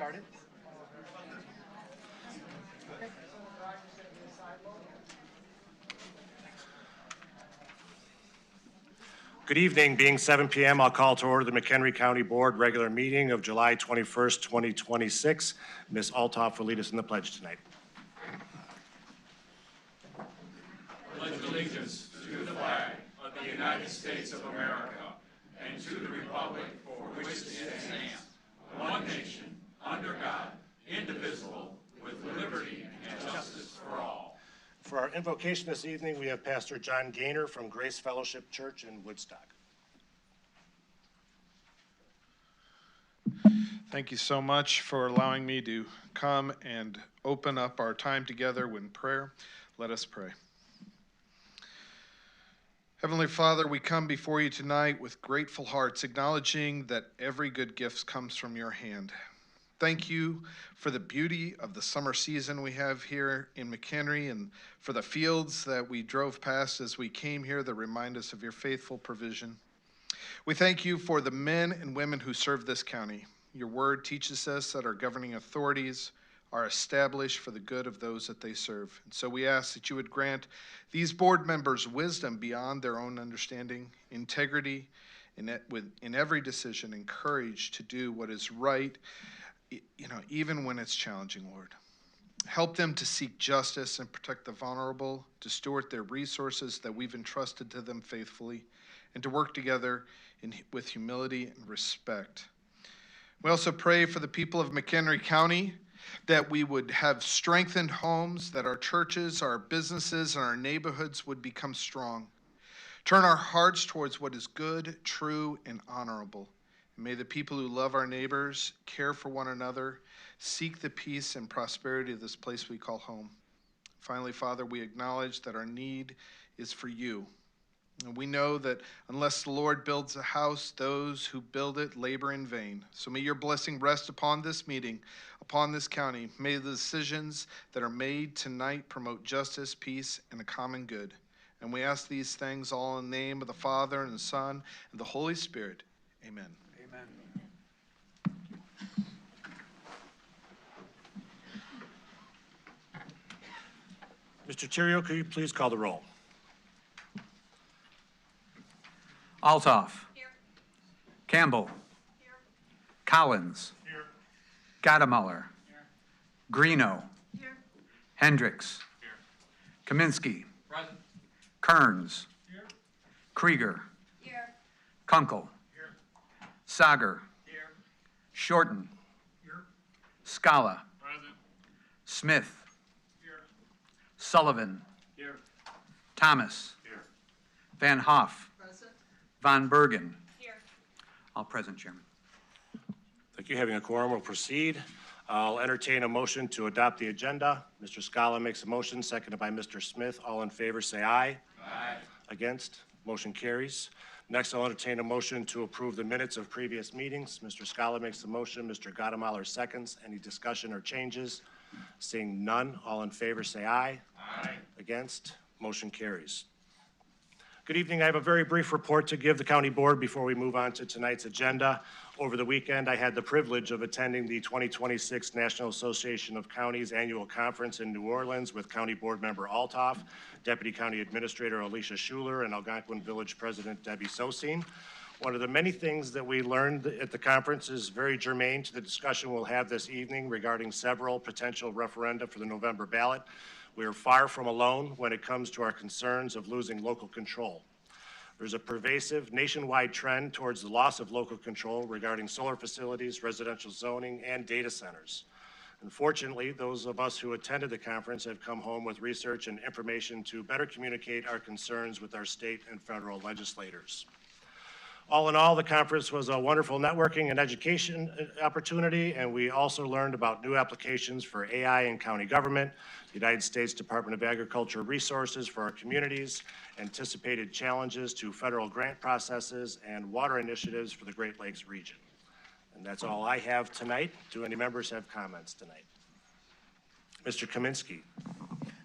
started? Good evening. Being 7 p.m., I'll call to order the McHenry County Board regular meeting of July 21st, 2026. Ms. Althoff will lead us in the pledge tonight. Pledge allegiance to the flag of the United States of America and to the republic for which it stands, one nation, under God, indivisible, with liberty and justice for all. For our invocation this evening, we have Pastor John Gaynor from Grace Fellowship Church in Woodstock. Thank you so much for allowing me to come and open up our time together with prayer. Let us pray. Heavenly Father, we come before you tonight with grateful hearts, acknowledging that every good gift comes from your hand. Thank you for the beauty of the summer season we have here in McHenry and for the fields that we drove past as we came here that remind us of your faithful provision. We thank you for the men and women who serve this county. Your word teaches us that our governing authorities are established for the good of those that they serve. And so we ask that you would grant these board members wisdom beyond their own understanding, integrity in every decision, and courage to do what is right, even when it's challenging, Lord. Help them to seek justice and protect the vulnerable, to steward their resources that we've entrusted to them faithfully, and to work together with humility and respect. We also pray for the people of McHenry County, that we would have strengthened homes, that our churches, our businesses, and our neighborhoods would become strong. Turn our hearts towards what is good, true, and honorable. May the people who love our neighbors, care for one another, seek the peace and prosperity of this place we call home. Finally, Father, we acknowledge that our need is for you. And we know that unless the Lord builds a house, those who build it labor in vain. So may your blessing rest upon this meeting, upon this county. May the decisions that are made tonight promote justice, peace, and a common good. And we ask these things all in the name of the Father, and the Son, and the Holy Spirit. Amen. Mr. Theriot, could you please call the roll? Althoff. Here. Campbell. Here. Collins. Here. Gadamuller. Here. Greeno. Here. Hendricks. Here. Kaminsky. Present. Kearns. Here. Krieger. Here. Kunkel. Here. Sager. Here. Shorten. Here. Scala. Present. Smith. Here. Sullivan. Here. Thomas. Here. Van Hoff. Present. Von Bergen. Here. All present, Chairman. Thank you. Having a quorum, we'll proceed. I'll entertain a motion to adopt the agenda. Mr. Scala makes a motion, seconded by Mr. Smith. All in favor, say aye. Aye. Against? Motion carries. Next, I'll entertain a motion to approve the minutes of previous meetings. Mr. Scala makes the motion. Mr. Gadamuller seconds. Any discussion or changes? Seeing none, all in favor say aye. Aye. Against? Motion carries. Good evening. I have a very brief report to give the county board before we move on to tonight's agenda. Over the weekend, I had the privilege of attending the 2026 National Association of Counties Annual Conference in New Orleans with County Board Member Althoff, Deputy County Administrator Alicia Schuler, and Algonquin Village President Debbie Sosine. One of the many things that we learned at the conference is very germane to the discussion we'll have this evening regarding several potential referenda for the November ballot. We are far from alone when it comes to our concerns of losing local control. There's a pervasive nationwide trend towards the loss of local control regarding solar facilities, residential zoning, and data centers. Unfortunately, those of us who attended the conference have come home with research and information to better communicate our concerns with our state and federal legislators. All in all, the conference was a wonderful networking and education opportunity, and we also learned about new applications for AI in county government, the United States Department of Agriculture resources for our communities, anticipated challenges to federal grant processes, and water initiatives for the Great Lakes region. And that's all I have tonight. Do any members have comments tonight? Mr. Kaminsky.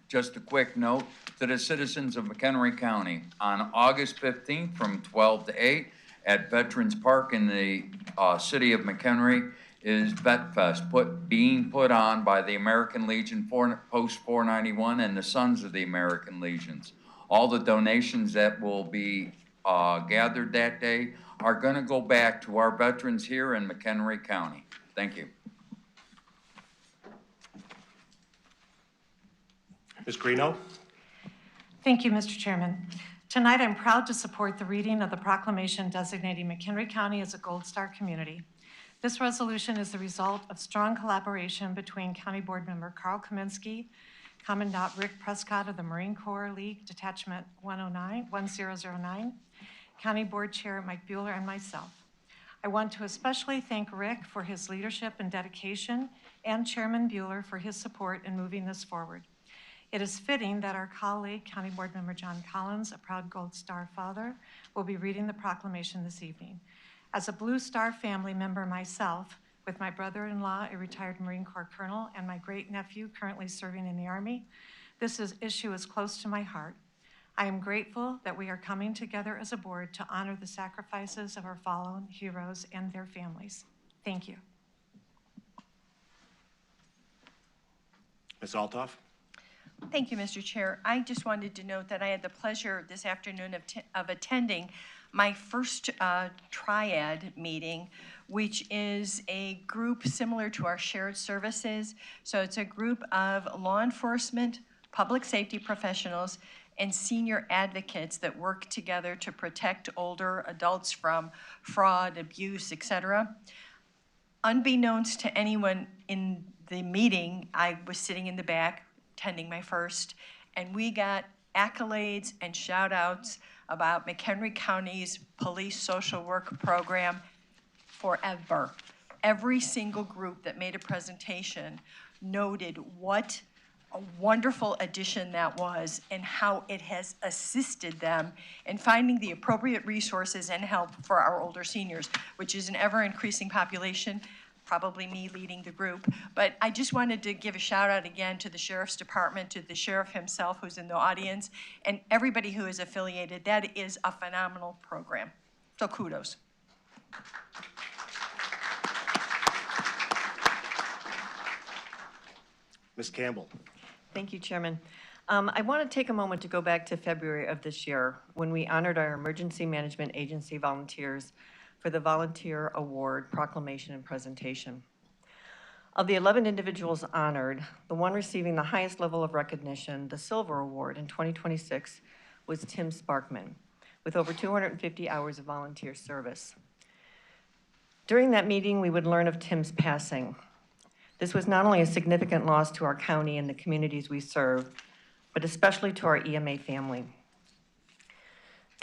Just a quick note to the citizens of McHenry County. On August 15th from 12 to 8 at Veterans Park in the city of McHenry is Vet Fest, being put on by the American Legion Post 491 and the Sons of the American Legions. All the donations that will be gathered that day are going to go back to our veterans here in McHenry County. Thank you. Ms. Greeno? Thank you, Mr. Chairman. Tonight, I'm proud to support the reading of the proclamation designating McHenry County as a Gold Star community. This resolution is the result of strong collaboration between County Board Member Carl Kaminsky, Commandant Rick Prescott of the Marine Corps League Detachment 1009, County Board Chair Mike Bueller, and myself. I want to especially thank Rick for his leadership and dedication, and Chairman Bueller for his support in moving this forward. It is fitting that our colleague, County Board Member John Collins, a proud Gold Star father, will be reading the proclamation this evening. As a Blue Star family member myself, with my brother-in-law, a retired Marine Corps colonel, and my great-nephew currently serving in the Army, this issue is close to my heart. I am grateful that we are coming together as a board to honor the sacrifices of our fallen heroes and their families. Thank you. Ms. Altoff? Thank you, Mr. Chair. I just wanted to note that I had the pleasure this afternoon of attending my first triad meeting, which is a group similar to our shared services. So it's a group of law enforcement, public safety professionals, and senior advocates that work together to protect older adults from fraud, abuse, etc. Unbeknownst to anyone in the meeting, I was sitting in the back attending my first, and we got accolades and shout outs about McHenry County's police social work program forever. Every single group that made a presentation noted what a wonderful addition that was and how it has assisted them in finding the appropriate resources and help for our older seniors, which is an ever-increasing population, probably me leading the group. But I just wanted to give a shout out again to the Sheriff's Department, to the Sheriff himself who's in the audience, and everybody who is affiliated. That is a phenomenal program. So kudos. Ms. Campbell? Thank you, Chairman. I want to take a moment to go back to February of this year when we honored our Emergency Management Agency volunteers for the Volunteer Award proclamation and presentation. Of the 11 individuals honored, the one receiving the highest level of recognition, the Silver Award in 2026, was Tim Sparkman, with over 250 hours of volunteer service. During that meeting, we would learn of Tim's passing. This was not only a significant loss to our county and the communities we serve, but especially to our EMA family.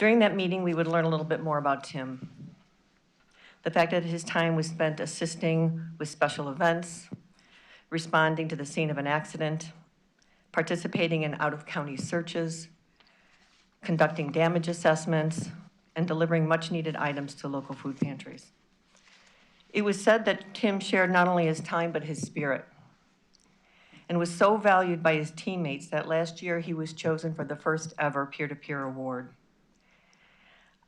During that meeting, we would learn a little bit more about Tim. The fact that his time was spent assisting with special events, responding to the scene of an accident, participating in out-of-county searches, conducting damage assessments, and delivering much-needed items to local food pantries. It was said that Tim shared not only his time, but his spirit, and was so valued by his teammates that last year he was chosen for the first ever peer-to-peer award.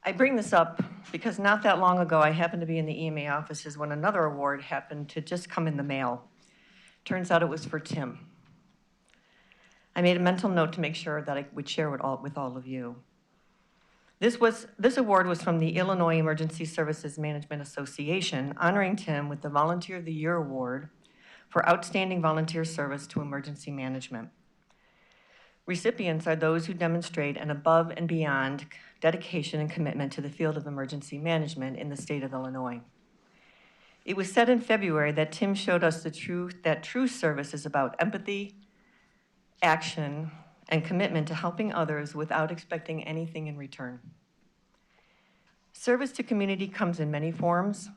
I bring this up because not that long ago, I happened to be in the EMA offices when another award happened to just come in the mail. Turns out it was for Tim. I made a mental note to make sure that I would share it with all of you. This award was from the Illinois Emergency Services Management Association, honoring Tim with the Volunteer of the Year Award for outstanding volunteer service to emergency management. Recipients are those who demonstrate an above and beyond dedication and commitment to the field of emergency management in the state of Illinois. It was said in February that Tim showed us the truth that true service is about empathy, action, and commitment to helping others without expecting anything in return. Service to community comes in many forms,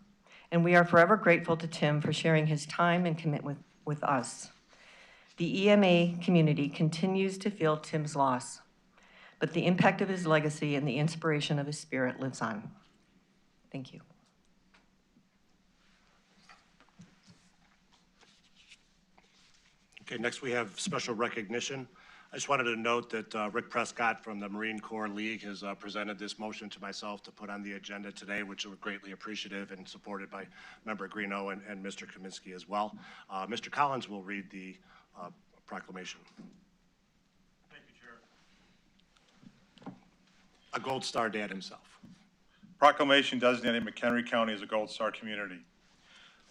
and we are forever grateful to Tim for sharing his time and commitment with us. The EMA community continues to feel Tim's loss, but the impact of his legacy and the inspiration of his spirit lives on. Thank you. Okay, next we have special recognition. I just wanted to note that Rick Prescott from the Marine Corps League has presented this motion to myself to put on the agenda today, which we're greatly appreciative and supported by Member Greeno and Mr. Kaminsky as well. Mr. Collins will read the proclamation. Thank you, Chair. A Gold Star dad himself. Proclamation designating McHenry County as a Gold Star community.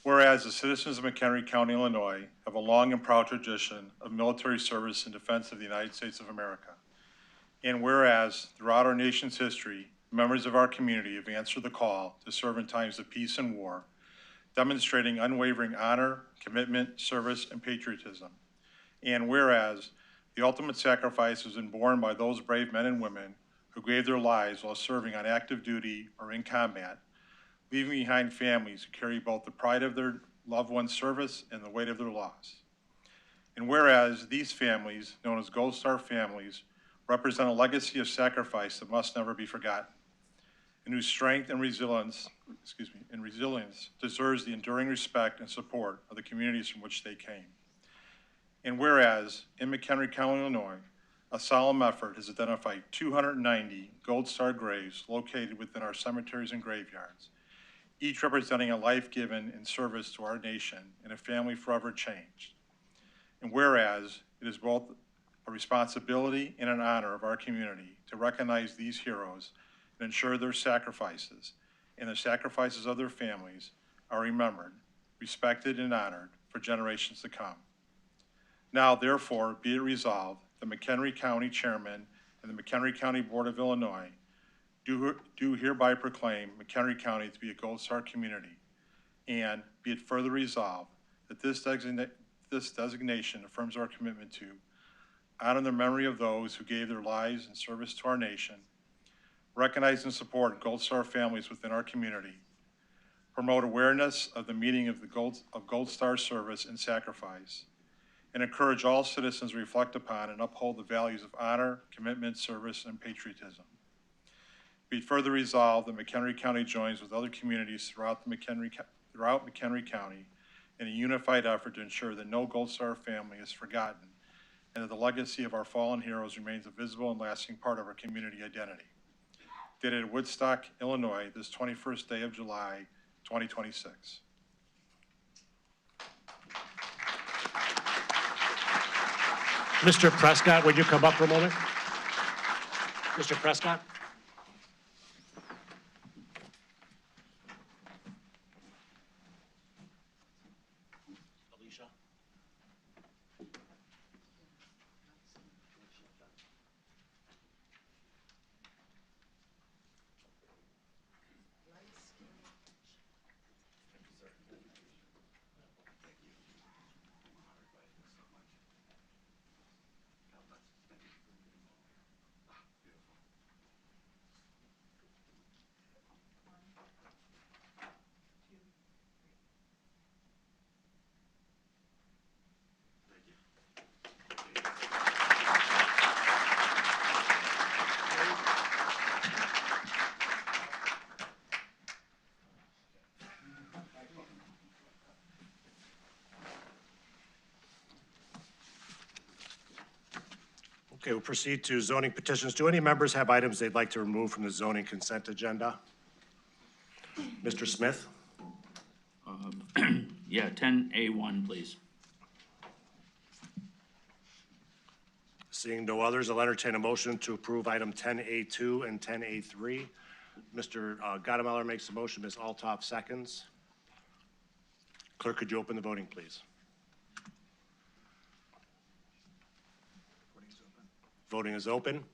Whereas the citizens of McHenry County, Illinois, have a long and proud tradition of military service in defense of the United States of America. And whereas throughout our nation's history, members of our community have answered the call to serve in times of peace and war, demonstrating unwavering honor, commitment, service, and patriotism. And whereas the ultimate sacrifice has been borne by those brave men and women who gave their lives while serving on active duty or in combat, leaving behind families who carry both the pride of their loved one's service and the weight of their loss. And whereas these families, known as Gold Star families, represent a legacy of sacrifice that must never be forgotten, and whose strength and resilience deserves the enduring respect and support of the communities from which they came. And whereas in McHenry County, Illinois, a solemn effort has identified 290 Gold Star graves located within our cemeteries and graveyards, each representing a life given in service to our nation and a family forever changed. And whereas it is both a responsibility and an honor of our community to recognize these heroes and ensure their sacrifices and the sacrifices of their families are remembered, respected, and honored for generations to come. Now, therefore, be it resolved, the McHenry County Chairman and the McHenry County Board of Illinois do hereby proclaim McHenry County to be a Gold Star community, and be it further resolved that this designation affirms our commitment to honor the memory of those who gave their lives in service to our nation, recognize and support Gold Star families within our community, promote awareness of the meaning of Gold Star service and sacrifice, and encourage all citizens to reflect upon and uphold the values of honor, commitment, service, and patriotism. Be it further resolved that McHenry County joins with other communities throughout McHenry County in a unified effort to ensure that no Gold Star family is forgotten and that the legacy of our fallen heroes remains a visible and lasting part of our community identity. Dated at Woodstock, Illinois, this 21st day of July, 2026. Mr. Prescott, would you come up for a moment? Mr. Prescott? Alicia? Okay, we'll proceed to zoning petitions. Do any members have items they'd like to remove from the zoning consent agenda? Mr. Smith? Yeah, 10A1, please. Seeing no others, I'll entertain a motion to approve item 10A2 and 10A3. Mr. Gottemeller makes the motion, Ms. Altoff seconds. Clerk, could you open the voting, please? Voting is open.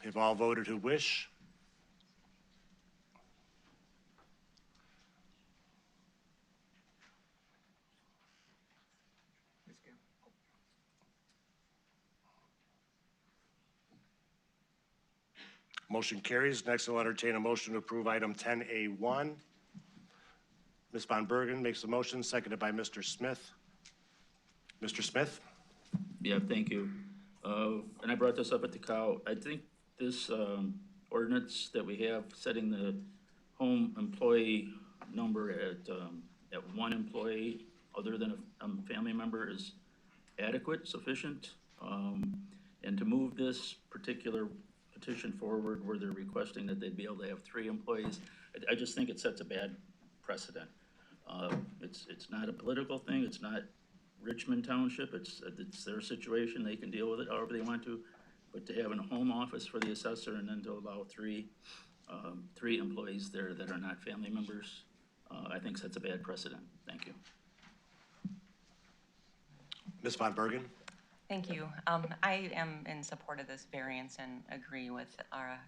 Have all voted who wish? Motion carries. Next, I'll entertain a motion to approve item 10A1. Ms. Von Bergen makes the motion, seconded by Mr. Smith. Mr. Smith? Yeah, thank you. And I brought this up at the cow. I think this ordinance that we have setting the home employee number at one employee other than a family member is adequate, sufficient, and to move this particular petition forward where they're requesting that they'd be able to have 3 employees, I just think it sets a bad precedent. It's not a political thing, it's not Richmond Township, it's their situation, they can deal with it however they want to, but to have a home office for the assessor and then to allow 3 employees there that are not family members, I think sets a bad precedent. Thank you. Ms. Von Bergen? Thank you. I am in support of this variance and agree with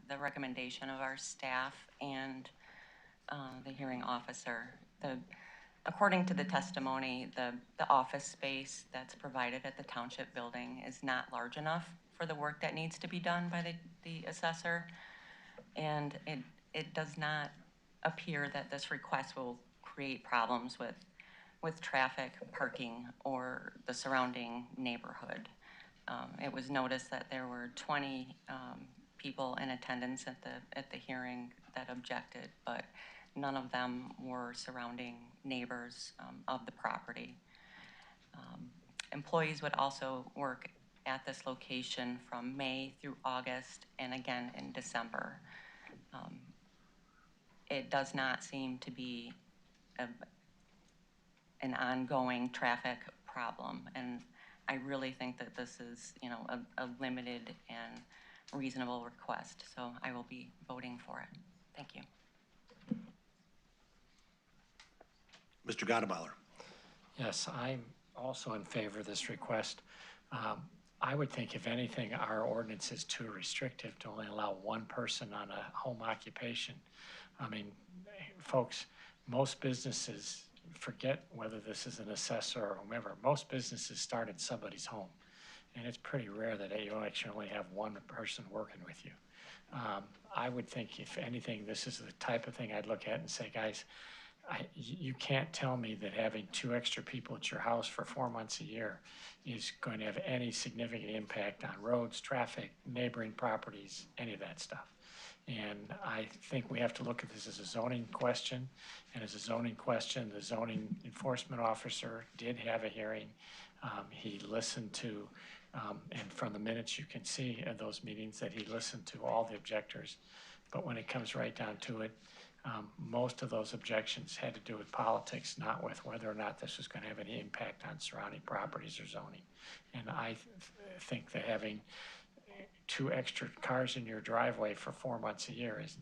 the recommendation of our staff and the hearing officer. According to the testimony, the office space that's provided at the township building is not large enough for the work that needs to be done by the assessor. And it does not appear that this request will create problems with traffic, parking, or the surrounding neighborhood. It was noticed that there were 20 people in attendance at the hearing that objected, but none of them were surrounding neighbors of the property. Employees would also work at this location from May through August and again in December. It does not seem to be an ongoing traffic problem, and I really think that this is, a limited and reasonable request, so I will be voting for it. Thank you. Mr. Gottebauer? Yes, I'm also in favor of this request. I would think, if anything, our ordinance is too restrictive to only allow 1 person on a home occupation. I mean, folks, most businesses, forget whether this is an assessor or whomever, most businesses start at somebody's home. And it's pretty rare that you actually only have 1 person working with you. I would think, if anything, this is the type of thing I'd look at and say, guys, you can't tell me that having 2 extra people at your house for 4 months a year is going to have any significant impact on roads, traffic, neighboring properties, any of that stuff. And I think we have to look at this as a zoning question. And as a zoning question, the zoning enforcement officer did have a hearing. He listened to, and from the minutes you can see in those meetings that he listened to all the objectors. But when it comes right down to it, most of those objections had to do with politics, not with whether or not this was going to have any impact on surrounding properties or zoning. And I think that having 2 extra cars in your driveway for 4 months a year is,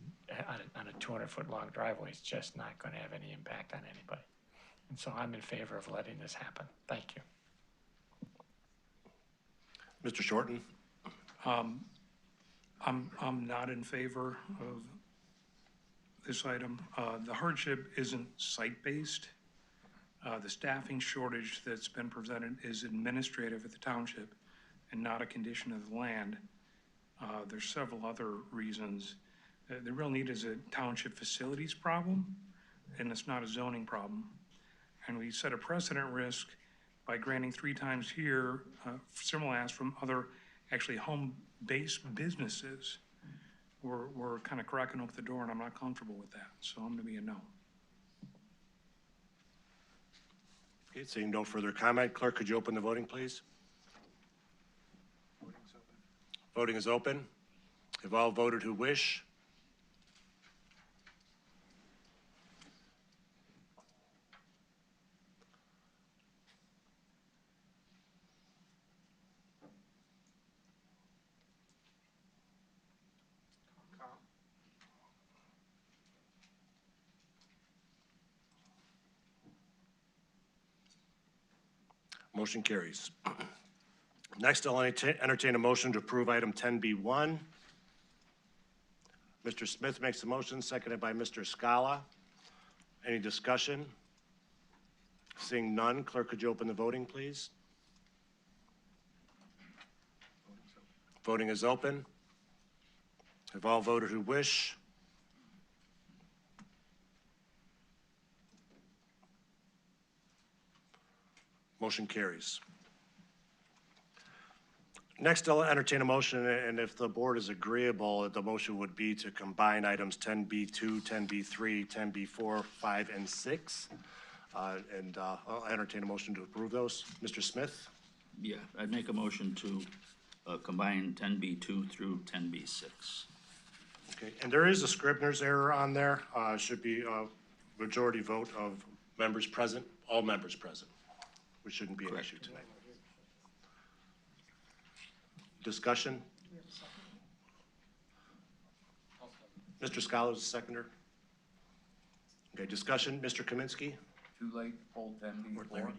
on a 200-foot long driveway, is just not going to have any impact on anybody. And so I'm in favor of letting this happen. Thank you. Mr. Shorten? I'm not in favor of this item. The hardship isn't site-based. The staffing shortage that's been presented is administrative at the township and not a condition of the land. There's several other reasons. The real need is a township facilities problem, and it's not a zoning problem. And we set a precedent risk by granting 3 times here, similar as from other actually home-based businesses. We're kind of cracking open the door, and I'm not comfortable with that, so I'm going to be a no. Okay, seeing no further comment, clerk, could you open the voting, please? Voting is open. Have all voted who wish? Motion carries. Next, I'll entertain a motion to approve item 10B1. Mr. Smith makes the motion, seconded by Mr. Scala. Any discussion? Seeing none, clerk, could you open the voting, please? Voting is open. Have all voted who wish? Motion carries. Next, I'll entertain a motion, and if the board is agreeable, the motion would be to combine items 10B2, 10B3, 10B4, 5, and 6. I'll entertain a motion to approve those. Mr. Smith? Yeah, I'd make a motion to combine 10B2 through 10B6. Okay, and there is a Scribner's error on there. Should be a majority vote of members present, all members present, which shouldn't be an issue tonight. Discussion? Mr. Scala is the seconder. Okay, discussion, Mr. Kaminsky? Too late to pull 10B4?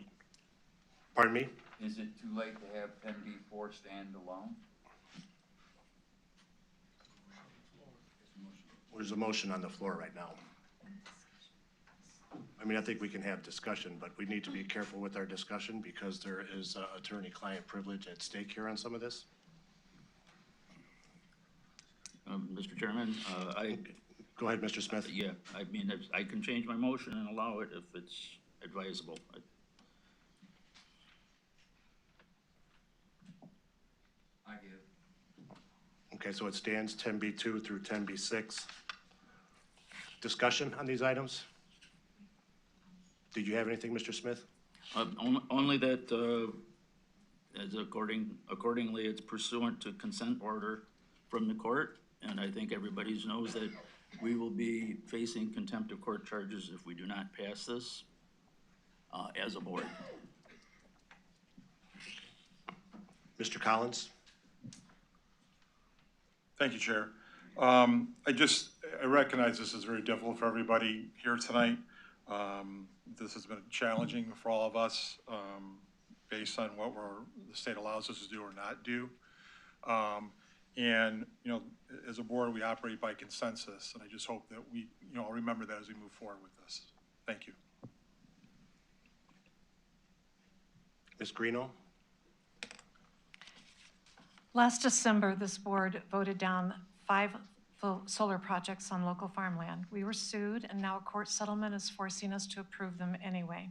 Pardon me? Is it too late to have 10B4 stand alone? There's a motion on the floor right now. I mean, I think we can have discussion, but we need to be careful with our discussion because there is attorney-client privilege at stake here on some of this. Mr. Chairman, Go ahead, Mr. Smith. yeah, I mean, I can change my motion and allow it if it's advisable. I give. Okay, so it stands 10B2 through 10B6. Discussion on these items? Did you have anything, Mr. Smith? Only that, as accordingly, it's pursuant to consent order from the court, and I think everybody knows that we will be facing contempt of court charges if we do not pass this as a board. Mr. Collins? Thank you, Chair. I recognize this is very difficult for everybody here tonight. This has been challenging for all of us, based on what the state allows us to do or not do. And, you know, as a board, we operate by consensus, and I just hope that we, you know, remember that as we move forward with this. Thank you. Ms. Greeno? Last December, this board voted down 5 solar projects on local farmland. We were sued, and now a court settlement is forcing us to approve them anyway.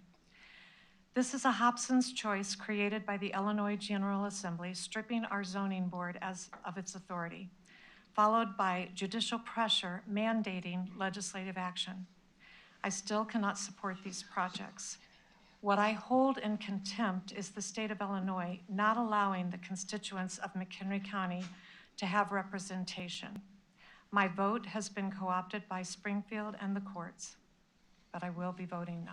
This is a Hobson's choice created by the Illinois General Assembly, stripping our zoning board of its authority, followed by judicial pressure mandating legislative action. I still cannot support these projects. What I hold in contempt is the state of Illinois not allowing the constituents of McHenry County to have representation. My vote has been co-opted by Springfield and the courts, but I will be voting no.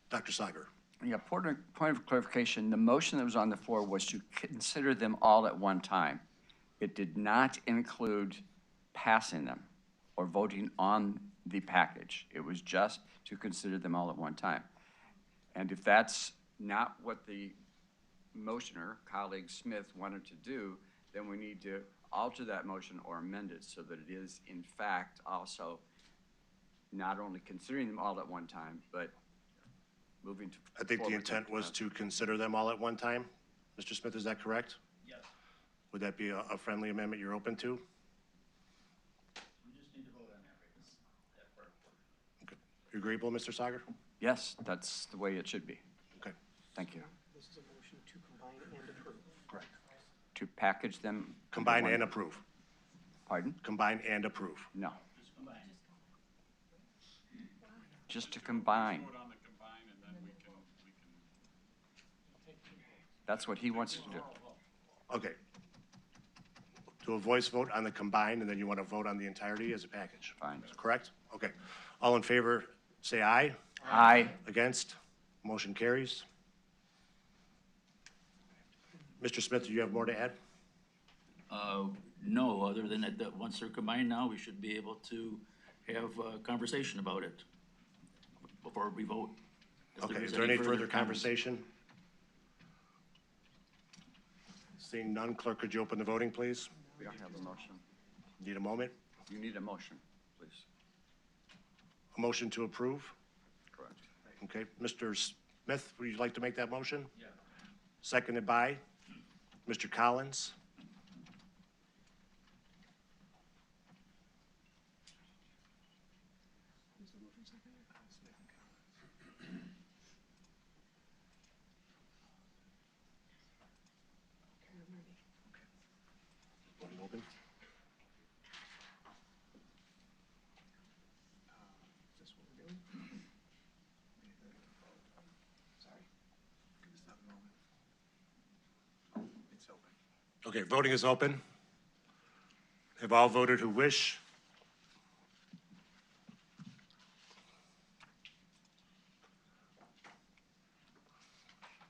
Dr. Sager? Yeah, point of clarification, the motion that was on the floor was to consider them all at one time. It did not include passing them or voting on the package. It was just to consider them all at one time. And if that's not what the motioner, colleague Smith, wanted to do, then we need to alter that motion or amend it so that it is in fact also not only considering them all at one time, but moving to. I think the intent was to consider them all at one time. Mr. Smith, is that correct? Yes. Would that be a friendly amendment you're open to? We just need to vote on that part. Okay. You agreeable, Mr. Sager? Yes, that's the way it should be. Okay. Thank you. This is a motion to combine and approve. Correct. To package them. Combine into one- and approve. Pardon? Combine and approve. No, Just combine. just to combine. That's what he wants to do. Okay. Do a voice vote on the combined, and then you want to vote on the entirety as a package? Fine. Correct? Okay. All in favor, say aye. Aye. Against? Motion carries. Mr. Smith, do you have more to add? No, other than that once they're combined now, we should be able to have a conversation about it before we vote. If Okay, is is there any further comments. conversation? Seeing none, clerk, could you open the voting, please? We don't have a motion. Need a moment? You need a motion, please. A motion to approve? Correct. Okay, Mr. Smith, would you like to make that motion? Yeah. Seconded by Mr. Collins. Voting open. Is this what we're doing? Okay, voting is open. Have all voted who wish?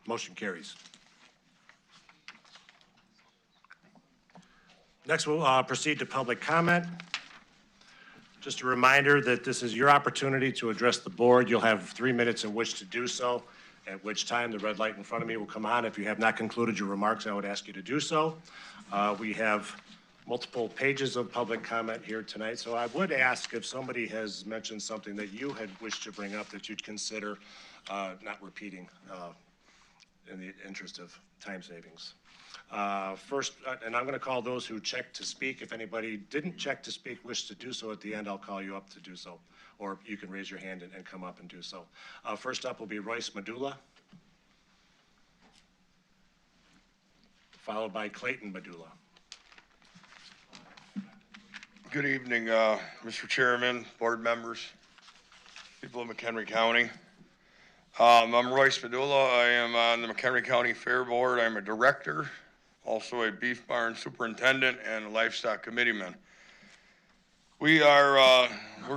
Motion carries. Next, we'll proceed to public comment. Just a reminder that this is your opportunity to address the board. You'll have 3 minutes in which to do so, at which time the red light in front of me will come on. If you have not concluded your remarks, I would ask you to do so. We have multiple pages of public comment here tonight, so I would ask if somebody has mentioned something that you had wished to bring up that you'd consider not repeating in the interest of time savings. First, and I'm going to call those who checked to speak. If anybody didn't check to speak, wish to do so at the end, I'll call you up to do so. Or you can raise your hand and come up and do so. First up will be Royce Medulla, followed by Clayton Medulla. Good evening, Mr. Chairman, board members, people of McHenry County. I'm Royce Medulla. I am on the McHenry County Fair Board. I'm a director, also a beef barn superintendent, and a livestock committeeman. We're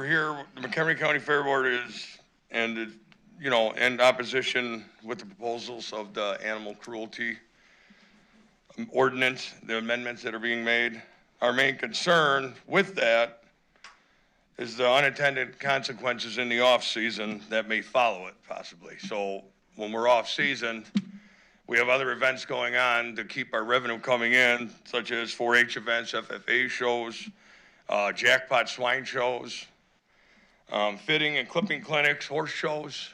here, the McHenry County Fair Board is, in opposition with the proposals of the animal cruelty ordinance, the amendments that are being made. Our main concern with that is the unintended consequences in the off season that may follow it possibly. So when we're off season, we have other events going on to keep our revenue coming in, such as 4-H events, FFA shows, jackpot swine shows, fitting and clipping clinics, horse shows.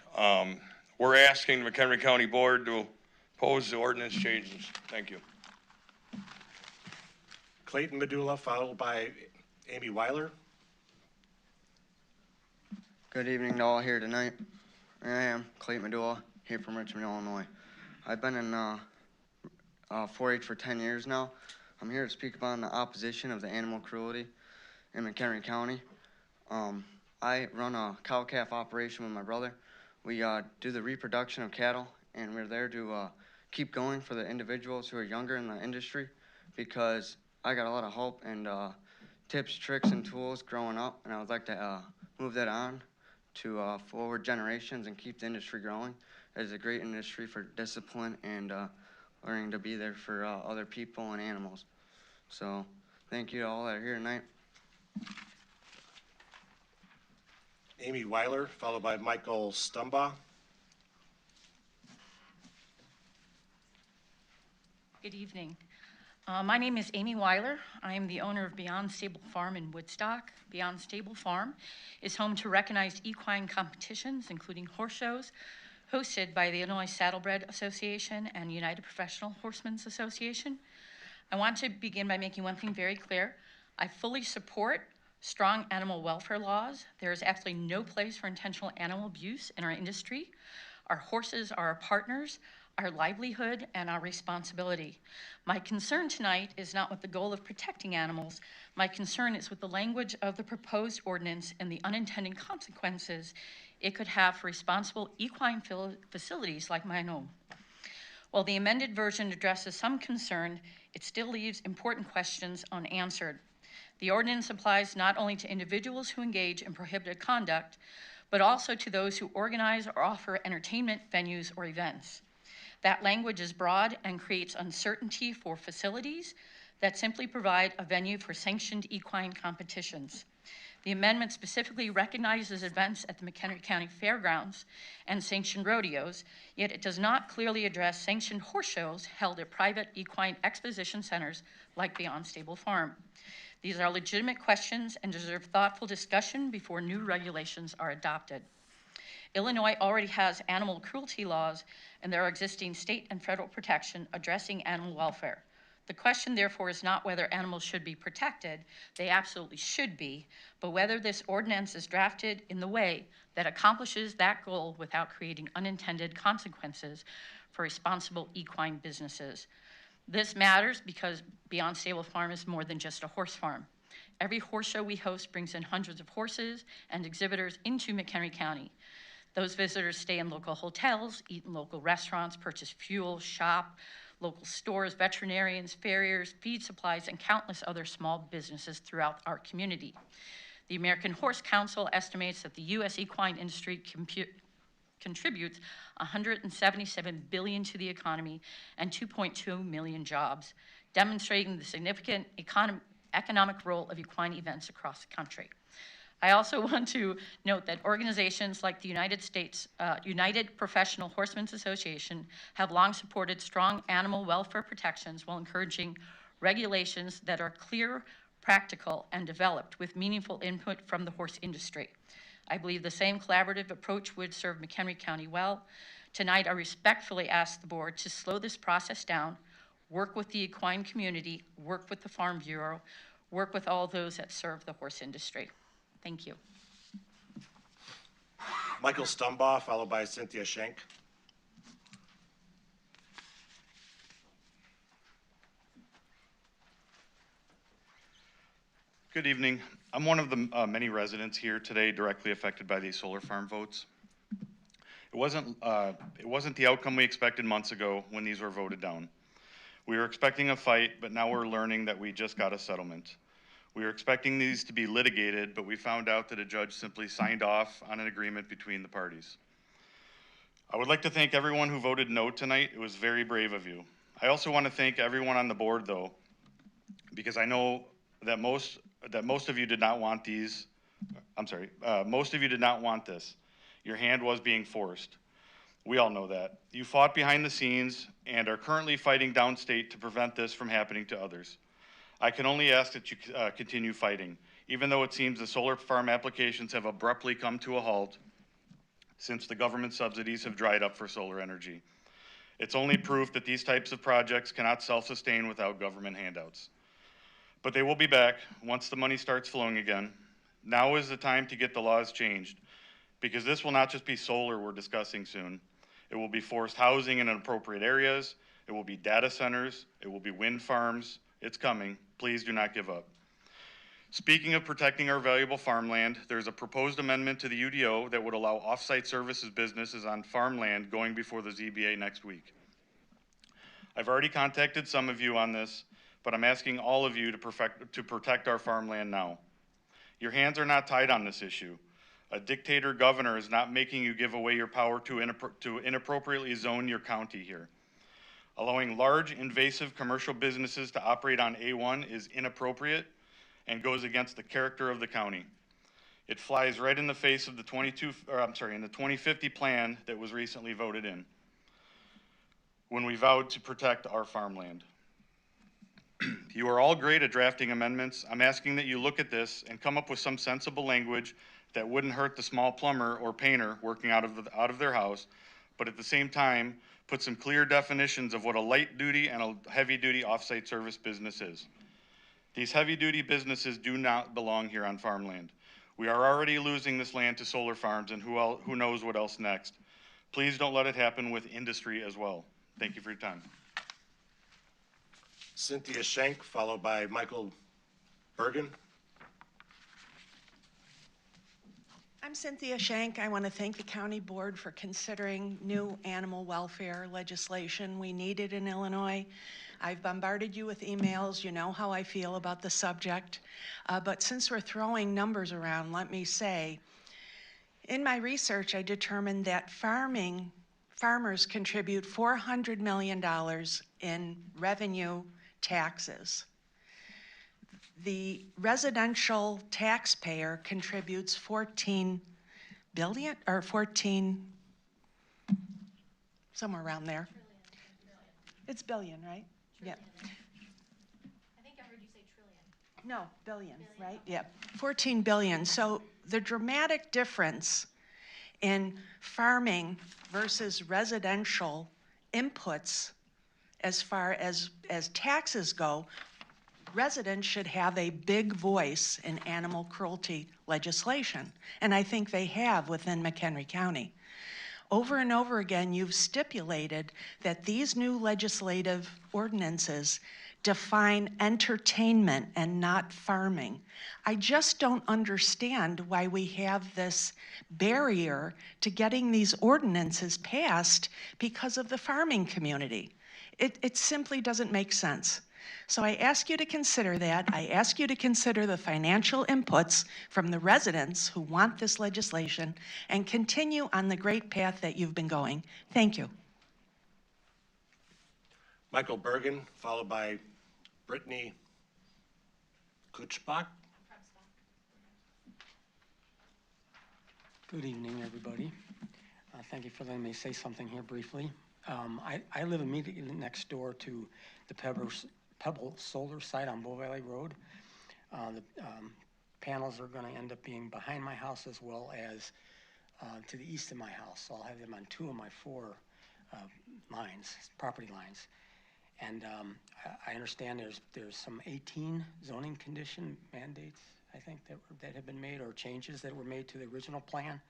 We're asking the McHenry County Board to oppose the ordinance changes. Thank you. Clayton Medulla, followed by Amy Weiler. Good evening to all here tonight. I am Clayton Medulla, here from Richmond, Illinois. I've been in 4-H for 10 years now. I'm here to speak upon the opposition of the animal cruelty in McHenry County. I run a cow-calf operation with my brother. We do the reproduction of cattle, and we're there to keep going for the individuals who are younger in the industry, because I got a lot of hope and tips, tricks, and tools growing up, and I would like to move that on to forward generations and keep the industry growing. It is a great industry for discipline and learning to be there for other people and animals. So thank you to all that are here tonight. Amy Weiler, followed by Michael Stumbaugh. Good evening. My name is Amy Weiler. I am the owner of Beyond Stable Farm in Woodstock. Beyond Stable Farm is home to recognized equine competitions, including horse shows, hosted by the Illinois Saddlebred Association and United Professional Horsemen's Association. I want to begin by making one thing very clear. I fully support strong animal welfare laws. There is absolutely no place for intentional animal abuse in our industry. Our horses are our partners, our livelihood, and our responsibility. My concern tonight is not with the goal of protecting animals. My concern is with the language of the proposed ordinance and the unintended consequences it could have for responsible equine facilities like my own. While the amended version addresses some concern, it still leaves important questions unanswered. The ordinance applies not only to individuals who engage in prohibited conduct, but also to those who organize or offer entertainment venues or events. That language is broad and creates uncertainty for facilities that simply provide a venue for sanctioned equine competitions. The amendment specifically recognizes events at the McHenry County Fairgrounds and sanctioned rodeos, yet it does not clearly address sanctioned horse shows held at private equine exposition centers like Beyond Stable Farm. These are legitimate questions and deserve thoughtful discussion before new regulations are adopted. Illinois already has animal cruelty laws, and there are existing state and federal protection addressing animal welfare. The question, therefore, is not whether animals should be protected. They absolutely should be, but whether this ordinance is drafted in the way that accomplishes that goal without creating unintended consequences for responsible equine businesses. This matters because Beyond Stable Farm is more than just a horse farm. Every horse show we host brings in hundreds of horses and exhibitors into McHenry County. Those visitors stay in local hotels, eat in local restaurants, purchase fuel, shop, local stores, veterinarians, farriers, feed supplies, and countless other small businesses throughout our community. The American Horse Council estimates that the U.S. equine industry contributes $177 billion to the economy and 2.2 million jobs, demonstrating the significant economic role of equine events across the country. I also want to note that organizations like the United Professional Horsemen's Association have long supported strong animal welfare protections while encouraging regulations that are clear, practical, and developed with meaningful input from the horse industry. I believe the same collaborative approach would serve McHenry County well. Tonight, I respectfully ask the board to slow this process down, work with the equine community, work with the Farm Bureau, work with all those that serve the horse industry. Thank you. Michael Stumbaugh, followed by Cynthia Schenk. Good evening. I'm one of the many residents here today directly affected by these solar farm votes. It wasn't the outcome we expected months ago when these were voted down. We were expecting a fight, but now we're learning that we just got a settlement. We were expecting these to be litigated, but we found out that a judge simply signed off on an agreement between the parties. I would like to thank everyone who voted no tonight. It was very brave of you. I also want to thank everyone on the board, though, because I know that most of you did not want these. Most of you did not want this. Your hand was being forced. We all know that. You fought behind the scenes and are currently fighting downstate to prevent this from happening to others. I can only ask that you continue fighting, even though it seems the solar farm applications have abruptly come to a halt since the government subsidies have dried up for solar energy. It's only proof that these types of projects cannot self-sustain without government handouts. But they will be back once the money starts flowing again. Now is the time to get the laws changed, because this will not just be solar we're discussing soon. It will be forced housing in inappropriate areas. It will be data centers. It will be wind farms. It's coming. Please do not give up. Speaking of protecting our valuable farmland, there's a proposed amendment to the UDO that would allow off-site services businesses on farmland going before the ZBA next week. I've already contacted some of you on this, but I'm asking all of you to protect our farmland now. Your hands are not tied on this issue. A dictator governor is not making you give away your power to inappropriately zone your county here. Allowing large, invasive commercial businesses to operate on A1 is inappropriate and goes against the character of the county. It flies right in the face of the 2050 plan that was recently voted in, when we vowed to protect our farmland. You are all great at drafting amendments. I'm asking that you look at this and come up with some sensible language that wouldn't hurt the small plumber or painter working out of their house, but at the same time, put some clear definitions of what a light duty and a heavy duty off-site service business is. These heavy duty businesses do not belong here on farmland. We are already losing this land to solar farms, and who knows what else next. Please don't let it happen with industry as well. Thank you for your time. Cynthia Schenk, followed by Michael Bergen. I'm Cynthia Schenk. I want to thank the county board for considering new animal welfare legislation we needed in Illinois. I've bombarded you with emails. You know how I feel about the subject. But since we're throwing numbers around, let me say, in my research, I determined that farmers contribute $400 million in revenue taxes. The residential taxpayer contributes 14 billion, or 14, somewhere around there. It's billion, right? Yeah. I think I heard you say trillion. No, billion, right? Yeah, 14 billion. So the dramatic difference in farming versus residential inputs as far as taxes go, residents should have a big voice in animal cruelty legislation, and I think they have within McHenry County. Over and over again, you've stipulated that these new legislative ordinances define entertainment and not farming. I just don't understand why we have this barrier to getting these ordinances passed because of the farming community. It simply doesn't make sense. So I ask you to consider that. I ask you to consider the financial inputs from the residents who want this legislation and continue on the great path that you've been going. Thank you. Michael Bergen, followed by Brittany Kutschbach. Good evening, everybody. Thank you for letting me say something here briefly. I live immediately next door to the Pebble solar site on Bow Valley Road. The panels are going to end up being behind my house as well as to the east of my house. So I'll have them on 2 of my 4 property lines. And I understand there's some 18 zoning condition mandates, I think, that have been made, or changes that were made to the original plan.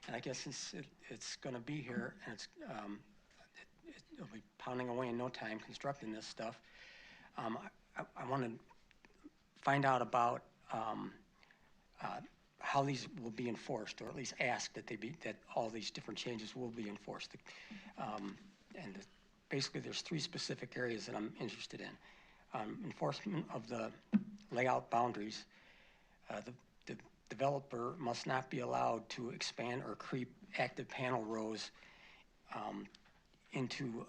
And I guess since it's going to be here, and it'll be pounding away in no time constructing this stuff, I want to find out about how these will be enforced, or at least ask that that all these different changes will be enforced. Basically, there's 3 specific areas that I'm interested in. Enforcement of the layout boundaries. The developer must not be allowed to expand or creep active panel rows into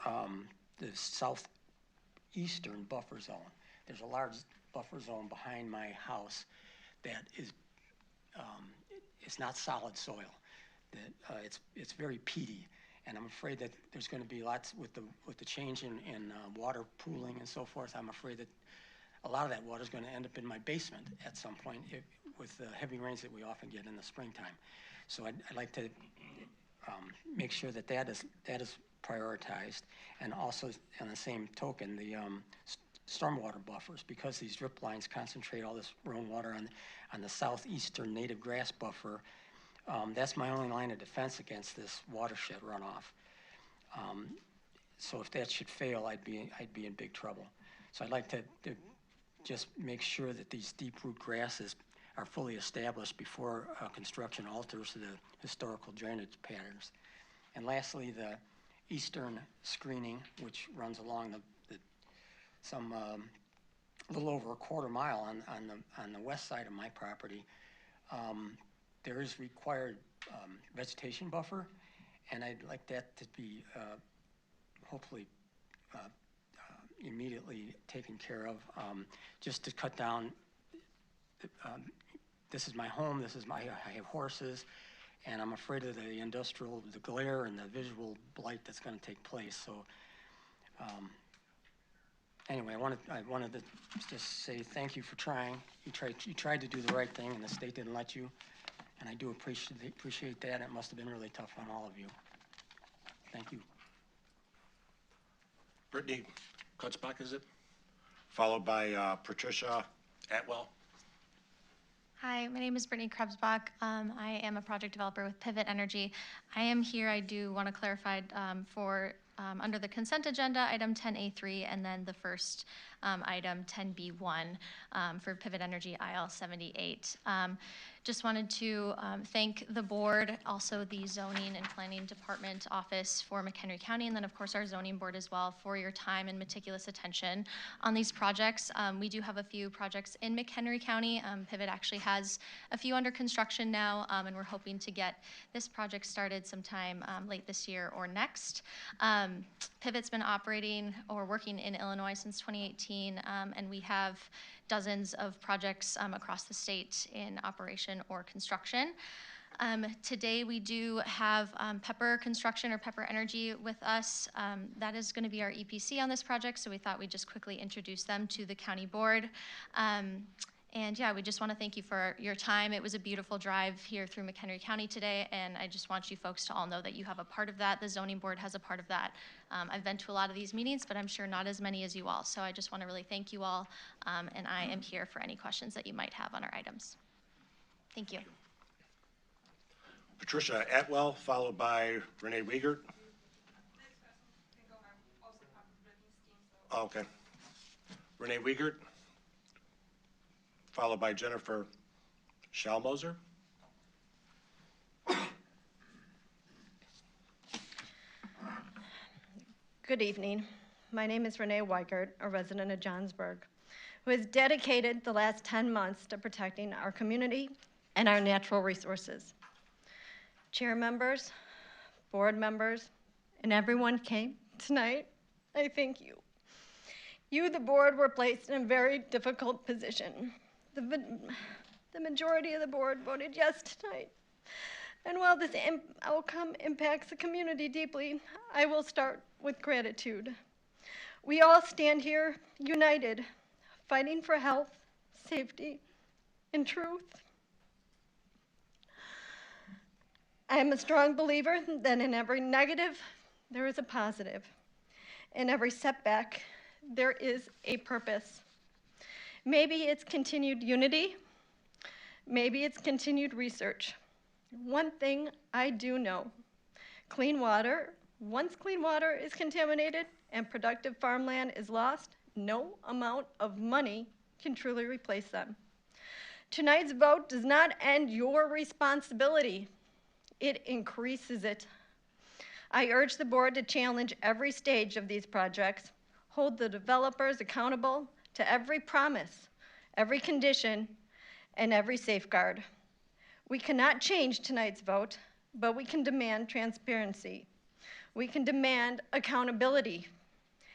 the southeastern buffer zone. There's a large buffer zone behind my house that is it's not solid soil. That it's very peaty. And I'm afraid that there's going to be lots with the change in water pooling and so forth. I'm afraid that a lot of that water is going to end up in my basement at some point with the heavy rains that we often get in the springtime. So I'd like to make sure that is prioritized, and also on the same token, the stormwater buffers, because these drip lines concentrate all this rainwater on the southeastern native grass buffer. That's my only line of defense against this watershed runoff. So if that should fail, I'd be in big trouble. So I'd like to just make sure that these deep root grasses are fully established before construction alters the historical drainage patterns. And lastly, the eastern screening, which runs along some little over a quarter mile on the west side of my property. There is required vegetation buffer, and I'd like that to be hopefully immediately taken care of, just to cut down. This is my home. I have horses, and I'm afraid of the glare and the visual blight that's going to take place. So anyway, I wanted to just say thank you for trying. You tried to do the right thing, and the state didn't let you. And I do appreciate that. It must have been really tough on all of you. Thank you. Brittany Kutzbach, is it? Followed by Patricia Atwell. Hi, my name is Brittany Krebsbach. I am a project developer with Pivot Energy. I am here, I do want to clarify for under the consent agenda, item 10A3, and then the first item 10B1 for Pivot Energy IL 78. Just wanted to thank the board, also the zoning and planning department office for McHenry County, and then of course our zoning board as well, for your time and meticulous attention on these projects. We do have a few projects in McHenry County. Pivot actually has a few under construction now, and we're hoping to get this project started sometime late this year or next. Pivot's been operating or working in Illinois since 2018, and we have dozens of projects across the state in operation or construction. Today we do have Pepper Construction or Pepper Energy with us. That is going to be our EPC on this project, so we thought we'd just quickly introduce them to the county board. And yeah, we just want to thank you for your time. It was a beautiful drive here through McHenry County today, and I just want you folks to all know that you have a part of that. The zoning board has a part of that. I've been to a lot of these meetings, but I'm sure not as many as you all. So I just want to really thank you all, and I am here for any questions that you might have on our items. Thank you. Patricia Atwell, followed by Renee Wiegert. Oh, okay. Renee Wiegert, followed by Jennifer Schalmoser. Good evening. My name is Renee Weigert, a resident of Johnsburg, who has dedicated the last 10 months to protecting our community and our natural resources. Chair members, board members, and everyone came tonight, I thank you. You, the board, were placed in a very difficult position. The majority of the board voted yes tonight. And while this outcome impacts the community deeply, I will start with gratitude. We all stand here united, fighting for health, safety, and truth. I am a strong believer that in every negative, there is a positive. In every setback, there is a purpose. Maybe it's continued unity, maybe it's continued research. One thing I do know, clean water, once clean water is contaminated and productive farmland is lost, no amount of money can truly replace them. Tonight's vote does not end your responsibility, it increases it. I urge the board to challenge every stage of these projects, hold the developers accountable to every promise, every condition, and every safeguard. We cannot change tonight's vote, but we can demand transparency. We can demand accountability,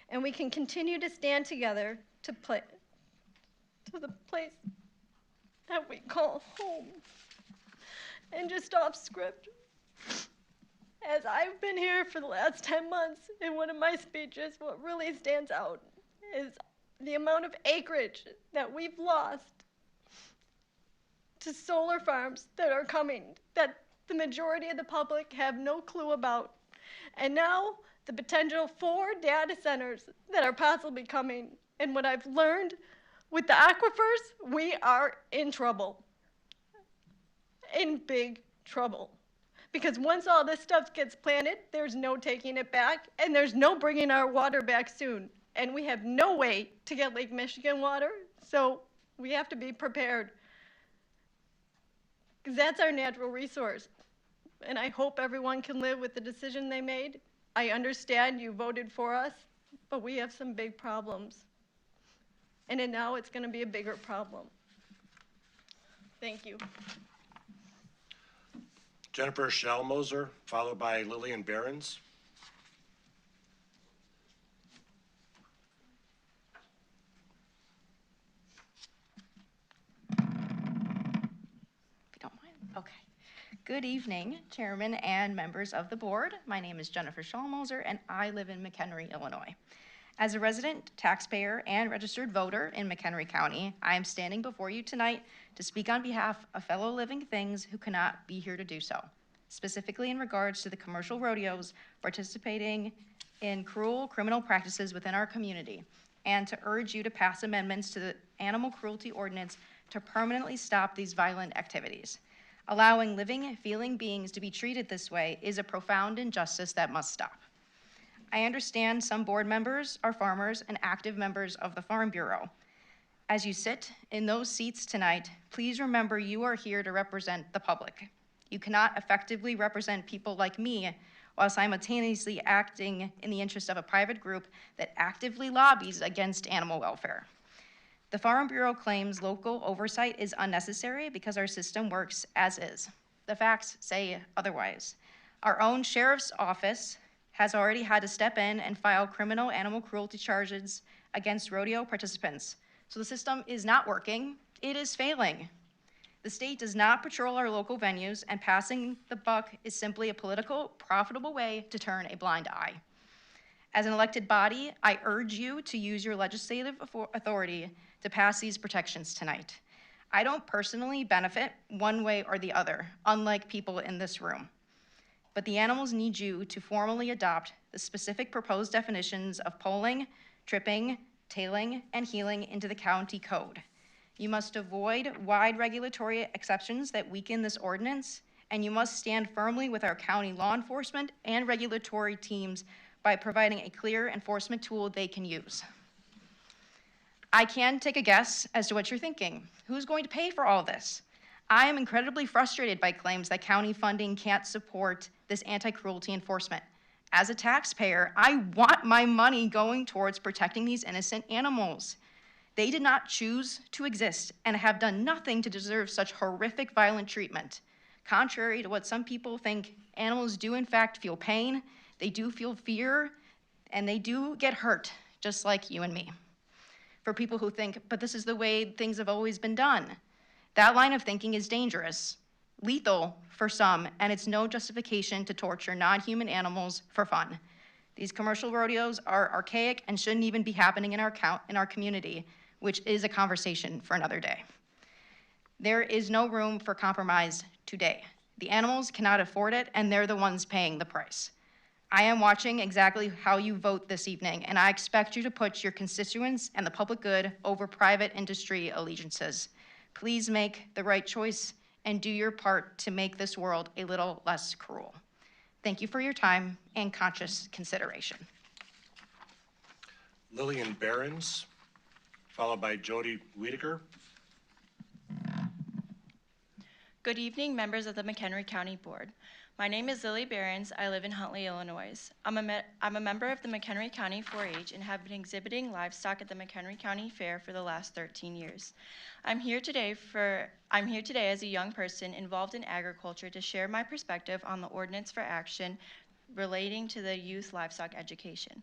and we can continue to stand together to the place that we call home. And just off script, as I've been here for the last 10 months, in one of my speeches, what really stands out is the amount of acreage that we've lost to solar farms that are coming, that the majority of the public have no clue about. And now the potential 4 data centers that are possibly coming. And what I've learned with the aquifers, we are in trouble, in big trouble. Because once all this stuff gets planted, there's no taking it back, and there's no bringing our water back soon. And we have no way to get Lake Michigan water, so we have to be prepared. Because that's our natural resource. And I hope everyone can live with the decision they made. I understand you voted for us, but we have some big problems. And then now it's going to be a bigger problem. Thank you. Jennifer Schalmoser, followed by Lillian Behrens. Okay. Good evening, Chairman and members of the board. My name is Jennifer Schalmoser, and I live in McHenry, Illinois. As a resident, taxpayer, and registered voter in McHenry County, I am standing before you tonight to speak on behalf of fellow living things who cannot be here to do so, specifically in regards to the commercial rodeos participating in cruel criminal practices within our community, and to urge you to pass amendments to the Animal Cruelty Ordinance to permanently stop these violent activities. Allowing living, feeling beings to be treated this way is a profound injustice that must stop. I understand some board members are farmers and active members of the Farm Bureau. As you sit in those seats tonight, please remember you are here to represent the public. You cannot effectively represent people like me while simultaneously acting in the interest of a private group that actively lobbies against animal welfare. The Farm Bureau claims local oversight is unnecessary because our system works as is. The facts say otherwise. Our own sheriff's office has already had to step in and file criminal animal cruelty charges against rodeo participants. So the system is not working, it is failing. The state does not patrol our local venues, and passing the buck is simply a political, profitable way to turn a blind eye. As an elected body, I urge you to use your legislative authority to pass these protections tonight. I don't personally benefit one way or the other, unlike people in this room. But the animals need you to formally adopt the specific proposed definitions of polling, tripping, tailing, and heeling into the county code. You must avoid wide regulatory exceptions that weaken this ordinance and you must stand firmly with our county law enforcement and regulatory teams by providing a clear enforcement tool they can use. I can take a guess as to what you're thinking. Who's going to pay for all this? I am incredibly frustrated by claims that county funding can't support this anti-cruelty enforcement. As a taxpayer, I want my money going towards protecting these innocent animals. They did not choose to exist and have done nothing to deserve such horrific violent treatment. Contrary to what some people think, animals do in fact feel pain, they do feel fear, and they do get hurt, just like you and me. For people who think, but this is the way things have always been done, that line of thinking is dangerous, lethal for some, and it's no justification to torture non-human animals for fun. These commercial rodeos are archaic and shouldn't even be happening in our community, which is a conversation for another day. There is no room for compromise today. The animals cannot afford it, and they're the ones paying the price. I am watching exactly how you vote this evening, and I expect you to put your constituents and the public good over private industry allegiances. Please make the right choice and do your part to make this world a little less cruel. Thank you for your time and conscious consideration. Lillian Behrens, followed by Jody Wiedeker. Good evening, members of the McHenry County Board. My name is Lily Behrens. I live in Huntley, Illinois. I'm a member of the McHenry County 4-H and have been exhibiting livestock at the McHenry County Fair for the last 13 years. I'm here today as a young person involved in agriculture to share my perspective on the Ordinance for Action relating to the youth livestock education.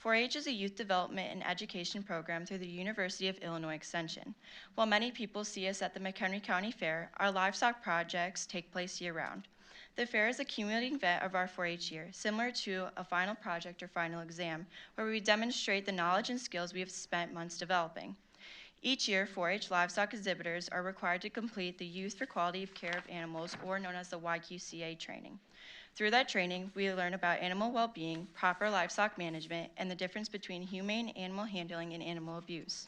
4-H is a youth development and education program through the University of Illinois Extension. While many people see us at the McHenry County Fair, our livestock projects take place year-round. The fair is a cumulative event of our 4-H year, similar to a final project or final exam, where we demonstrate the knowledge and skills we have spent months developing. Each year, 4-H livestock exhibitors are required to complete the Youth for Quality of Care of Animals, or known as the YQCA training. Through that training, we learn about animal well-being, proper livestock management, and the difference between humane animal handling and animal abuse.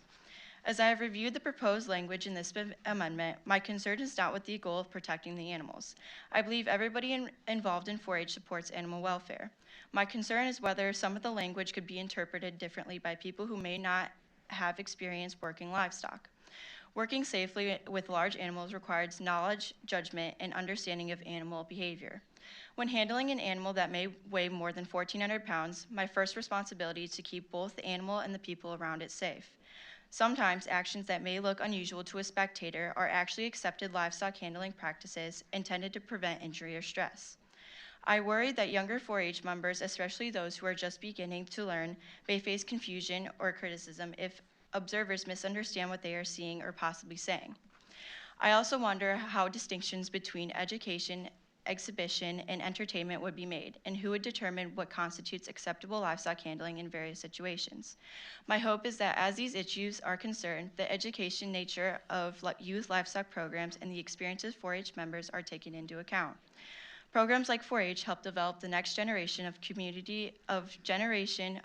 As I have reviewed the proposed language in this amendment, my concern is not with the goal of protecting the animals. I believe everybody involved in 4-H supports animal welfare. My concern is whether some of the language could be interpreted differently by people who may not have experience working livestock. Working safely with large animals requires knowledge, judgment, and understanding of animal behavior. When handling an animal that may weigh more than 1,400 pounds, my first responsibility is to keep both the animal and the people around it safe. Sometimes actions that may look unusual to a spectator are actually accepted livestock handling practices intended to prevent injury or stress. I worry that younger 4-H members, especially those who are just beginning to learn, may face confusion or criticism if observers misunderstand what they are seeing or possibly saying. I also wonder how distinctions between education, exhibition, and entertainment would be made, and who would determine what constitutes acceptable livestock handling in various situations. My hope is that as these issues are concerned, the education nature of youth livestock programs and the experiences 4-H members are taken into account. Programs like 4-H help develop the next generation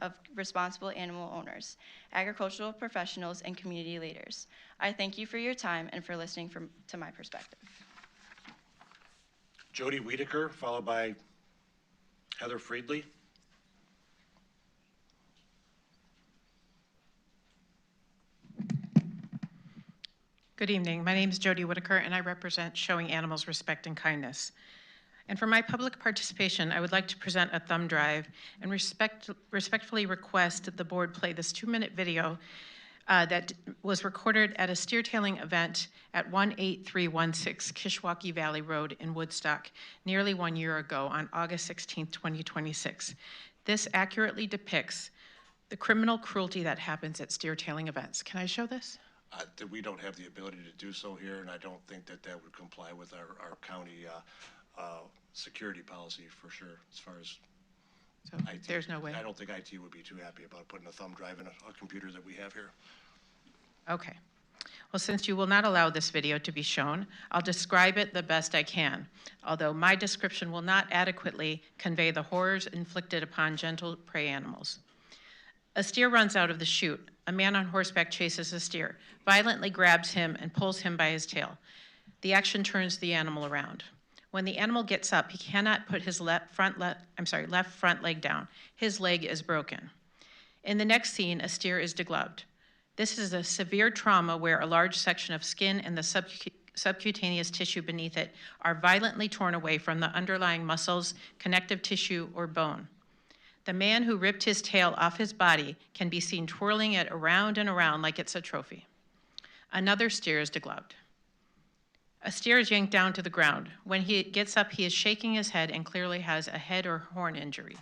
of responsible animal owners, agricultural professionals, and community leaders. I thank you for your time and for listening to my perspective. Jody Wiedeker, followed by Heather Friedley. Good evening. My name is Jody Whitaker, and I represent Showing Animals Respect and Kindness. And for my public participation, I would like to present a thumb drive and respectfully request that the board play this 2-minute video that was recorded at a steer-tailing event at 18316 Kishwaukee Valley Road in Woodstock nearly 1 year ago on August 16, 2026. This accurately depicts the criminal cruelty that happens at steer-tailing events. Can I show this? We don't have the ability to do so here, and I don't think that would comply with our county security policy for sure, as far as So IT. there's no way. I don't think IT would be too happy about putting a thumb drive in a computer that we have here. Okay. Well, since you will not allow this video to be shown, I'll describe it the best I can, although my description will not adequately convey the horrors inflicted upon gentle prey animals. A steer runs out of the chute. A man on horseback chases a steer, violently grabs him, and pulls him by his tail. The action turns the animal around. When the animal gets up, he cannot put his left front leg down. His leg is broken. In the next scene, a steer is degloved. This is a severe trauma where a large section of skin and the subcutaneous tissue beneath it are violently torn away from the underlying muscles, connective tissue, or bone. The man who ripped his tail off his body can be seen twirling it around and around like it's a trophy. Another steer is degloved. A steer is yanked down to the ground. When he gets up, he is shaking his head and clearly has a head or horn injury.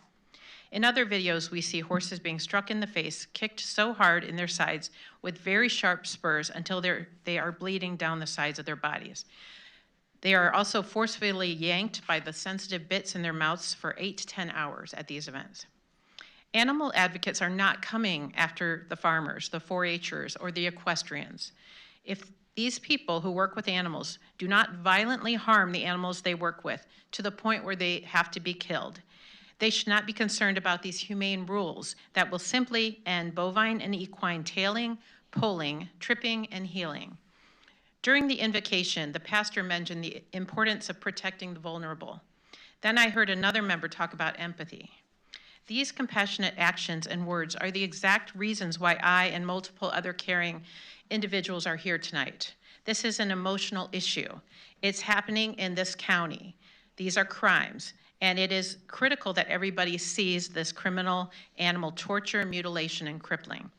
In other videos, we see horses being struck in the face, kicked so hard in their sides with very sharp spurs until they are bleeding down the sides of their bodies. They are also forcefully yanked by the sensitive bits in their mouths for 8 to 10 hours at these events. Animal advocates are not coming after the farmers, the 4-H'ers, or the equestrians. If these people who work with animals do not violently harm the animals they work with to the point where they have to be killed, they should not be concerned about these humane rules that will simply end bovine and equine tailing, pulling, tripping, and healing. During the invocation, the pastor mentioned the importance of protecting the vulnerable. Then I heard another member talk about empathy. These compassionate actions and words are the exact reasons why I and multiple other caring individuals are here tonight. This is an emotional issue. It's happening in this county. These are crimes, and it is critical that everybody sees this criminal animal torture, mutilation, and crippling.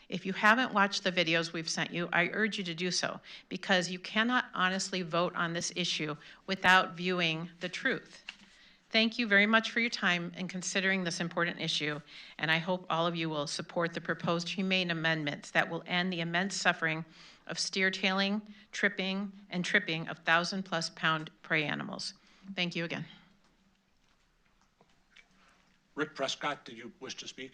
If you haven't watched the videos we've sent you, I urge you to do so, because you cannot honestly vote on this issue without viewing the truth. Thank you very much for your time in considering this important issue, and I hope all of you will support the proposed humane amendments that will end the immense suffering of steer tailing, tripping, and tripping of 1,000+ pound prey animals. Thank you again. Rick Prescott, did you wish to speak?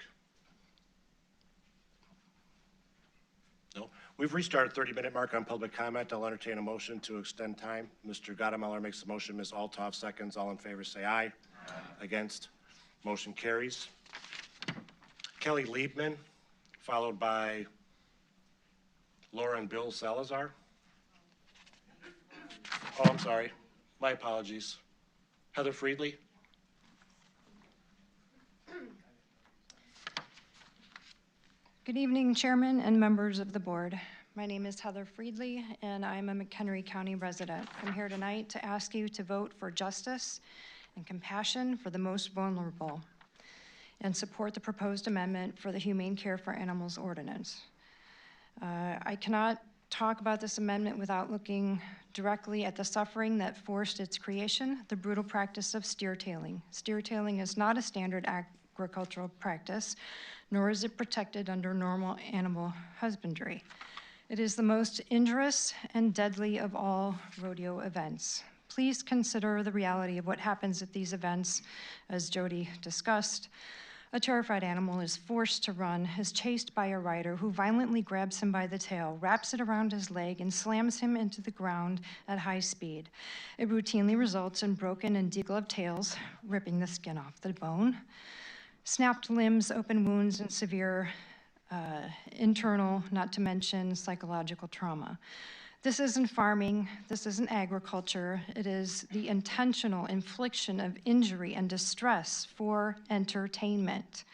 No. We've reached our 30-minute mark on public comment. I'll entertain a motion to extend time. Mr. Gadameller makes the motion. Ms. Althoff seconds. All in favor say aye. Aye. Against? Motion carries. Kelly Liebman, followed by Laura and Bill Salazar. Oh, I'm sorry. My apologies. Heather Friedley. Good evening, Chairman and members of the board. My name is Heather Friedley, and I'm a McHenry County resident. I'm here tonight to ask you to vote for justice and compassion for the most vulnerable and support the proposed amendment for the Humane Care for Animals Ordinance. I cannot talk about this amendment without looking directly at the suffering that forced its creation, the brutal practice of steer tailing. Steer tailing is not a standard agricultural practice, nor is it protected under normal animal husbandry. It is the most injurious and deadly of all rodeo events. Please consider the reality of what happens at these events. As Jody discussed, a terrified animal is forced to run, is chased by a rider who violently grabs him by the tail, wraps it around his leg, and slams him into the ground at high speed. It routinely results in broken and degloved tails, ripping the skin off the bone, snapped limbs, open wounds, and severe internal, not to mention psychological trauma. This isn't farming, this isn't agriculture, it is the intentional infliction of injury and distress for entertainment.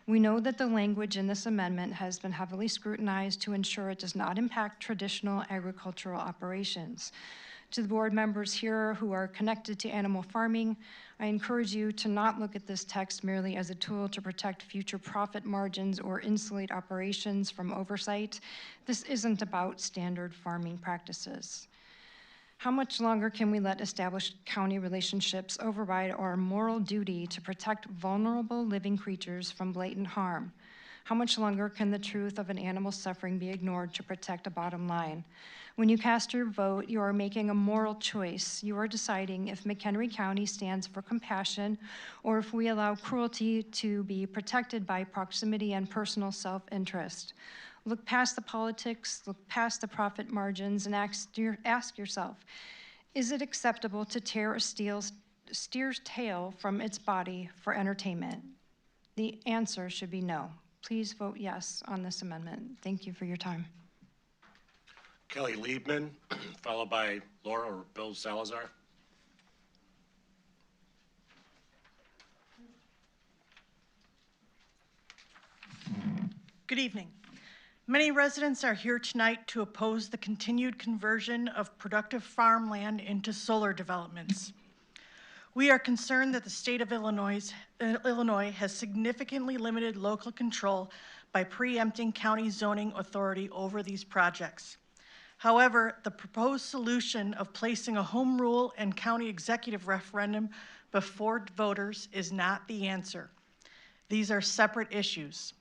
We know that the language in this amendment has been heavily scrutinized to ensure it does not impact traditional agricultural operations. To the board members here who are connected to animal farming, I encourage you to not look at this text merely as a tool to protect future profit margins or insulate operations from oversight. This isn't about standard farming practices. How much longer can we let established county relationships override our moral duty to protect vulnerable living creatures from blatant harm? How much longer can the truth of an animal's suffering be ignored to protect a bottom line? When you cast your vote, you are making a moral choice. You are deciding if McHenry County stands for compassion or if we allow cruelty to be protected by proximity and personal self-interest. Look past the politics, look past the profit margins, and ask yourself, is it acceptable to tear a steer's tail from its body for entertainment? The answer should be no. Please vote yes on this amendment. Thank you for your time. Kelly Liebman, followed by Laura or Bill Salazar. Good evening. Many residents are here tonight to oppose the continued conversion of productive farmland into solar developments. We are concerned that the state of Illinois has significantly limited local control by preempting county zoning authority over these projects. However, the proposed solution of placing a home rule and county executive referendum before voters is not the answer. These are separate issues.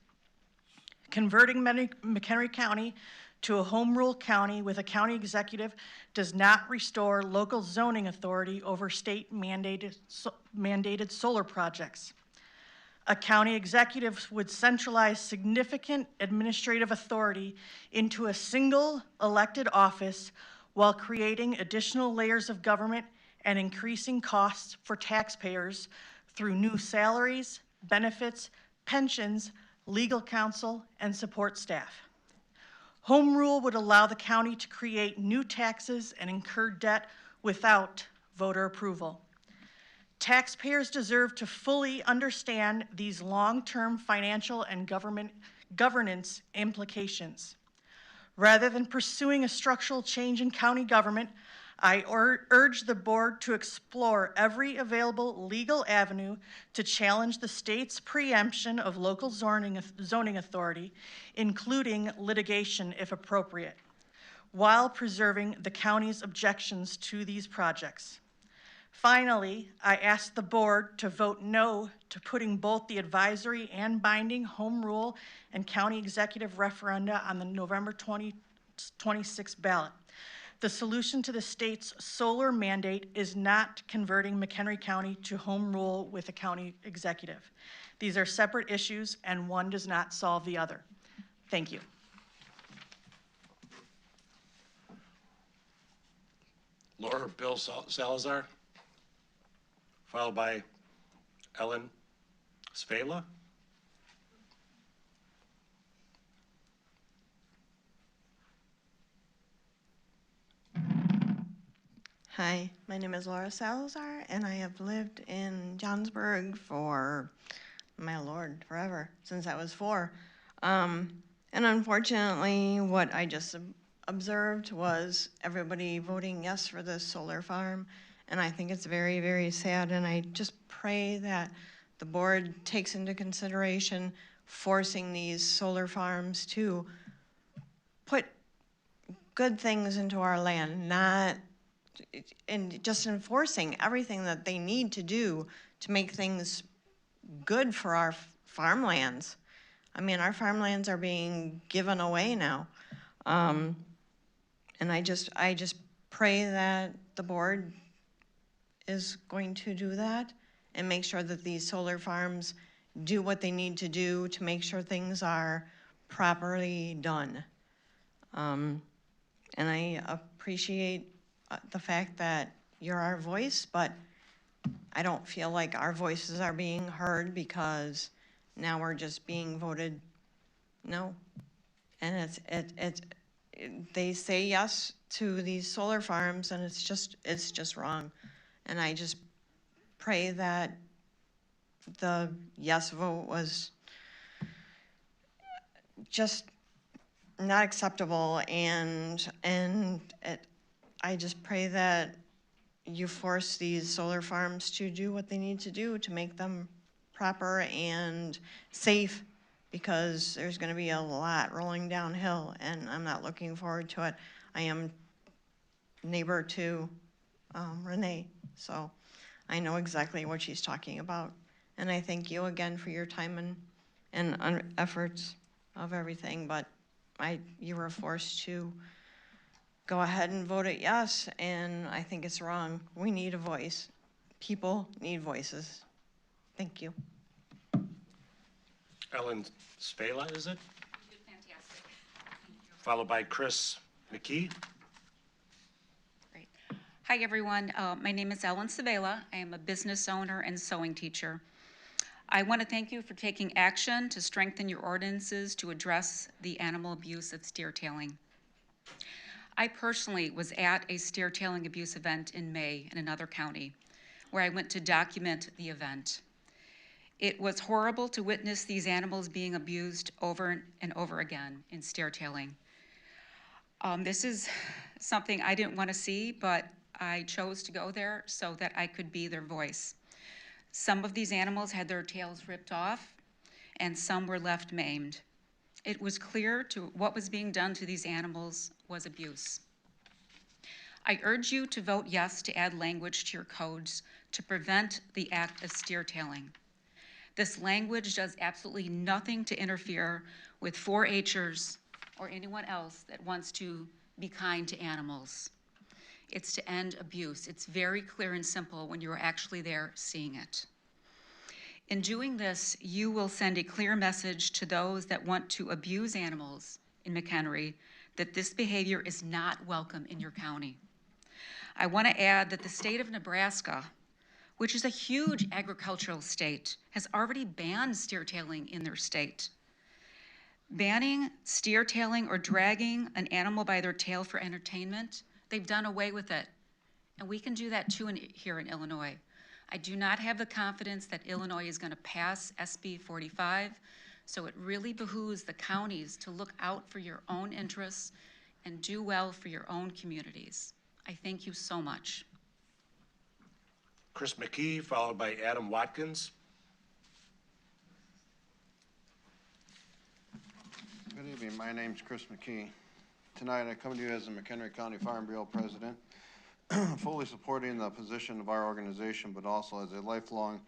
Converting McHenry County to a home rule county with a county executive does not restore local zoning authority over state mandated solar projects. A county executive would centralize significant administrative authority into a single elected office while creating additional layers of government and increasing costs for taxpayers through new salaries, benefits, pensions, legal counsel, and support staff. Home rule would allow the county to create new taxes and incur debt without voter approval. Taxpayers deserve to fully understand these long-term financial and governance implications. Rather than pursuing a structural change in county government, I urge the board to explore every available legal avenue to challenge the state's preemption of local zoning authority, including litigation if appropriate, while preserving the county's objections to these projects. Finally, I ask the board to vote no to putting both the advisory and binding home rule and county executive referenda on the November 2026 ballot. The solution to the state's solar mandate is not converting McHenry County to home rule with a county executive. These are separate issues, and one does not solve the other. Thank you. Laura Bill Salazar, followed by Ellen Svela. Hi, my name is Laura Salazar, and I have lived in Johnsburg for, my Lord, forever, since I was 4. And unfortunately, what I just observed was everybody voting yes for this solar farm, and I think it's very, very sad, and I just pray that the board takes into consideration forcing these solar farms to put good things into our land, not and just enforcing everything that they need to do to make things good for our farmlands. I mean, our farmlands are being given away now. And I just pray that the board is going to do that and make sure that these solar farms do what they need to do to make sure things are properly done. And I appreciate the fact that you're our voice, but I don't feel like our voices are being heard because now we're just being voted no. And they say yes to these solar farms, and it's just wrong. And I just pray that the yes vote was just not acceptable, and I just pray that you force these solar farms to do what they need to do to make them proper and safe, because there's going to be a lot rolling downhill, and I'm not looking forward to it. I am neighbor to Renee, so I know exactly what she's talking about. And I thank you again for your time and efforts of everything, but you were forced to go ahead and vote it yes, and I think it's wrong. We need a voice. People need voices. Thank you. Ellen Svela, is it? You did fantastic. Followed by Chris McKee. Great. Hi, everyone. My name is Ellen Savela. I am a business owner and sewing teacher. I want to thank you for taking action to strengthen your ordinances to address the animal abuse of steer tailing. I personally was at a steer tailing abuse event in May in another county, where I went to document the event. It was horrible to witness these animals being abused over and over again in stairtailing. This is something I didn't want to see, but I chose to go there so that I could be their voice. Some of these animals had their tails ripped off, and some were left maimed. It was clear to what was being done to these animals was abuse. I urge you to vote yes to add language to your codes to prevent the act of steer-tailing. This language does absolutely nothing to interfere with 4-H'ers or anyone else that wants to be kind to animals. It's to end abuse. It's very clear and simple when you're actually there seeing it. In doing this, you will send a clear message to those that want to abuse animals in McHenry that this behavior is not welcome in your county. I want to add that the state of Nebraska, which is a huge agricultural state, has already banned steer-tailing in their state. Banning steer-tailing or dragging an animal by their tail for entertainment, they've done away with it. And we can do that too here in Illinois. I do not have the confidence that Illinois is going to pass SB 45, so it really behooves the counties to look out for your own interests and do well for your own communities. I thank you so much. Chris McKee, followed by Adam Watkins. Good evening. My name's Chris McKee. Tonight I come to you as the McHenry County Farm Bureau President, fully supporting the position of our organization, but also as a lifelong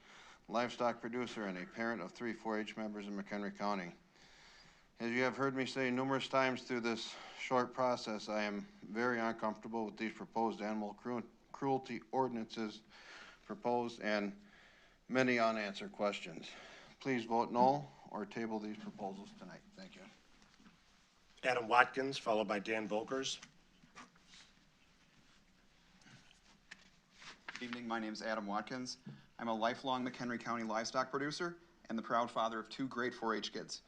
livestock producer and a parent of 3 4-H members in McHenry County. As you have heard me say numerous times through this short process, I am very uncomfortable with these proposed animal cruelty ordinances proposed and many unanswered questions. Please vote no or table these proposals tonight. Thank you. Adam Watkins, followed by Dan Volkers. Good evening. My name is Adam Watkins. I'm a lifelong McHenry County livestock producer and the proud father of 2 great 4-H kids.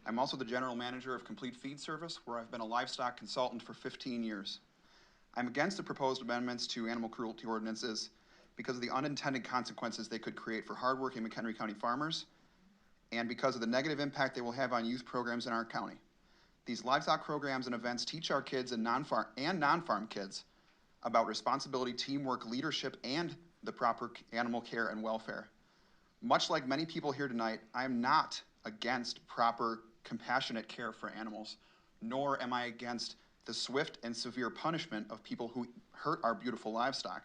I'm also the general manager of Complete Feed Service, where I've been a livestock consultant for 15 years. I'm against the proposed amendments to animal cruelty ordinances because of the unintended consequences they could create for hardworking McHenry County farmers and because of the negative impact they will have on youth programs in our county. These livestock programs and events teach our kids and non-farm kids about responsibility, teamwork, leadership, and the proper animal care and welfare. Much like many people here tonight, I am not against proper, compassionate care for animals, nor am I against the swift and severe punishment of people who hurt our beautiful livestock.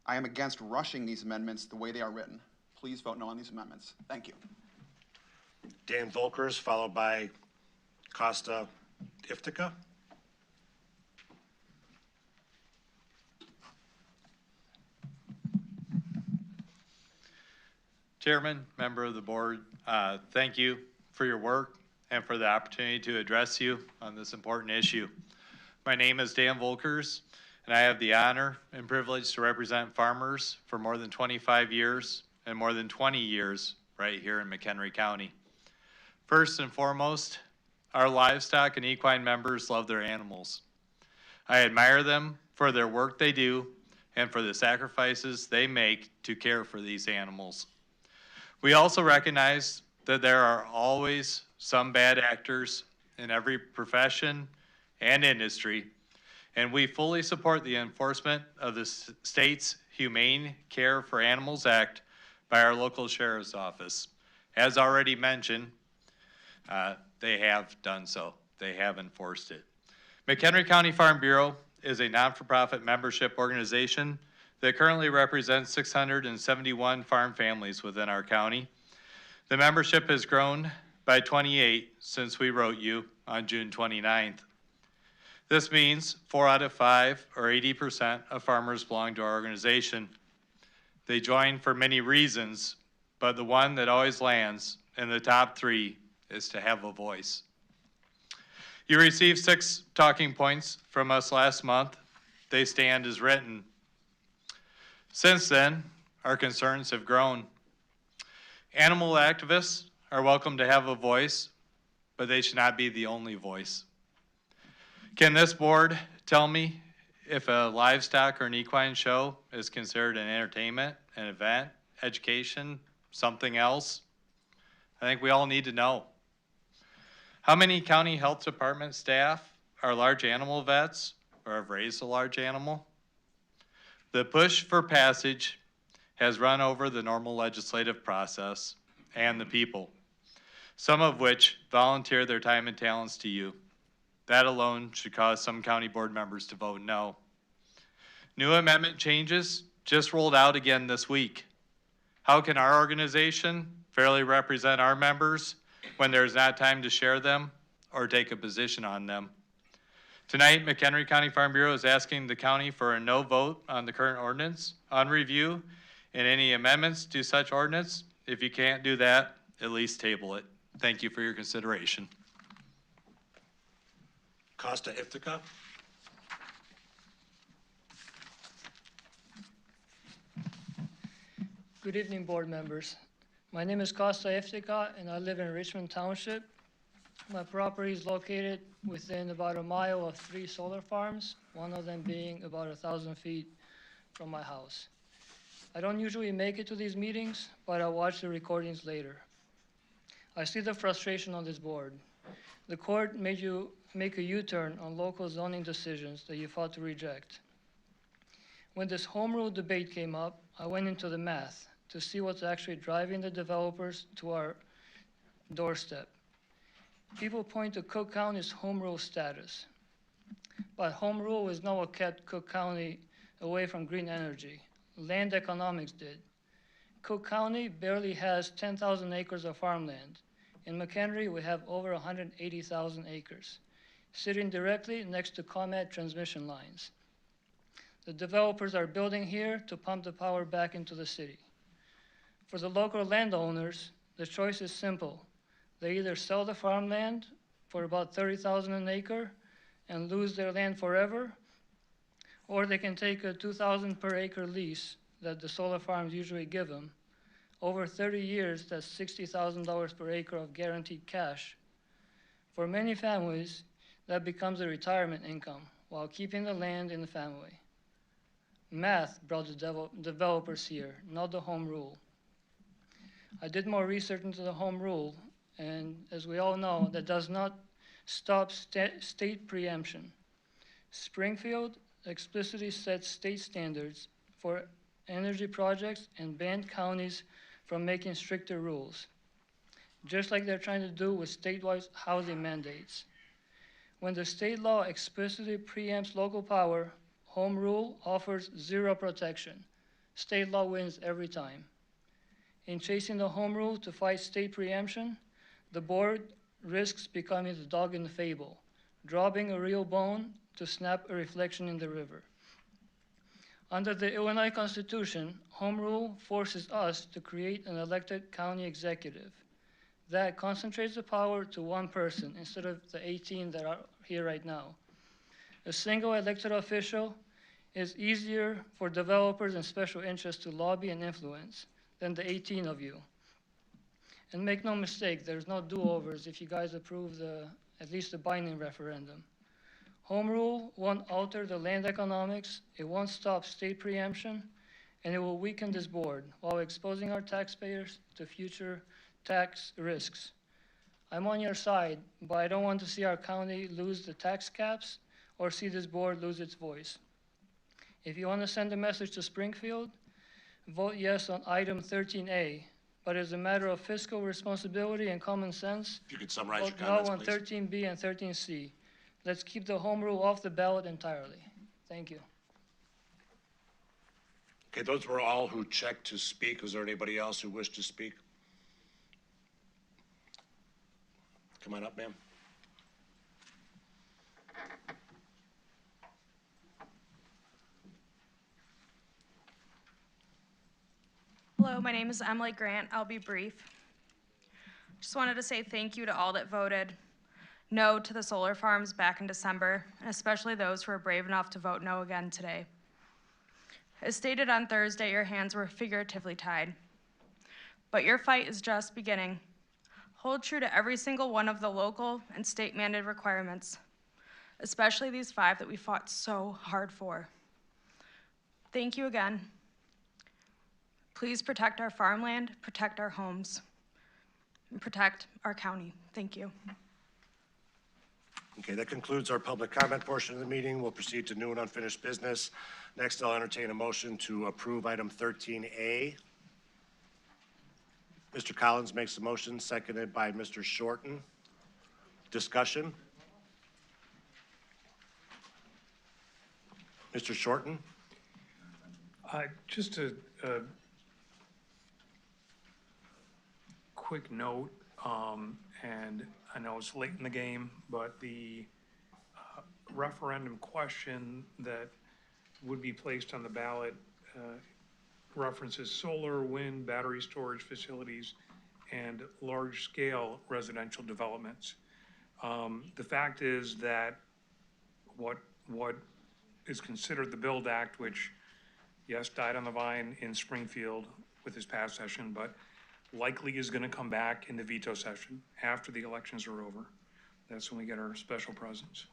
I am against rushing these amendments the way they are written. Please vote no on these amendments. Thank you. Dan Volkers, followed by Costa Iftica. Chairman, member of the board, thank you for your work and for the opportunity to address you on this important issue. My name is Dan Volkers, and I have the honor and privilege to represent farmers for more than 25 years and more than 20 years right here in McHenry County. First and foremost, our livestock and equine members love their animals. I admire them for their work they do and for the sacrifices they make to care for these animals. We also recognize that there are always some bad actors in every profession and industry, and we fully support the enforcement of the state's Humane Care for Animals Act by our local sheriff's office. As already mentioned, they have done so. They have enforced it. McHenry County Farm Bureau is a non-for-profit membership organization that currently represents 671 farm families within our county. The membership has grown by 28 since we wrote you on June 29th. This means 4 out of 5, or 80% of farmers belong to our organization. They join for many reasons, but the one that always lands in the top 3 is to have a voice. You received 6 talking points from us last month. They stand as written. Since then, our concerns have grown. Animal activists are welcome to have a voice, but they should not be the only voice. Can this board tell me if a livestock or an equine show is considered an entertainment, an event, education, something else? I think we all need to know. How many county health department staff are large animal vets or have raised a large animal? The push for passage has run over the normal legislative process and the people, some of which volunteer their time and talents to you. That alone should cause some county board members to vote no. New amendment changes just rolled out again this week. How can our organization fairly represent our members when there's not time to share them or take a position on them? Tonight, McHenry County Farm Bureau is asking the county for a no vote on the current ordinance, on review, and any amendments to such ordinance. If you can't do that, at least table it. Thank you for your consideration. Costa Iftica. Good evening, board members. My name is Costa Iftica, and I live in Richmond Township. My property is located within about a mile of 3 solar farms, one of them being about 1,000 feet from my house. I don't usually make it to these meetings, but I watch the recordings later. I see the frustration on this board. The court made you make a U-turn on local zoning decisions that you fought to reject. When this home rule debate came up, I went into the math to see what's actually driving the developers to our doorstep. People point to Cook County's home rule status, but home rule is not what kept Cook County away from green energy. Land economics did. Cook County barely has 10,000 acres of farmland. In McHenry, we have over 180,000 acres, sitting directly next to ComEd transmission lines. The developers are building here to pump the power back into the city. For the local landowners, the choice is simple. They either sell the farmland for about $30,000 an acre and lose their land forever, or they can take a $2,000 per acre lease that the solar farms usually give them. Over 30 years, that's $60,000 per acre of guaranteed cash. For many families, that becomes a retirement income while keeping the land in the family. Math brought the developers here, not the home rule. I did more research into the home rule, and as we all know, that does not stop state preemption. Springfield explicitly sets state standards for energy projects and banned counties from making stricter rules, just like they're trying to do with statewide housing mandates. When the state law explicitly preempts local power, home rule offers zero protection. State law wins every time. In chasing the home rule to fight state preemption, the board risks becoming the dog in the fable, dropping a real bone to snap a reflection in the river. Under the Illinois Constitution, home rule forces us to create an elected county executive that concentrates the power to one person instead of the 18 that are here right now. A single elected official is easier for developers and special interests to lobby and influence than the 18 of you. And make no mistake, there's no do-overs if you guys approve at least the binding referendum. Home rule won't alter the land economics, it won't stop state preemption, and it will weaken this board while exposing our taxpayers to future tax risks. I'm on your side, but I don't want to see our county lose the tax caps or see this board lose its voice. If you want to send a message to Springfield, vote yes on item 13A, but as a matter of fiscal responsibility and common sense, If you could summarize your vote no comments, on please. 13B and 13C. Let's keep the home rule off the ballot entirely. Thank you. Okay, those were all who checked to speak. Was there anybody else who wished to speak? Come on up, ma'am. Hello, my name is Emily Grant. I'll be brief. Just wanted to say thank you to all that voted no to the solar farms back in December, and especially those who were brave enough to vote no again today. As stated on Thursday, your hands were figuratively tied. But your fight is just beginning. Hold true to every single one of the local and state mandated requirements, especially these 5 that we fought so hard for. Thank you again. Please protect our farmland, protect our homes, and protect our county. Thank you. Okay, that concludes our public comment portion of the meeting. We'll proceed to new and unfinished business. Next, I'll entertain a motion to approve item 13A. Mr. Collins makes the motion, seconded by Mr. Shorten. Discussion? Mr. Shorten? Just a quick note, and I know it's late in the game, but the referendum question that would be placed on the ballot references solar, wind, battery storage facilities, and large-scale residential developments. The fact is that what is considered the BUILD Act, which, yes, died on the vine in Springfield with this past session, but likely is going to come back in the veto session after the elections are over. That's when we get our special presence.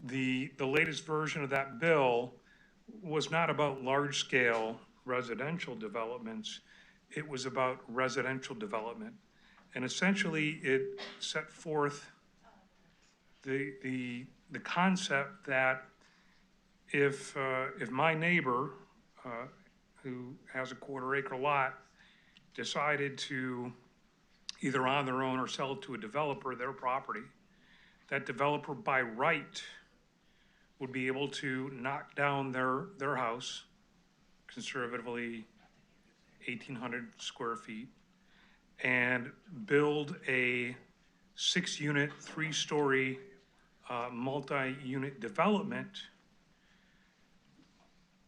The latest version of that bill was not about large-scale residential developments. It was about residential development. And essentially, it set forth the concept that if my neighbor, who has a quarter-acre lot, decided to either on their own or sell it to a developer, their property, that developer by right would be able to knock down their house, conservatively 1,800 square feet, and build a 6-unit, 3-story multi-unit development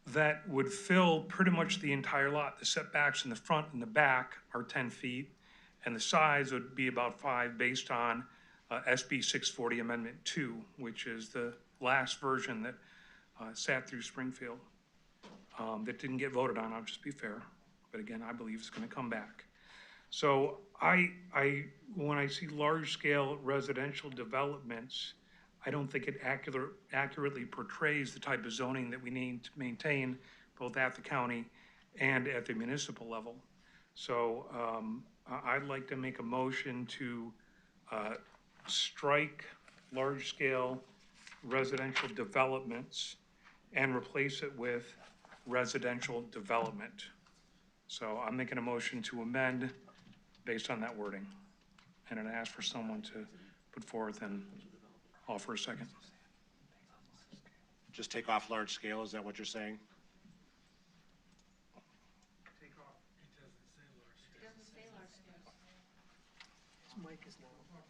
that would fill pretty much the entire lot. The setbacks in the front and the back are 10 feet, and the size would be about 5 based on SB 640 Amendment 2, which is the last version that sat through Springfield. That didn't get voted on, I'll just be fair. But again, I believe it's going to come back. So when I see large-scale residential developments, I don't think it accurately portrays the type of zoning that we need to maintain both at the county and at the municipal level. So I'd like to make a motion to strike large-scale residential developments and replace it with residential development. So I'm making a motion to amend based on that wording. And I'd ask for someone to put forth and offer a second. Just take off large scale, is that what you're saying? Take off, it doesn't say large scale. His mic is not on.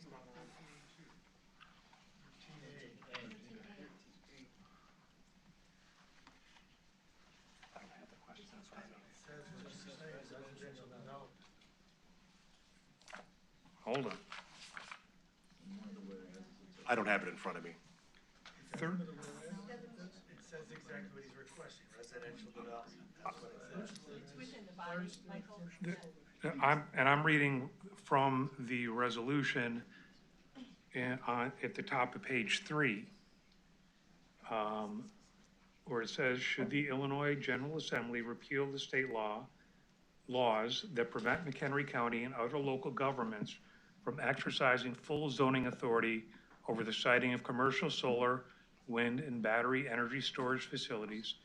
Hold on. I don't have it in front of me. It says exactly what he's requesting, residential development. That's what it says. It's within the body, Michael. I'm reading from the resolution at the top of page 3, where it says, should the Illinois General Assembly repeal the state laws that prevent McHenry County and other local governments from exercising full zoning authority over the siting of commercial solar, wind, and battery energy storage facilities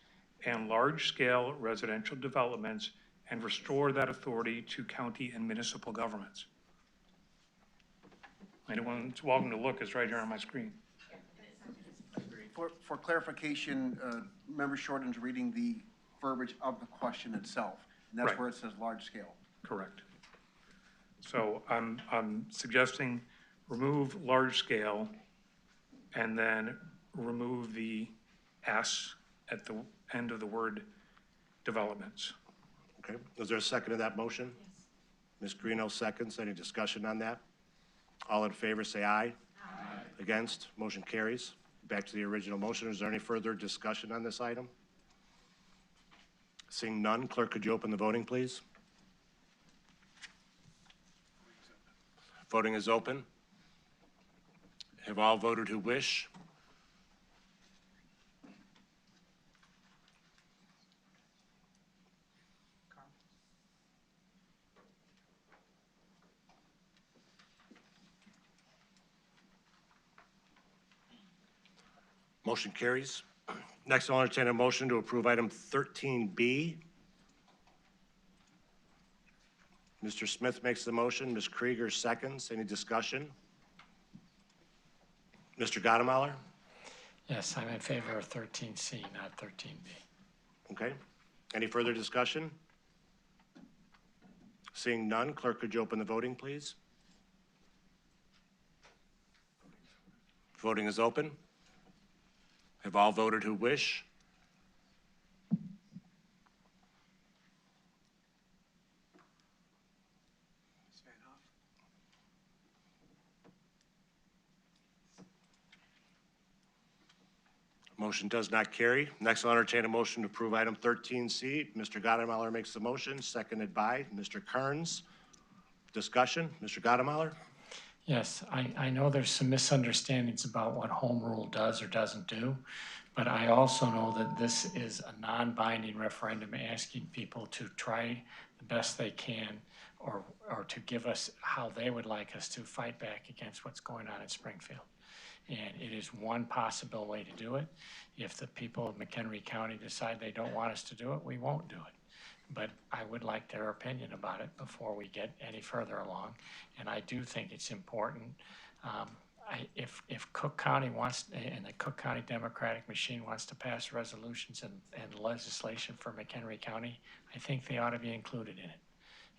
and large-scale residential developments, and restore that authority to county and municipal governments. Anyone's welcome to look, it's right here on my screen. For clarification, Member Shorten's reading the verbiage of the question itself, and that's Right. where it says large scale. Correct. So I'm suggesting remove large scale and then remove the S at the end of the word developments. Okay, is there a second to that motion? Yes. Ms. Greeno seconds. Any discussion on that? All in favor say aye. Aye. Against? Motion carries. Back to the original motion. Is there any further discussion on this item? Seeing none, clerk, could you open the voting, please? Voting is open. Have all voted who wish? Motion carries. Next, I'll entertain a motion to approve item 13B. Mr. Smith makes the motion, Ms. Krieger seconds. Any discussion? Mr. Gottemoller? Yes, I'm in favor of 13C, not 13B. Okay. Any further discussion? Seeing none, clerk, could you open the voting, please? Voting is open. Have all voted who wish? Motion does not carry. Next, I'll entertain a motion to approve item 13C. Mr. Gottemoller makes the motion, seconded by Mr. Kearns. Discussion, Mr. Gottemoller? Yes, I know there's some misunderstandings about what home rule does or doesn't do, but I also know that this is a non-binding referendum asking people to try the best they can or to give us how they would like us to fight back against what's going on in Springfield. And it is one possible way to do it. If the people of McHenry County decide they don't want us to do it, we won't do it. But I would like their opinion about it before we get any further along. And I do think it's important. If Cook County wants, and the Cook County Democratic machine wants to pass resolutions and legislation for McHenry County, I think they ought to be included in it.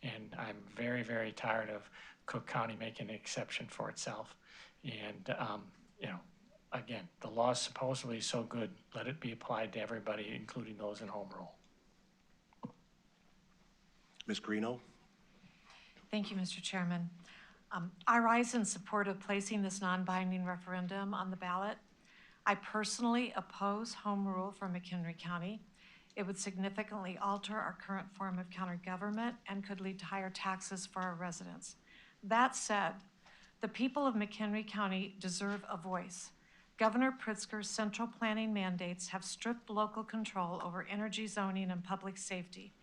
And I'm very, very tired of Cook County making an exception for itself. And, you know, again, the law is supposedly so good, let it be applied to everybody, including those in home rule. Ms. Greeno? Thank you, Mr. Chairman. I rise in support of placing this non-binding referendum on the ballot. I personally oppose home rule for McHenry County. It would significantly alter our current form of county government and could lead to higher taxes for our residents. That said, the people of McHenry County deserve a voice. Governor Pritzker's central planning mandates have stripped local control over energy zoning and public safety.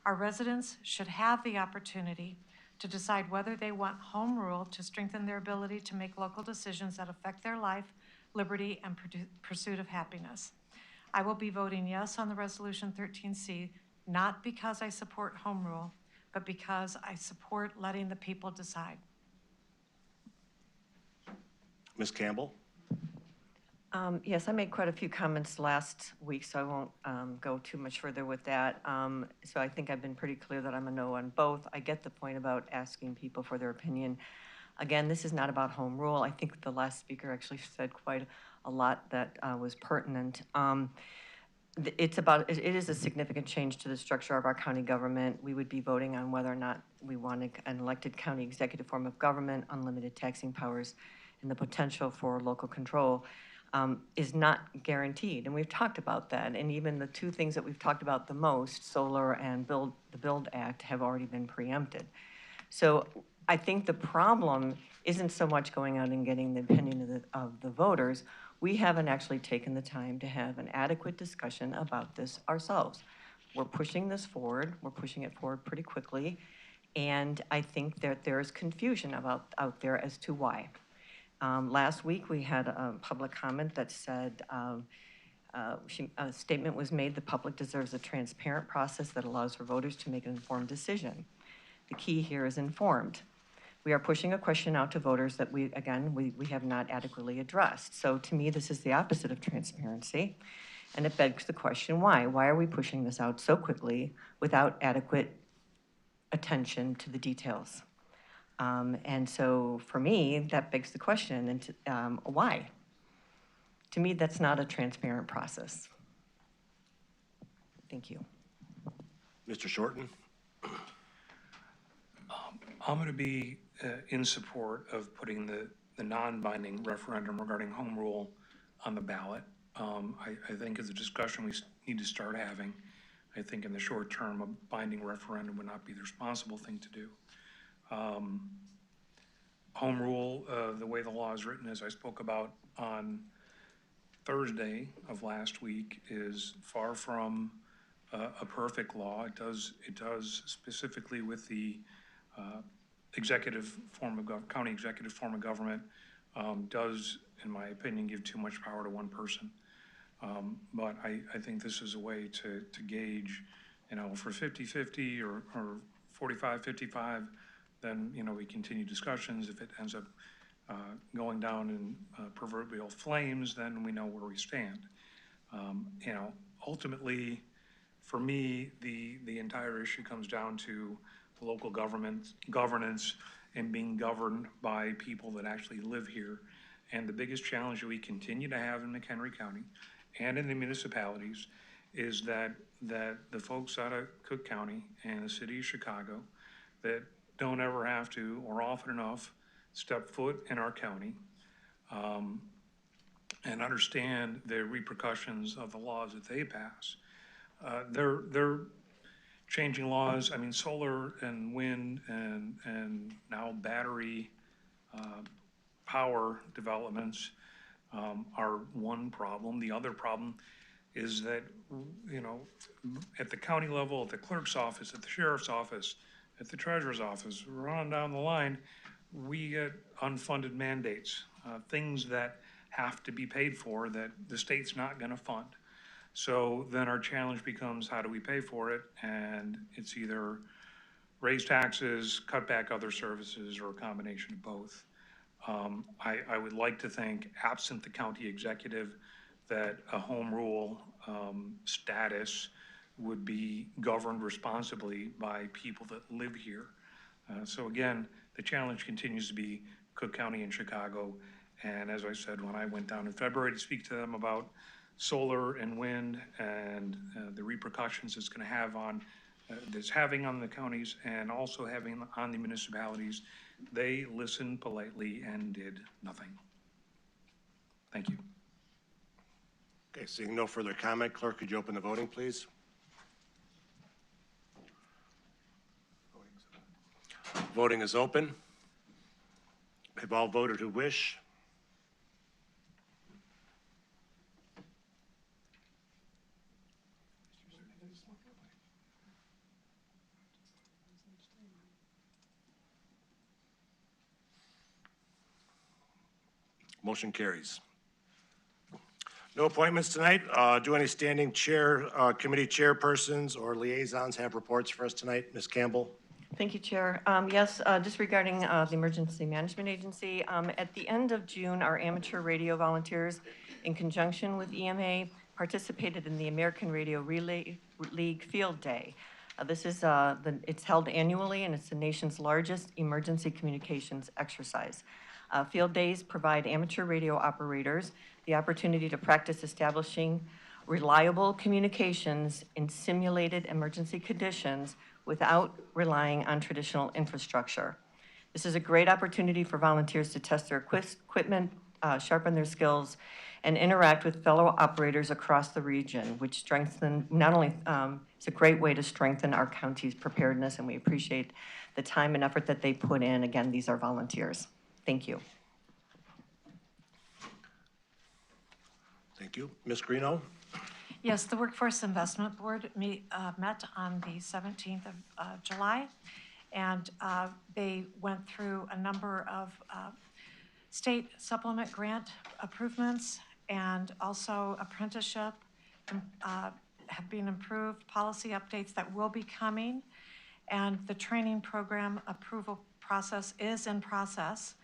Our residents should have the opportunity to decide whether they want home rule to strengthen their ability to make local decisions that affect their life, liberty, and pursuit of happiness. I will be voting yes on the resolution 13C, not because I support home rule, but because I support letting the people decide. Ms. Campbell? Yes, I made quite a few comments last week, so I won't go too much further with that. So I think I've been pretty clear that I'm a no on both. I get the point about asking people for their opinion. Again, this is not about home rule. I think the last speaker actually said quite a lot that was pertinent. It is a significant change to the structure of our county government. We would be voting on whether or not we want an elected county executive form of government, unlimited taxing powers, and the potential for local control. Is not guaranteed, and we've talked about that. And even the two things that we've talked about the most, solar and the Build Act, have already been preempted. So I think the problem isn't so much going out and getting the opinion of the voters. We haven't actually taken the time to have an adequate discussion about this ourselves. We're pushing this forward. We're pushing it forward pretty quickly, and I think that there is confusion out there as to why. Last week, we had a public comment that said, a statement was made, the public deserves a transparent process that allows for voters to make an informed decision. The key here is informed. We are pushing a question out to voters that we have not adequately addressed. So to me, this is the opposite of transparency. And it begs the question, why? Why are we pushing this out so quickly without adequate attention to the details? And so for me, that begs the question, and why? To me, that's not a transparent process. Thank you. Mr. Shorten? I'm going to be in support of putting the non-binding referendum regarding home rule on the ballot. I think it's a discussion we need to start having. I think in the short term, a binding referendum would not be the responsible thing to do. Home rule, the way the law is written, as I spoke about on Thursday of last week, is far from a perfect law. It does specifically with the executive form of county executive form of government, does, in my opinion, give too much power to one person. But I think this is a way to gauge, for 50-50 or 45-55, then, we continue discussions. If it ends up going down in proverbial flames, then we know where we stand. Ultimately, for me, the entire issue comes down to local governance and being governed by people that actually live here. And the biggest challenge that we continue to have in McHenry County and in the municipalities is that the folks out of Cook County and the city of Chicago that don't ever have to, or often enough, step foot in our county and understand the repercussions of the laws that they pass. They're changing laws. I mean, solar and wind and now battery power developments are one problem. The other problem is that, at the county level, at the clerk's office, at the sheriff's office, at the treasurer's office, running down the line, we get unfunded mandates, things that have to be paid for that the state's not going to fund. So then our challenge becomes, how do we pay for it? And it's either raise taxes, cut back other services, or a combination of both. I would like to think, absent the county executive, that a home rule status would be governed responsibly by people that live here. So again, the challenge continues to be Cook County and Chicago. And as I said, when I went down in February to speak to them about solar and wind and the repercussions it's going to have on, that's having on the counties and also having on the municipalities, they listened politely and did nothing. Thank you. Okay, seeing no further comment, clerk, could you open the voting, please? Voting is open. Have all voted who wish? Motion carries. No appointments tonight. Do any standing committee chairpersons or liaisons have reports for us tonight? Ms. Campbell? Thank you, Chair. Yes, just regarding the Emergency Management Agency, at the end of June, our amateur radio volunteers, in conjunction with EMA, participated in the American Radio Relay League Field Day. This is it's held annually, and it's the nation's largest emergency communications exercise. Field days provide amateur radio operators the opportunity to practice establishing reliable communications in simulated emergency conditions without relying on traditional infrastructure. This is a great opportunity for volunteers to test their equipment, sharpen their skills, and interact with fellow operators across the region, which strengthen, not only, it's a great way to strengthen our county's preparedness, and we appreciate the time and effort that they put in. Again, these are volunteers. Thank you. Thank you. Ms. Greeno? Yes, the Workforce Investment Board met on the 17th of July, and they went through a number of state supplement grant improvements and also apprenticeship have been improved, policy updates that will be coming, and the training program approval process is in process.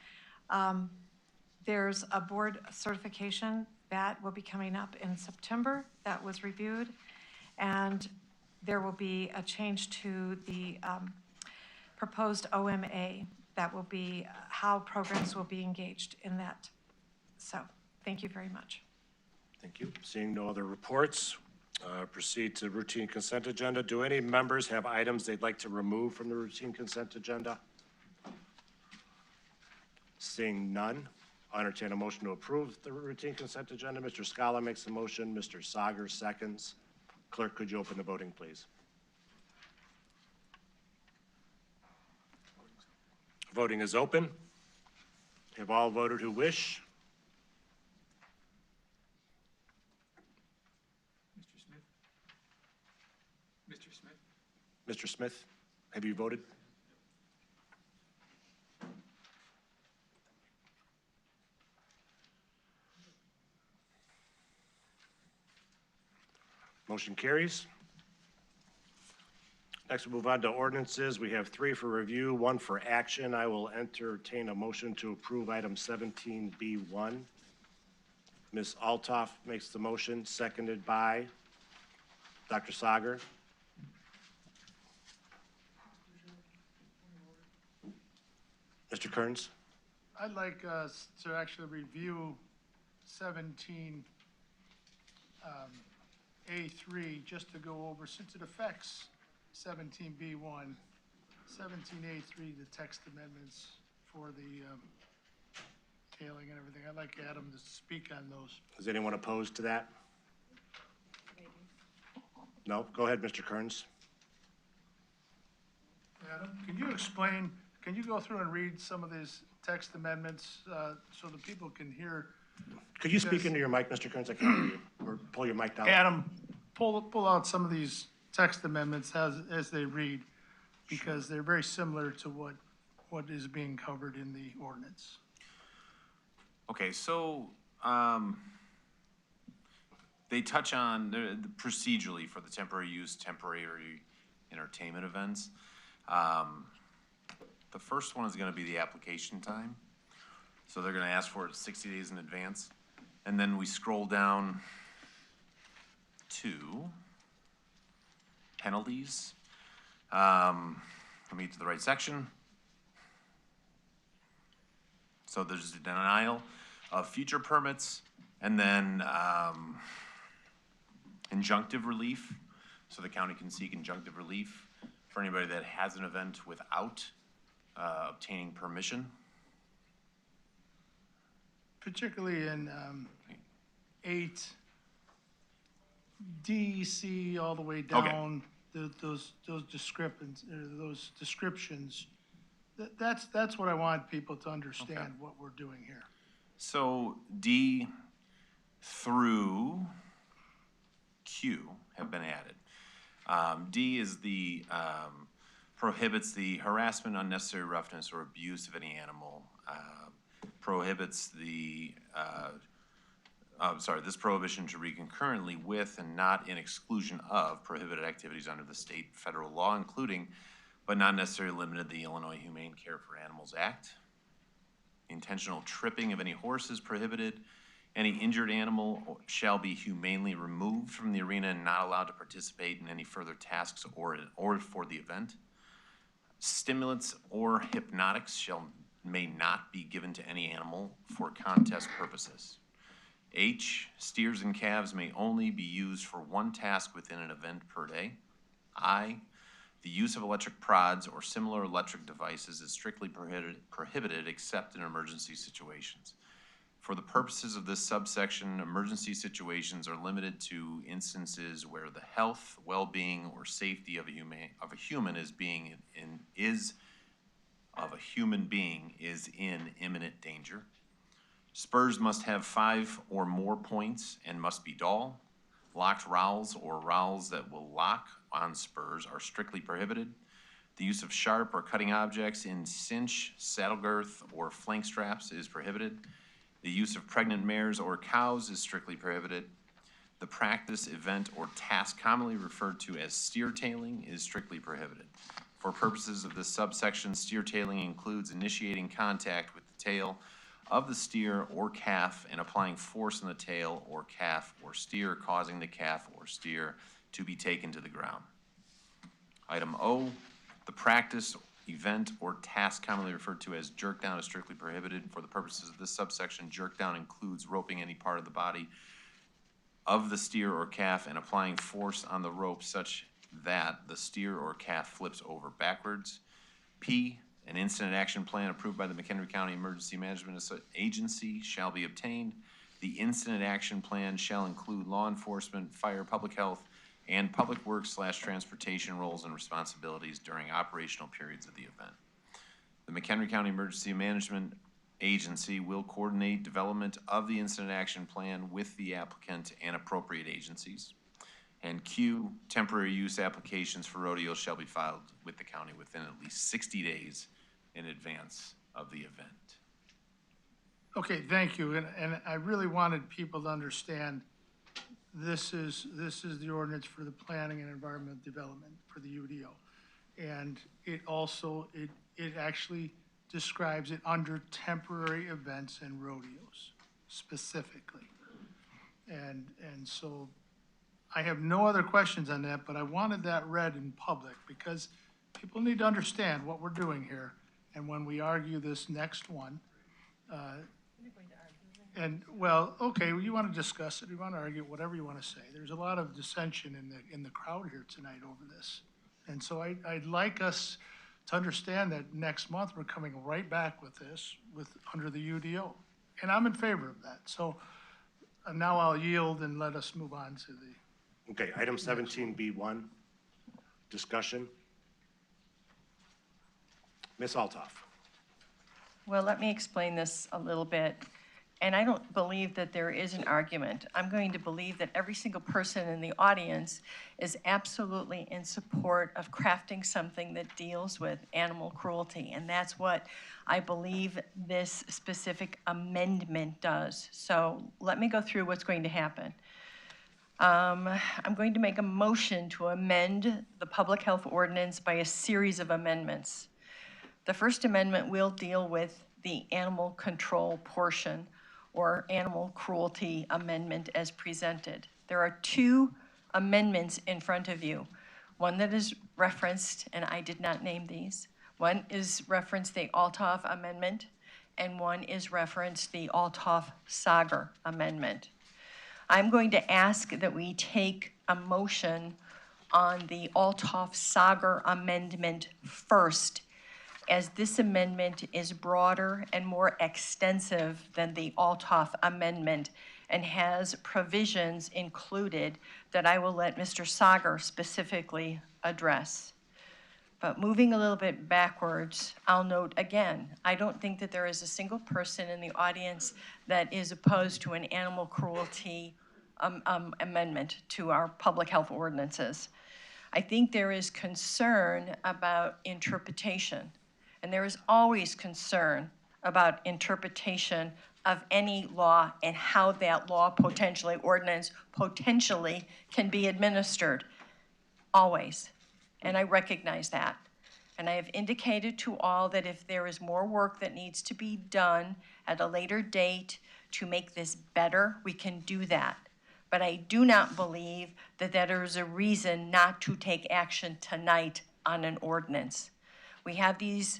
There's a board certification that will be coming up in September that was reviewed, and there will be a change to the proposed OMA that will be how programs will be engaged in that. So thank you very much. Thank you. Seeing no other reports, proceed to routine consent agenda. Do any members have items they'd like to remove from the routine consent agenda? Seeing none, I'll entertain a motion to approve the routine consent agenda. Mr. Scala makes the motion. Mr. Sager seconds. Clerk, could you open the voting, please? Voting is open. Have all voted who wish? Mr. Smith, have you voted? Motion carries. Next, we'll move on to ordinances. We have 3 for review, 1 for action. I will entertain a motion to approve item 17B1. Ms. Altoff makes the motion, seconded by Dr. Sager. Mr. Kearns? I'd like us to actually review 17 A3, just to go over, since it affects 17B1, 17A3, the text amendments for the tailing and everything. I'd like Adam to speak on those. Is anyone opposed to that? No? Go ahead, Mr. Kearns. Adam, can you go through and read some of these text amendments so the people can hear? Could you speak into your mic, Mr. Kearns? I can't hear you. Or pull your mic down. Adam, pull out some of these text amendments as they read, because they're very similar to what is being covered in the ordinance. Okay, so they touch on the procedurally for the temporary use, temporary entertainment events. The first one is going to be the application time. So they're going to ask for it 60 days in advance. And then we scroll down to penalties. Let me get to the right section. So there's a denial of future permits, and then injunctive relief. So the county can seek injunctive relief for anybody that has an event without obtaining permission. Particularly in 8, D, C, all the way down, those descriptions. That's what I want people to understand, what we're doing here. So D through Q have been added. D is the prohibits the harassment, unnecessary roughness, or abuse of any animal. Prohibits the this prohibition to read concurrently with and not in exclusion of prohibited activities under the state and federal law, including but not necessarily limited to the Illinois Humane Care for Animals Act. Intentional tripping of any horse is prohibited. Any injured animal shall be humanely removed from the arena and not allowed to participate in any further tasks or for the event. Stimulants or hypnotics may not be given to any animal for contest purposes. H, steers and calves may only be used for one task within an event per day. I, the use of electric prods or similar electric devices is strictly prohibited except in emergency situations. For the purposes of this subsection, emergency situations are limited to instances where the health, well-being, or safety of a human being is in imminent danger. Spurs must have 5 or more points and must be dull. Locked rowels or rowels that will lock on spurs are strictly prohibited. The use of sharp or cutting objects in cinch, saddle girth, or flank straps is prohibited. The use of pregnant mares or cows is strictly prohibited. The practice, event, or task commonly referred to as steer tailing is strictly prohibited. For purposes of this subsection, steer tailing includes initiating contact with the tail of the steer or calf and applying force on the tail or calf or steer, causing the calf or steer to be taken to the ground. Item O, the practice, event, or task commonly referred to as jerk down is strictly prohibited. For the purposes of this subsection, jerk down includes roping any part of the body of the steer or calf and applying force on the rope such that the steer or calf flips over backwards. P, an incident action plan approved by the McHenry County Emergency Management Agency shall be obtained. The incident action plan shall include law enforcement, fire, public health, and public works / transportation roles and responsibilities during operational periods of the event. The McHenry County Emergency Management Agency will coordinate development of the incident action plan with the applicant and appropriate agencies. And Q, temporary use applications for rodeos shall be filed with the county within at least 60 days in advance of the event. Okay, thank you. And I really wanted people to understand this is the ordinance for the planning and environmental development for the UDO. And it also, it actually describes it under temporary events and rodeos specifically. And so I have no other questions on that, but I wanted that read in public because people need to understand what we're doing here. And when we argue this next one, and, well, okay, you want to discuss it, you want to argue, whatever you want to say. There's a lot of dissension in the crowd here tonight over this. And so I'd like us to understand that next month we're coming right back with this under the UDO. And I'm in favor of that. So now I'll yield and let us move on to the. Okay, item 17B1, discussion. Ms. Altoff. Well, let me explain this a little bit. And I don't believe that there is an argument. I'm going to believe that every single person in the audience is absolutely in support of crafting something that deals with animal cruelty. And that's what I believe this specific amendment does. So let me go through what's going to happen. I'm going to make a motion to amend the public health ordinance by a series of amendments. The first amendment will deal with the animal control portion or animal cruelty amendment as presented. There are two amendments in front of you. One that is referenced, and I did not name these. One is referenced the Althoff Amendment, and one is referenced the Althoff-Sager Amendment. I'm going to ask that we take a motion on the Althoff-Sager Amendment first, as this amendment is broader and more extensive than the Althoff Amendment and has provisions included that I will let Mr. Sager specifically address. But moving a little bit backwards, I'll note again, I don't think that there is a single person in the audience that is opposed to an animal cruelty amendment to our public health ordinances. I think there is concern about interpretation. And there is always concern about interpretation of any law and how that law potentially, ordinance potentially can be administered, always. And I recognize that. And I have indicated to all that if there is more work that needs to be done at a later date to make this better, we can do that. But I do not believe that there is a reason not to take action tonight on an ordinance. We have these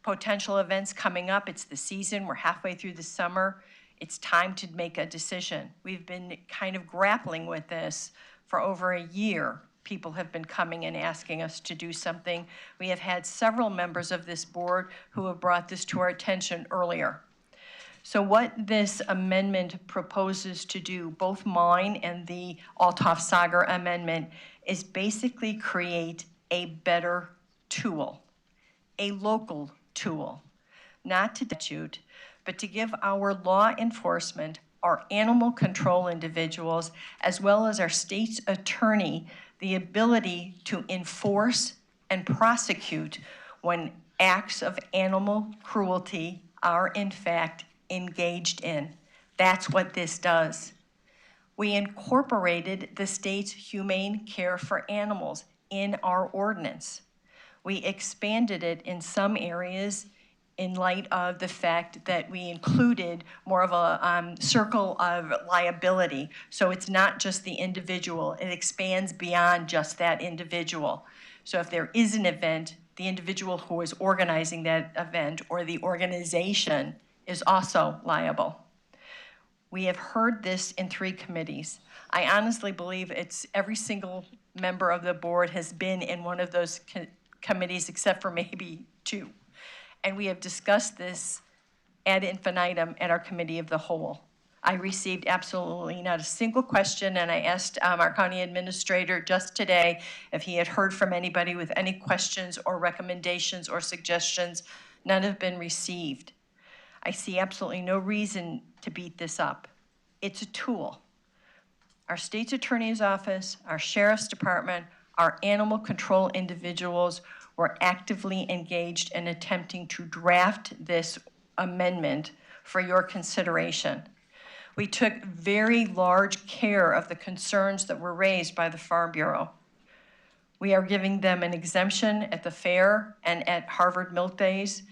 potential events coming up. It's the season. We're halfway through the summer. It's time to make a decision. We've been kind of grappling with this for over a year. People have been coming and asking us to do something. We have had several members of this board who have brought this to our attention earlier. So what this amendment proposes to do, both mine and the Althoff-Sager amendment, is basically create a better tool, a local tool, not to statute, but to give our law enforcement, our animal control individuals, as well as our state's attorney, the ability to enforce and prosecute when acts of animal cruelty are in fact engaged in. That's what this does. We incorporated the state's humane care for animals in our ordinance. We expanded it in some areas in light of the fact that we included more of a circle of liability. So it's not just the individual, it expands beyond just that individual. So if there is an event, the individual who is organizing that event or the organization is also liable. We have heard this in 3 committees. I honestly believe it's every single member of the board has been in one of those committees except for maybe 2. And we have discussed this ad infinitum at our committee of the whole. I received absolutely not a single question, and I asked our county administrator just today if he had heard from anybody with any questions or recommendations or suggestions. None have been received. I see absolutely no reason to beat this up. It's a tool. Our state's attorney's office, our sheriff's department, our animal control individuals were actively engaged in attempting to draft this amendment for your consideration. We took very large care of the concerns that were raised by the Farm Bureau. We are giving them an exemption at the fair and at Harvard Milk Days.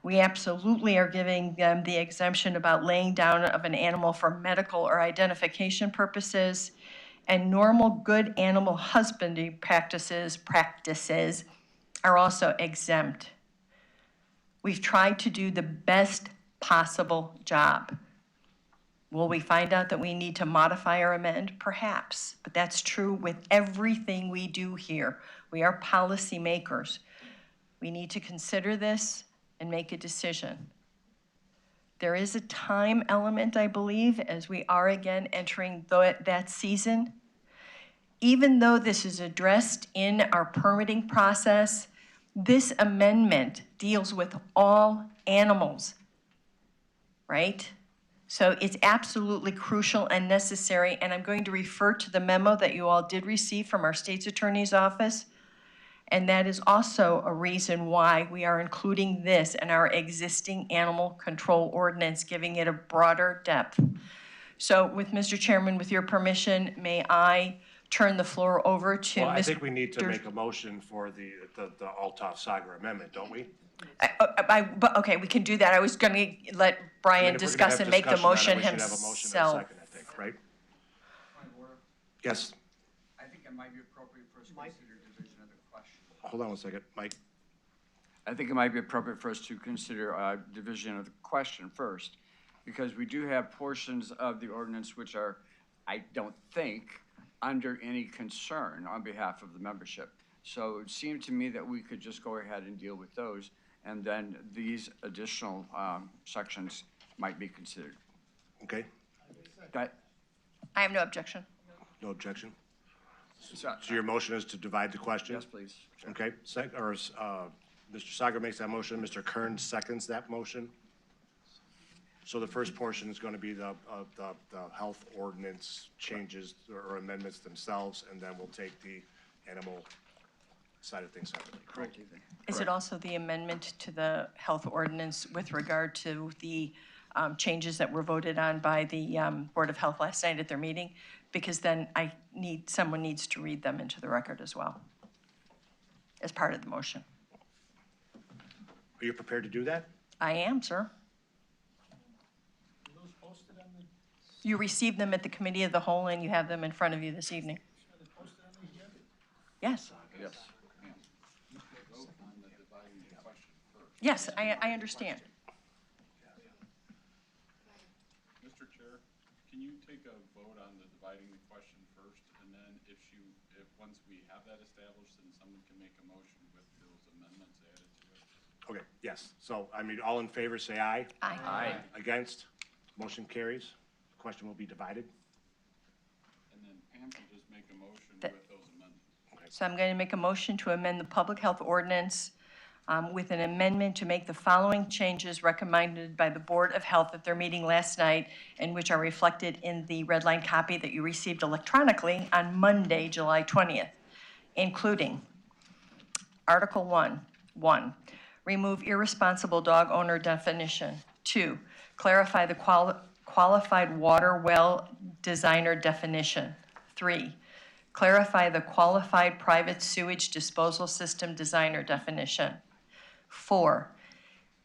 We absolutely are giving them the exemption about laying down of an animal for medical or identification purposes. And normal good animal husbandry practices are also exempt. We've tried to do the best possible job. Will we find out that we need to modify or amend? Perhaps, but that's true with everything we do here. We are policymakers. We need to consider this and make a decision. There is a time element, I believe, as we are again entering that season. Even though this is addressed in our permitting process, this amendment deals with all animals, right? So it's absolutely crucial and necessary, and I'm going to refer to the memo that you all did receive from our state's attorney's office, and that is also a reason why we are including this in our existing animal control ordinance, giving it a broader depth. So with Mr. Chairman, with your permission, may I turn the floor over to Well, I Mr. think we need to make a motion for the Althoff Saga amendment, don't we? But okay, we can do that. I was going to let Brian discuss and make the motion himself. We should have a motion and a second, I think, right? Yes. I think it might be appropriate for us to consider division of the question. Hold on one second, Mike. I think it might be appropriate for us to consider division of the question first, because we do have portions of the ordinance which are, I don't think, under any concern on behalf of the membership. So it seemed to me that we could just go ahead and deal with those, and then these additional sections might be considered. Okay. I have no objection. No objection? So your motion is to divide the question? Yes, please. Okay, Mr. Sagar makes that motion, Mr. Kern seconds that motion. So the first portion is going to be the health ordinance changes or amendments themselves, and then we'll take the animal side of things separately. Correct. Is it also the amendment to the health ordinance with regard to the changes that were voted on by the Board of Health last night at their meeting? Because then someone needs to read them into the record as well, as part of the motion. Are you prepared to do that? I am, sir. You received them at the Committee of the Whole, and you have them in front of you this evening. Yes. Yes. Yes, I understand. Mr. Chair, can you take a vote on the dividing the question first, and then if once we have that established, then someone can make a motion with those amendments added to it? Okay, yes. So, I mean, all in favor, say aye. Aye. Aye. Against? Motion carries. The question will be divided. And then Pam can just make a motion with those amendments. Okay. So I'm going to make a motion to amend the public health ordinance with an amendment to make the following changes recommended by the Board of Health at their meeting last night, and which are reflected in the red line copy that you received electronically on Monday, July 20th, including Article 1, remove irresponsible dog owner definition. 2, clarify the qualified water well designer definition. 3, clarify the qualified private sewage disposal system designer definition. 4,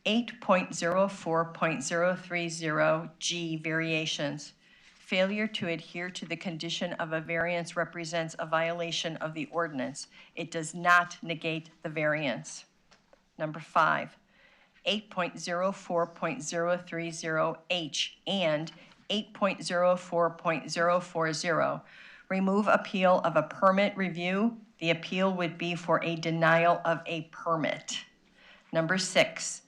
8.04.030G variations. Failure to adhere to the condition of a variance represents a violation of the ordinance. It does not negate the variance. Number 5, 8.04.030H and 8.04.040. Remove appeal of a permit review. The appeal would be for a denial of a permit. Number 6,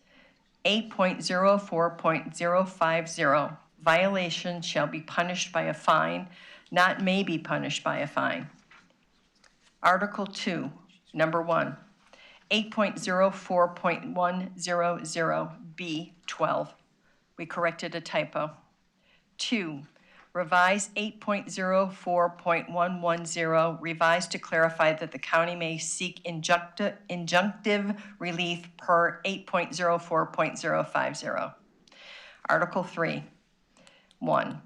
8.04.050. Violation shall be punished by a fine, not may be punished by a fine. Article 2, number 1, 8.04.100B12. We corrected a typo. 2, revise 8.04.110, revised to clarify that the county may seek injunctive relief per 8.04.050. Article 3, 1,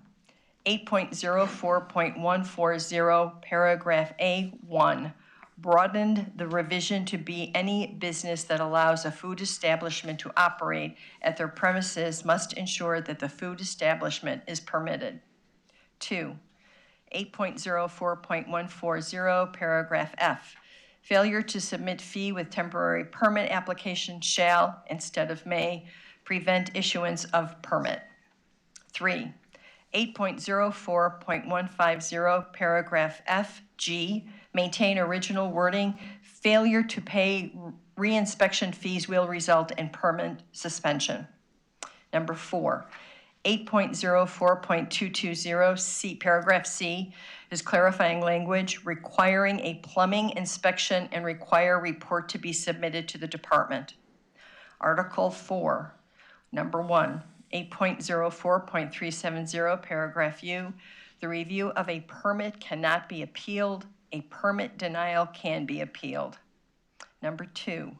8.04.140, paragraph A1, broadened the revision to be any business that allows a food establishment to operate at their premises must ensure that the food establishment is permitted. 2, 8.04.140, paragraph F, failure to submit fee with temporary permit application shall, instead of may, prevent issuance of permit. 3, 8.04.150, paragraph F, G, maintain original wording. Failure to pay reinspection fees will result in permit suspension. Number 4, 8.04.220, C, paragraph C, is clarifying language requiring a plumbing inspection and require report to be submitted to the department. Article 4, number 1, 8.04.370, paragraph U, the review of a permit cannot be appealed. A permit denial can be appealed. Number 2,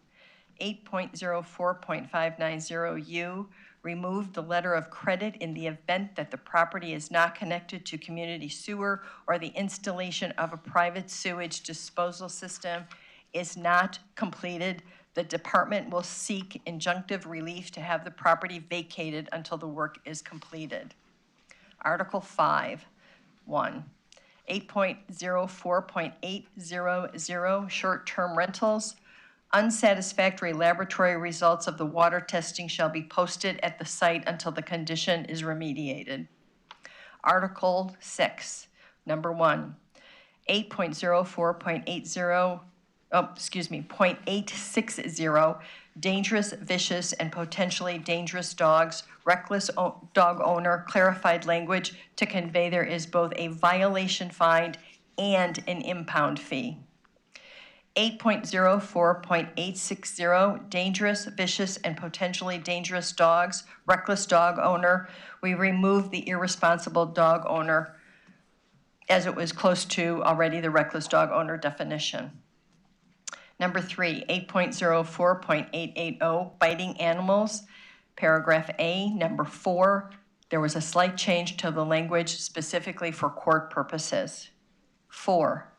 8.04.590U, remove the letter of credit in the event that the property is not connected to community sewer or the installation of a private sewage disposal system is not completed. The department will seek injunctive relief to have the property vacated until the work is completed. Article 5, 1, 8.04.800, short-term rentals. Unsatisfactory laboratory results of the water testing shall be posted at the site until the condition is remediated. Article 6, number 1, 0.860, dangerous, vicious, and potentially dangerous dogs, reckless dog owner, clarified language to convey there is both a violation fine and an impound fee. 8.04.860, dangerous, vicious, and potentially dangerous dogs, reckless dog owner. We remove the irresponsible dog owner as it was close to already the reckless dog owner definition. Number 3, 8.04.880, biting animals, paragraph A. Number 4, there was a slight change to the language specifically for court purposes. 4,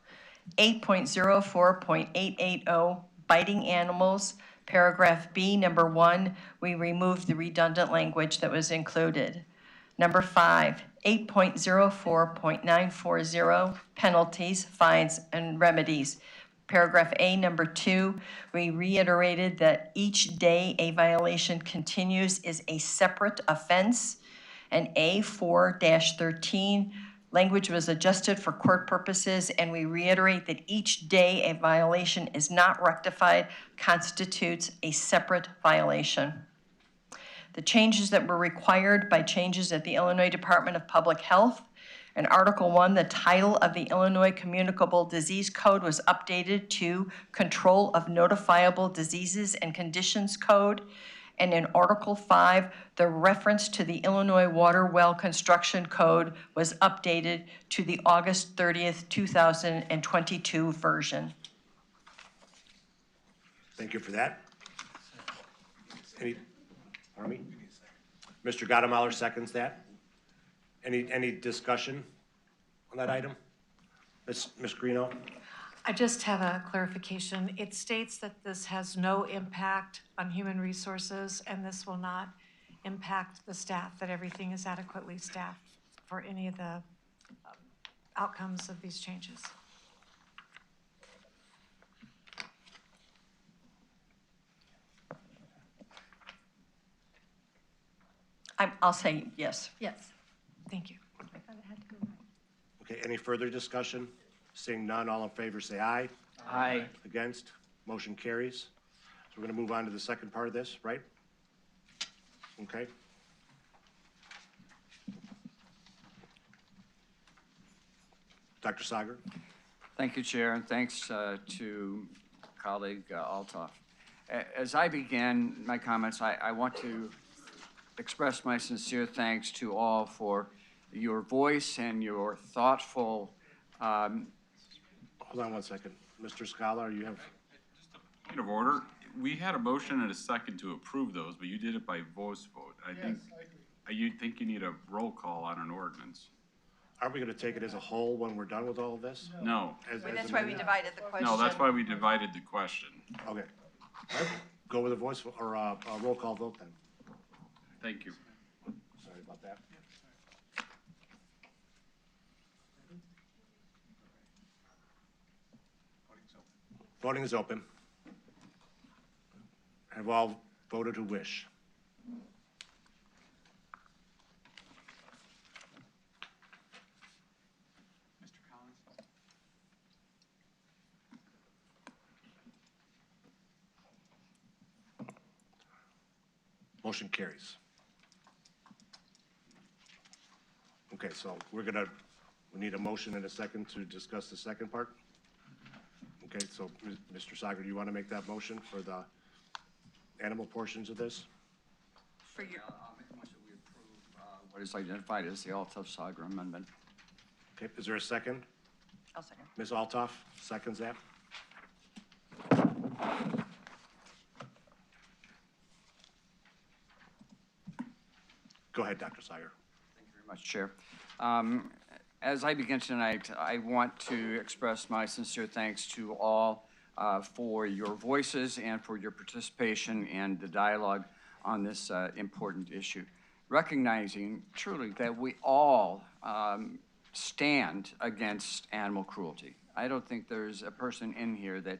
8.04.880, biting animals, paragraph B, number 1, we removed the redundant language that was included. Number 5, 8.04.940, penalties, fines, and remedies. Paragraph A, number 2, we reiterated that each day a violation continues is a separate offense. And A4-13, language was adjusted for court purposes, and we reiterate that each day a violation is not rectified constitutes a separate violation. The changes that were required by changes at the Illinois Department of Public Health. In Article 1, the title of the Illinois Communicable Disease Code was updated to Control of Notifiable Diseases and Conditions Code. And in Article 5, the reference to the Illinois Water Well Construction Code was updated to the August 30th, 2022 version. Thank you for that. Mr. Gottemoller seconds that. Any discussion on that item? Ms. Greeno? I just have a clarification. It states that this has no impact on human resources, and this will not impact the staff, that everything is adequately staffed for any of the outcomes of these changes. I'll say yes. Yes, thank you. Okay, any further discussion? Seeing none, all in favor say aye. Aye. Against? Motion carries. So we're going to move on to the second part of this, right? Okay. Dr. Sager? Thank you, Chair, and thanks to colleague Althoff. As I begin my comments, I want to express my sincere thanks to all for your voice and your thoughtful. Hold on one second. Mr. Scala, you have. Point of order. We had a motion and a second to approve those, but you did it by voice vote. I think you need a roll call on an ordinance. Are we gonna take it as a whole when we're done with all of this? No. That's why we divided the question. No, that's why we divided the question. Okay. All right. Go with a voice, or a roll call vote then. Thank you. Sorry about that. Voting is open. Have all voted who wish? Mr. Collins? Motion carries. Okay, so we need a motion and a second to discuss the second part? Okay, so Mr. Sager, do you want to make that motion for the animal portions of this? For your, I'll make a motion we approve what is identified as the Altough-Sager Amendment. Okay, is there a second? I'll second. Ms. Altough seconds that. Go ahead, Dr. Sager. Thank you very much, Chair. As I begin tonight, I want to express my sincere thanks to all for your voices and for your participation and the dialogue on this important issue. Recognizing truly that we all stand against animal cruelty. I don't think there's a person in here that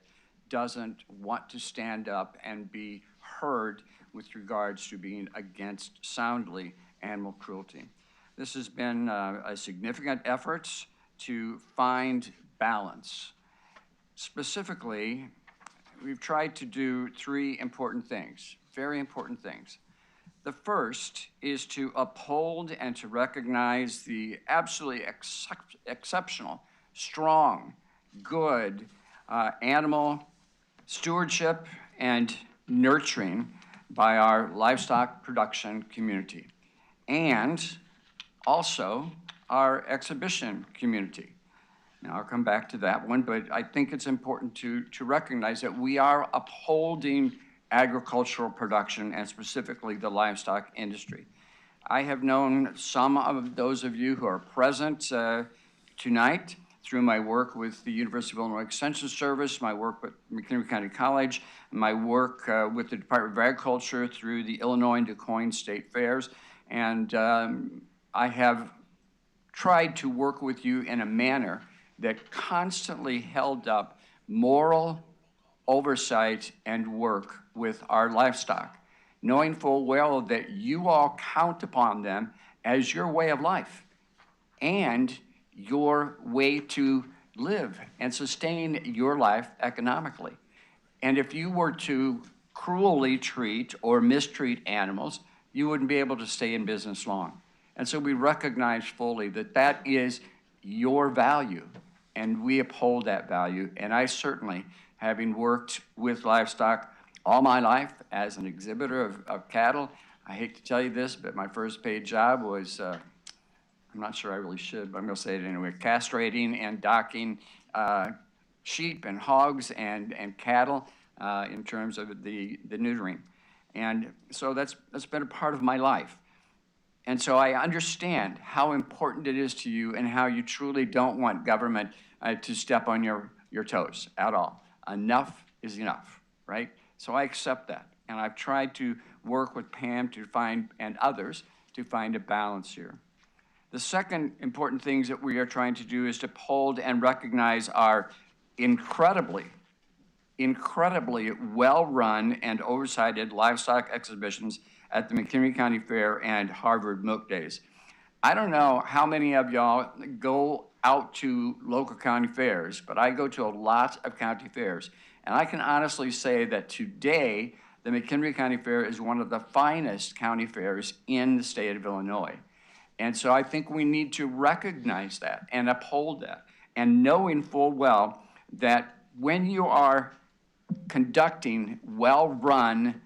doesn't want to stand up and be heard with regards to being against soundly animal cruelty. This has been a significant effort to find balance. Specifically, we've tried to do three important things, very important things. The first is to uphold and to recognize the absolutely exceptional, strong, good animal stewardship and nurturing by our livestock production community, and also our exhibition community. Now, I'll come back to that one, but I think it's important to recognize that we are upholding agricultural production and specifically the livestock industry. I have known some of those of you who are present tonight through my work with the University of Illinois Extension Service, my work with McHenry County College, my work with the Department of Agriculture through the Illinois and Du Quoin State Fairs, and I have tried to work with you in a manner that constantly held up moral oversight and work with our livestock, knowing full well that you all count upon them as your way of life and your way to live and sustain your life economically. And if you were to cruelly treat or mistreat animals, you wouldn't be able to stay in business long. And so we recognize fully that that is your value, and we uphold that value. And I certainly, having worked with livestock all my life as an exhibitor of cattle, I hate to tell you this, but my first paid job was, I'm not sure I really should, but I'm gonna say it anyway, castrating and docking sheep and hogs and cattle in terms of the neutering. And so that's been a part of my life. And so I understand how important it is to you and how you truly don't want government to step on your toes at all. Enough is enough, right? So I accept that. And I've tried to work with Pam to find, and others, to find a balance here. The second important things that we are trying to do is to uphold and recognize our incredibly well-run and oversighted livestock exhibitions at the McHenry County Fair and Harvard Milk Days. I don't know how many of y'all go out to local county fairs, but I go to a lot of county fairs. And I can honestly say that today, the McHenry County Fair is one of the finest county fairs in the state of Illinois. And so I think we need to recognize that and uphold that, and knowing full well that when you are conducting well-run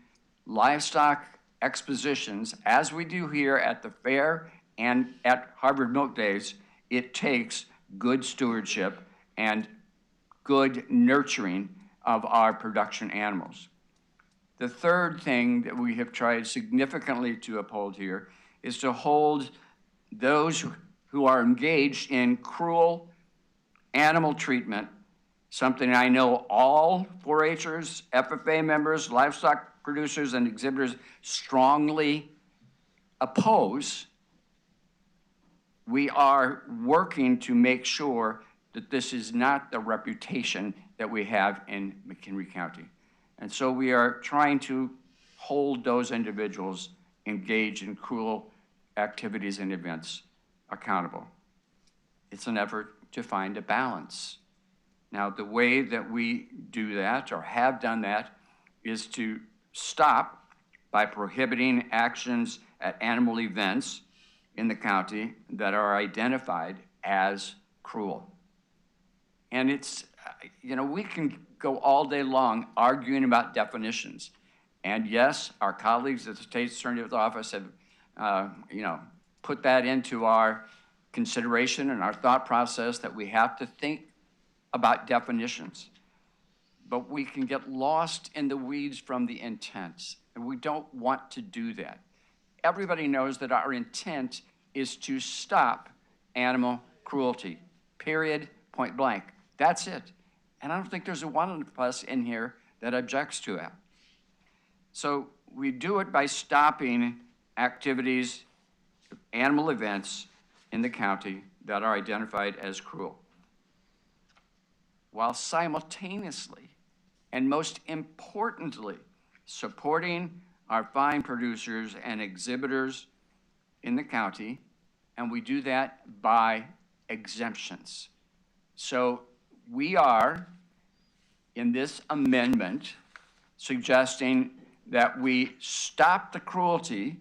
livestock expositions, as we do here at the fair and at Harvard Milk Days, it takes good stewardship and good nurturing of our production animals. The third thing that we have tried significantly to uphold here is to hold those who are engaged in cruel animal treatment, something I know all 4-Hers, FFA members, livestock producers, and exhibitors strongly oppose. We are working to make sure that this is not the reputation that we have in McHenry County. And so we are trying to hold those individuals engaged in cruel activities and events accountable. It's an effort to find a balance. Now, the way that we do that or have done that is to stop by prohibiting actions at animal events in the county that are identified as cruel. And it's, you know, we can go all day long arguing about definitions. And yes, our colleagues at the State Attorney's Office have, you know, put that into our consideration and our thought process that we have to think about definitions. But we can get lost in the weeds from the intent, and we don't want to do that. Everybody knows that our intent is to stop animal cruelty, period, point blank. That's it. And I don't think there's one of us in here that objects to it. So we do it by stopping activities, animal events in the county that are identified as cruel, while simultaneously, and most importantly, supporting our fine producers and exhibitors in the county, and we do that by exemptions. So we are, in this amendment, suggesting that we stop the cruelty,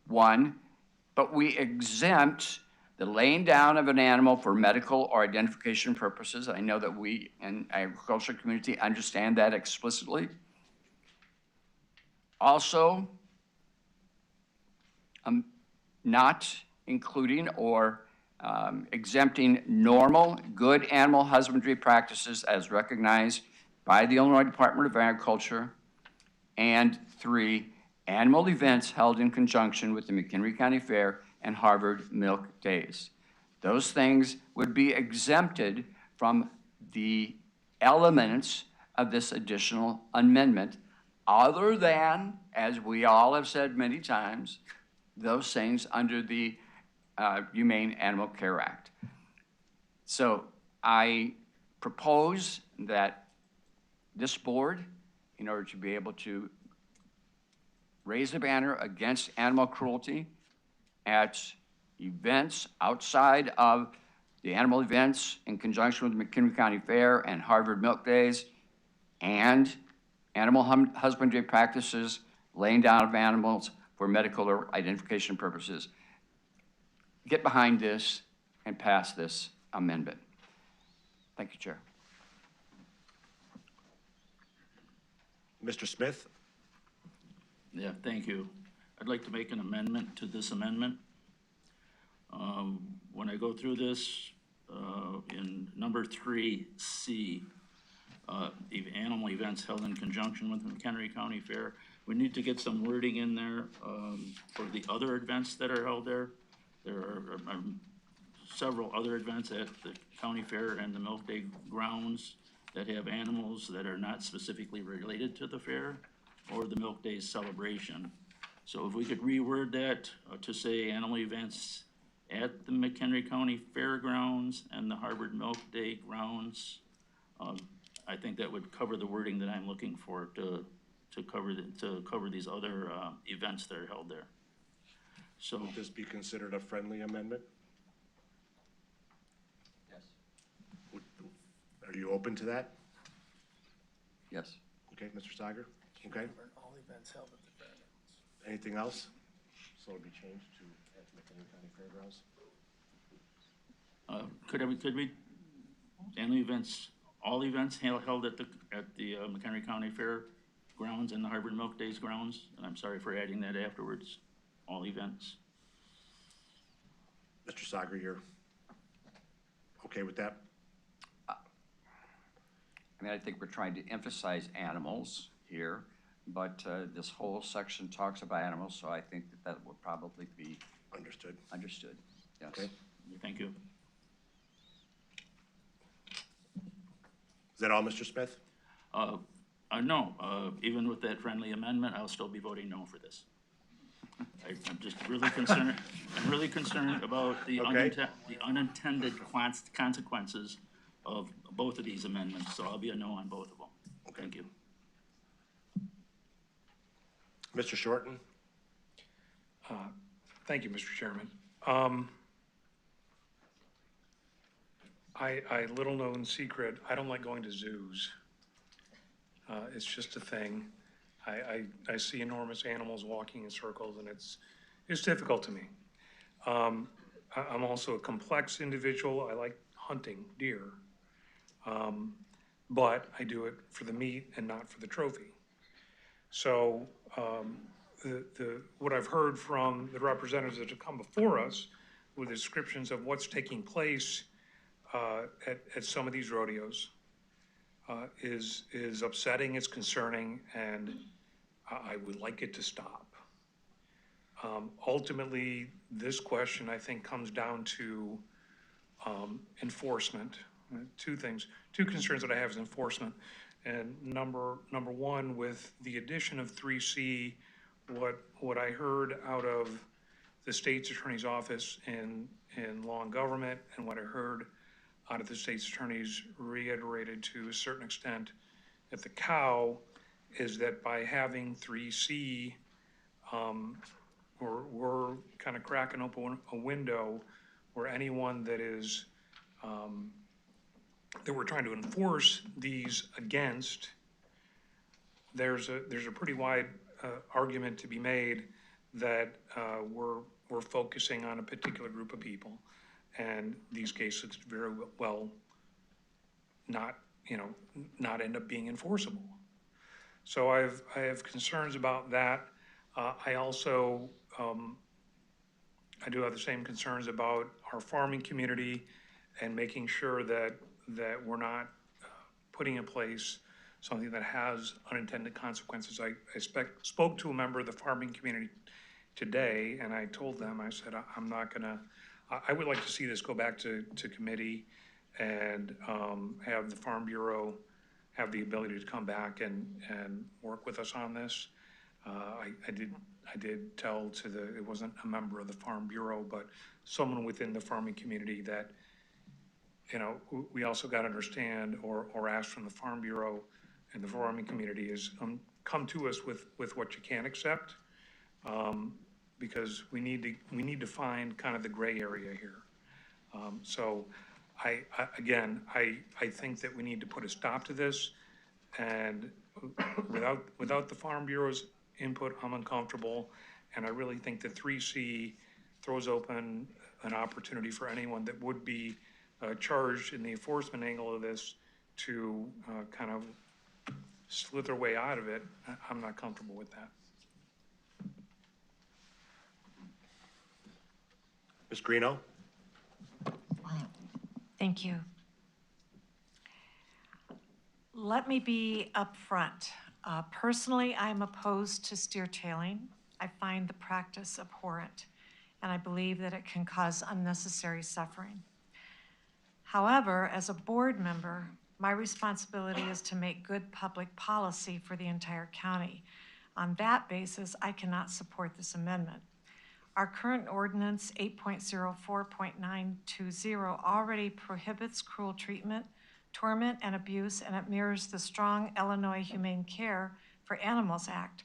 one, but we exempt the laying down of an animal for medical or identification purposes. I know that we in the agricultural community understand that explicitly. Also, not including or exempting normal good animal husbandry practices as recognized by the Illinois Department of Agriculture. And 3, animal events held in conjunction with the McHenry County Fair and Harvard Milk Days. Those things would be exempted from the elements of this additional amendment, other than, as we all have said many times, those things under the Humane Animal Care Act. So I propose that this board, in order to be able to raise a banner against animal cruelty at events outside of the animal events in conjunction with the McHenry County Fair and Harvard Milk Days, and animal husbandry practices, laying down of animals for medical or identification purposes. Get behind this and pass this amendment. Thank you, Chair. Mr. Smith? Yeah, thank you. I'd like to make an amendment to this amendment. When I go through this, in number 3C, animal events held in conjunction with the McHenry County Fair, we need to get some wording in there for the other events that are held there. There are several other events at the county fair and the Milk Day grounds that have animals that are not specifically related to the fair or the Milk Day celebration. So if we could reword that to say animal events at the McHenry County Fairgrounds and the Harvard Milk Day grounds, I think that would cover the wording that I'm looking for to cover these other events that are held there. So would this be considered a friendly amendment? Yes. Are you open to that? Yes. Okay, Mr. Steiger? Okay. All events held at the fairgrounds. Anything else? So it'll be changed to at McHenry County Fairgrounds? Could we, animal events, all events held at the McHenry County Fair grounds and the Harvard Milk Days grounds? And I'm sorry for adding that afterwards, all events. Mr. Steiger, you're okay with that? I mean, I think we're trying to emphasize animals here, but this whole section talks about animals, so I think that would probably be understood. Understood, yes. Okay. Thank you. Is that all, Mr. Smith? No, even with that friendly amendment, I'll still be voting no for this. I'm just really concerned, I'm really concerned about the Okay. the unintended consequences of both of these amendments, so I'll be a no on both of them. Thank you. Mr. Shorten? Thank you, Mr. Chairman. Little known secret, I don't like going to zoos. It's just a thing. I see enormous animals walking in circles, and it's difficult to me. I'm also a complex individual. I like hunting deer. But I do it for the meat and not for the trophy. So what I've heard from the representatives that have come before us with descriptions of what's taking place at some of these rodeos is upsetting, it's concerning, and I would like it to stop. Ultimately, this question, I think, comes down to enforcement. Two concerns that I have is enforcement. And number one, with the addition of 3C, what I heard out of the state's attorney's office in law and government, and what I heard out of the state's attorneys reiterated to a certain extent at the COW, is that by having 3C, we're kind of cracking open a window where anyone that is that we're trying to enforce these against, there's a pretty wide argument to be made that we're focusing on a particular group of people, and these cases very well not end up being enforceable. So I have concerns about that. I also I do have the same concerns about our farming community and making sure that we're not putting in place something that has unintended consequences. I spoke to a member of the farming community today, and I told them, I said, I'm not gonna, I would like to see this go back to committee and have the Farm Bureau have the ability to come back and work with us on this. I did tell it wasn't a member of the Farm Bureau, but someone within the farming community that, we also got to understand or ask from the Farm Bureau and the farming community is come to us with what you can accept, because we need to find kind of the gray area here. So I think that we need to put a stop to this, and without the Farm Bureau's input, I'm uncomfortable, and I really think that 3C throws open an opportunity for anyone that would be charged in the enforcement angle of this to kind of slither their way out of it. I'm not comfortable with that. Ms. Greeno? Thank you. Let me be upfront. Personally, I'm opposed to steer tailing. I find the practice abhorrent, and I believe that it can cause unnecessary suffering. However, as a board member, my responsibility is to make good public policy for the entire county. On that basis, I cannot support this amendment. Our current ordinance 8.04.920 already prohibits cruel treatment, torment, and abuse, and it mirrors the strong Illinois Humane Care for Animals Act.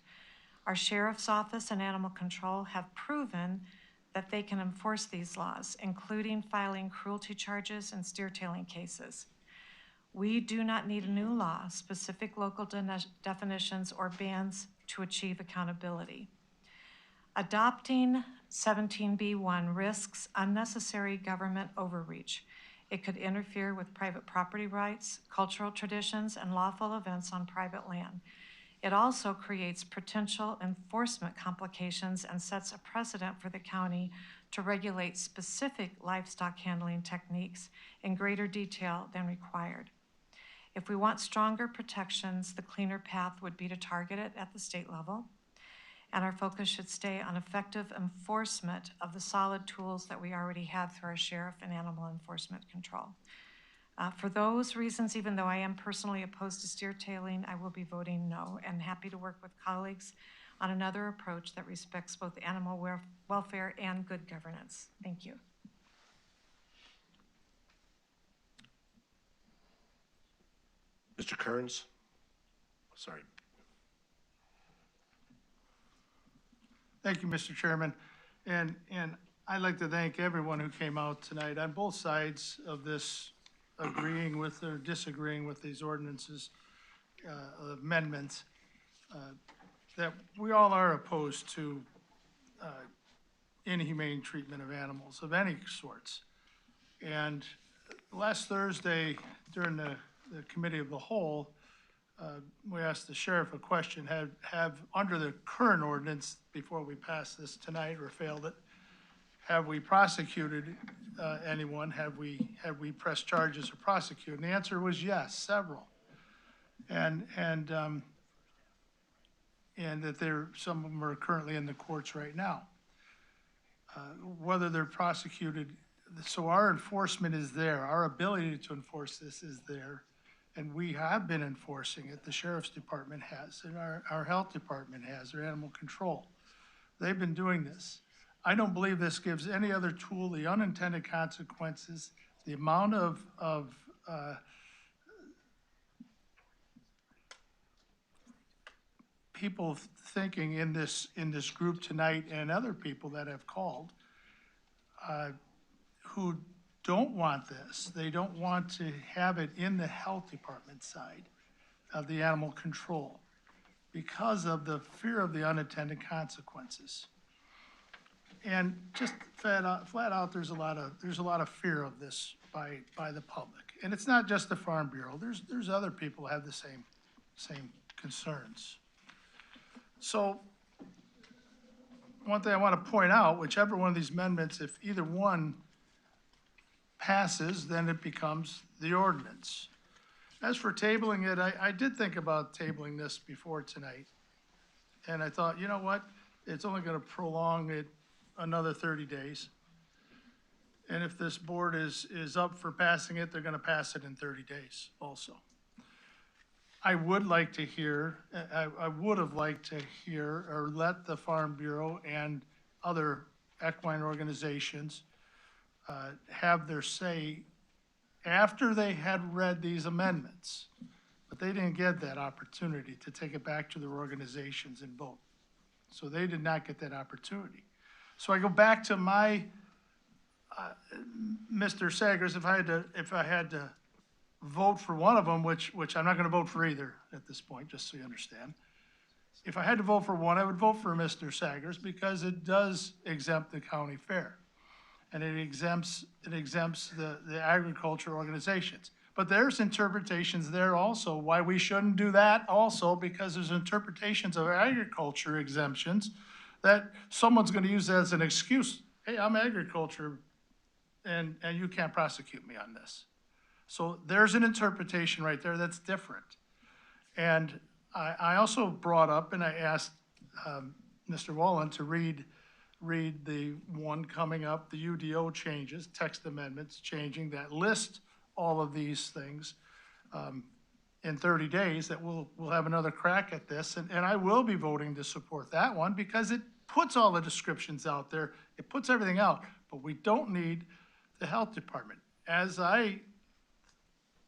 Our Sheriff's Office and Animal Control have proven that they can enforce these laws, including filing cruelty charges and steer tailing cases. We do not need a new law, specific local definitions, or bans to achieve accountability. Adopting 17B1 risks unnecessary government overreach. It could interfere with private property rights, cultural traditions, and lawful events on private land. It also creates potential enforcement complications and sets a precedent for the county to regulate specific livestock handling techniques in greater detail than required. If we want stronger protections, the cleaner path would be to target it at the state level. and our focus should stay on effective enforcement of the solid tools that we already have through our sheriff and animal enforcement control. For those reasons, even though I am personally opposed to steer tailing, I will be voting no, and happy to work with colleagues on another approach that respects both animal welfare and good governance. Thank you. Mr. Kearns? Sorry. Thank you, Mr. Chairman. And I'd like to thank everyone who came out tonight on both sides of this, agreeing with or disagreeing with these ordinances, amendments, that we all are opposed to inhumane treatment of animals of any sorts. And last Thursday, during the Committee of the Whole, we asked the sheriff a question, have under the current ordinance, before we pass this tonight or failed it, have we prosecuted anyone? Have we pressed charges or prosecuted? And the answer was yes, several. And that some of them are currently in the courts right now. Whether they're prosecuted, so our enforcement is there. Our ability to enforce this is there. And we have been enforcing it. The Sheriff's Department has, and our Health Department has, or Animal Control. They've been doing this. I don't believe this gives any other tool the unintended consequences, the amount of people thinking in this group tonight and other people that have called who don't want this. They don't want to have it in the Health Department side of the Animal Control because of the fear of the unintended consequences. And just flat out, there's a lot of fear of this by the public. And it's not just the Farm Bureau. There's other people who have the same concerns. So one thing I want to point out, whichever one of these amendments, if either one passes, then it becomes the ordinance. As for tabling it, I did think about tabling this before tonight. And I thought, you know what? It's only going to prolong it another 30 days. And if this board is up for passing it, they're going to pass it in 30 days also. I would like to hear, I would have liked to hear or let the Farm Bureau and other equine organizations have their say after they had read these amendments. But they didn't get that opportunity to take it back to their organizations and vote. So they did not get that opportunity. So I go back to my, Mr. Sagers, if I had to vote for one of them, which I'm not going to vote for either at this point, just so you understand. If I had to vote for one, I would vote for Mr. Sagers because it does exempt the county fair. And it exempts the agriculture organizations. But there's interpretations there also why we shouldn't do that also, because there's interpretations of agriculture exemptions that someone's going to use as an excuse. Hey, I'm agriculture and you can't prosecute me on this. So there's an interpretation right there that's different. And I also brought up, and I asked Mr. Wallen to read the one coming up, the UDO changes, text amendments changing that list all of these things in 30 days, that we'll have another crack at this. And I will be voting to support that one because it puts all the descriptions out there. It puts everything out, but we don't need the Health Department. As I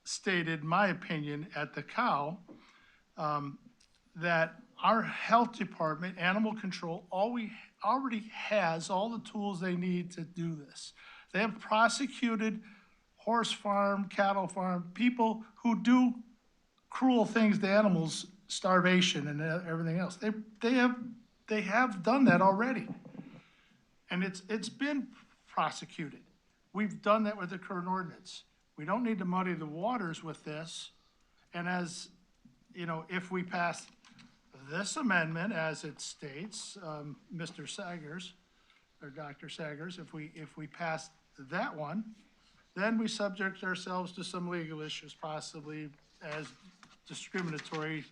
stated my opinion at the cow, that our Health Department, Animal Control, already has all the tools they need to do this. They have prosecuted horse farm, cattle farm, people who do cruel things to animals, starvation and everything else. They have done that already. And it's been prosecuted. We've done that with the current ordinance. We don't need to muddy the waters with this. And as, you know, if we pass this amendment as it states, Mr. Sagers, or Dr. Sagers, if we pass that one, then we subject ourselves to some legal issues, possibly as discriminatory,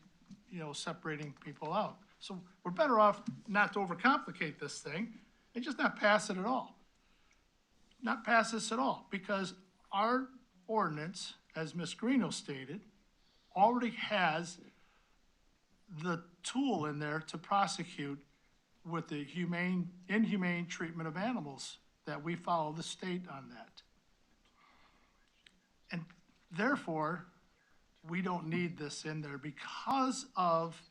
you know, separating people out. So we're better off not to overcomplicate this thing and just not pass it at all. Not pass this at all, because our ordinance, as Ms. Greeno stated, already has the tool in there to prosecute with the inhumane treatment of animals, that we follow the state on that. And therefore, we don't need this in there because of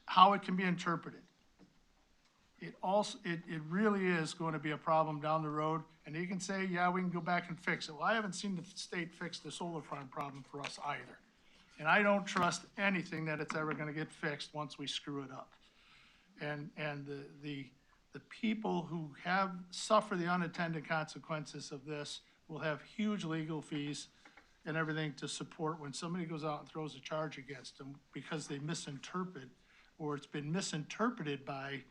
how it can be interpreted. It really is going to be a problem down the road, and you can say, yeah, we can go back and fix it. Well, I haven't seen the state fix the solar farm problem for us either. And I don't trust anything that it's ever gonna get fixed once we screw it up. And the people who suffer the unintended consequences of this will have huge legal fees and everything to support when somebody goes out and throws a charge against them because they misinterpret, or it's been misinterpreted by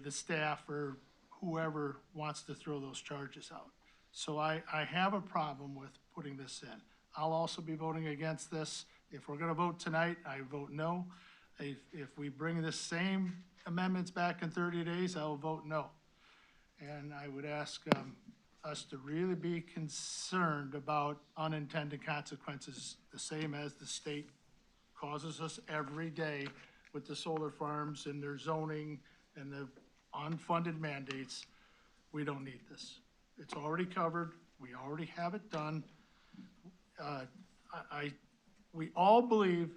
the staff or whoever wants to throw those charges out. So I have a problem with putting this in. I'll also be voting against this. If we're gonna vote tonight, I vote no. If we bring the same amendments back in 30 days, I will vote no. And I would ask us to really be concerned about unintended consequences, the same as the state causes us every day with the solar farms and their zoning and the unfunded mandates. We don't need this. It's already covered. We already have it done. We all believe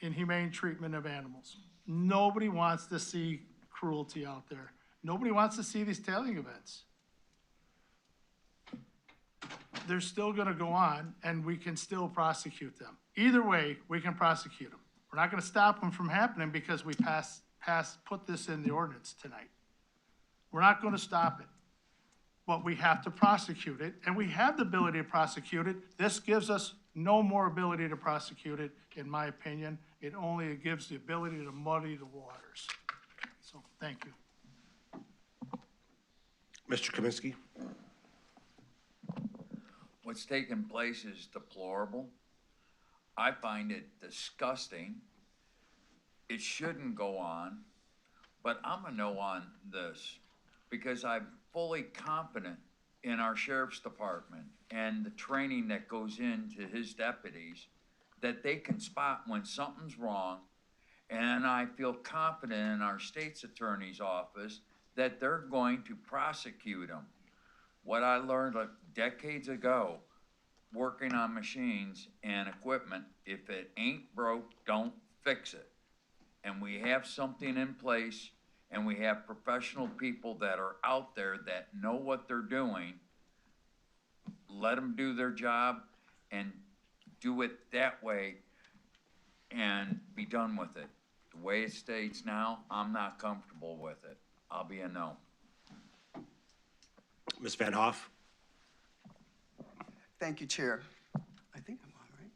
in humane treatment of animals. Nobody wants to see cruelty out there. Nobody wants to see these tailing events. They're still gonna go on, and we can still prosecute them. Either way, we can prosecute them. We're not gonna stop them from happening because we put this in the ordinance tonight. We're not gonna stop it. But we have to prosecute it, and we have the ability to prosecute it. This gives us no more ability to prosecute it, in my opinion. It only gives the ability to muddy the waters. So, thank you. Mr. Kaminsky? What's taking place is deplorable. I find it disgusting. It shouldn't go on, but I'm a no on this because I'm fully confident in our sheriff's department and the training that goes into his deputies that they can spot when something's wrong. And I feel confident in our state's attorney's office that they're going to prosecute them. What I learned decades ago, working on machines and equipment, if it ain't broke, don't fix it. And we have something in place, and we have professional people that are out there that know what they're doing. Let them do their job and do it that way and be done with it. The way it states now, I'm not comfortable with it. I'll be a no. Ms. Van Hoff? Thank you, Chair. I think I'm on, right?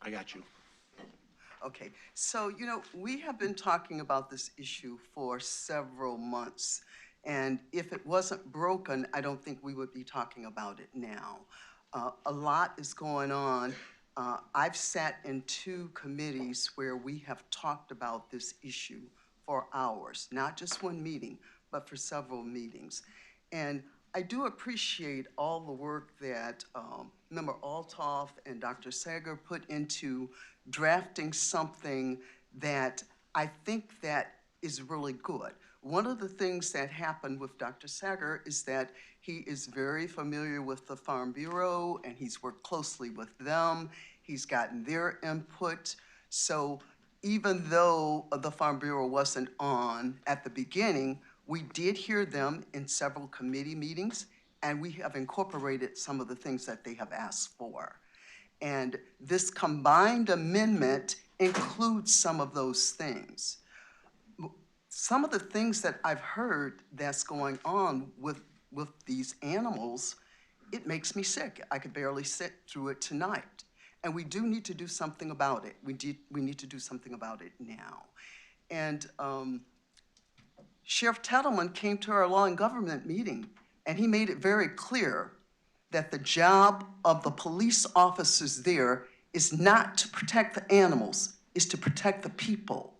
I got you. Okay, so, we have been talking about this issue for several months. And if it wasn't broken, I don't think we would be talking about it now. A lot is going on. I've sat in 2 committees where we have talked about this issue for hours, not just one meeting, but for several meetings. And I do appreciate all the work that Member Althoff and Dr. Sager put into drafting something that I think that is really good. One of the things that happened with Dr. Sager is that he is very familiar with the Farm Bureau and he's worked closely with them. He's gotten their input. So even though the Farm Bureau wasn't on at the beginning, we did hear them in several committee meetings, and we have incorporated some of the things that they have asked for. And this combined amendment includes some of those things. Some of the things that I've heard that's going on with these animals, it makes me sick. I could barely sit through it tonight. And we do need to do something about it. We need to do something about it now. And Sheriff Tettleman came to our law and government meeting, and he made it very clear that the job of the police officers there is not to protect the animals, is to protect the people,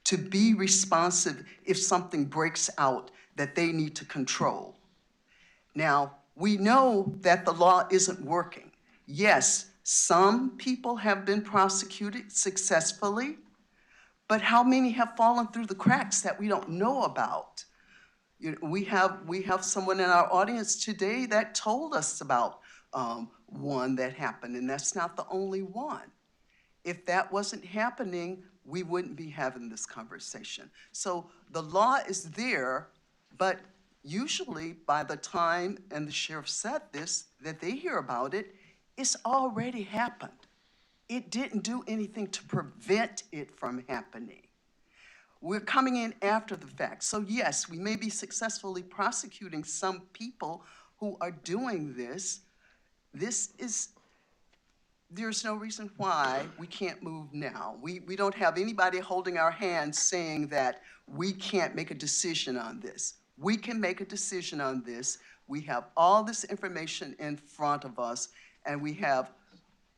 to be responsive if something breaks out that they need to control. Now, we know that the law isn't working. Yes, some people have been prosecuted successfully, but how many have fallen through the cracks that we don't know about? You know, we have someone in our audience today that told us about one that happened, and that's not the only one. If that wasn't happening, we wouldn't be having this conversation. So the law is there, but usually by the time, and the sheriff said this, that they hear about it, it's already happened. It didn't do anything to prevent it from happening. We're coming in after the fact. So yes, we may be successfully prosecuting some people who are doing this. There's no reason why we can't move now. We don't have anybody holding our hands saying that we can't make a decision on this. We can make a decision on this. We have all this information in front of us, and we have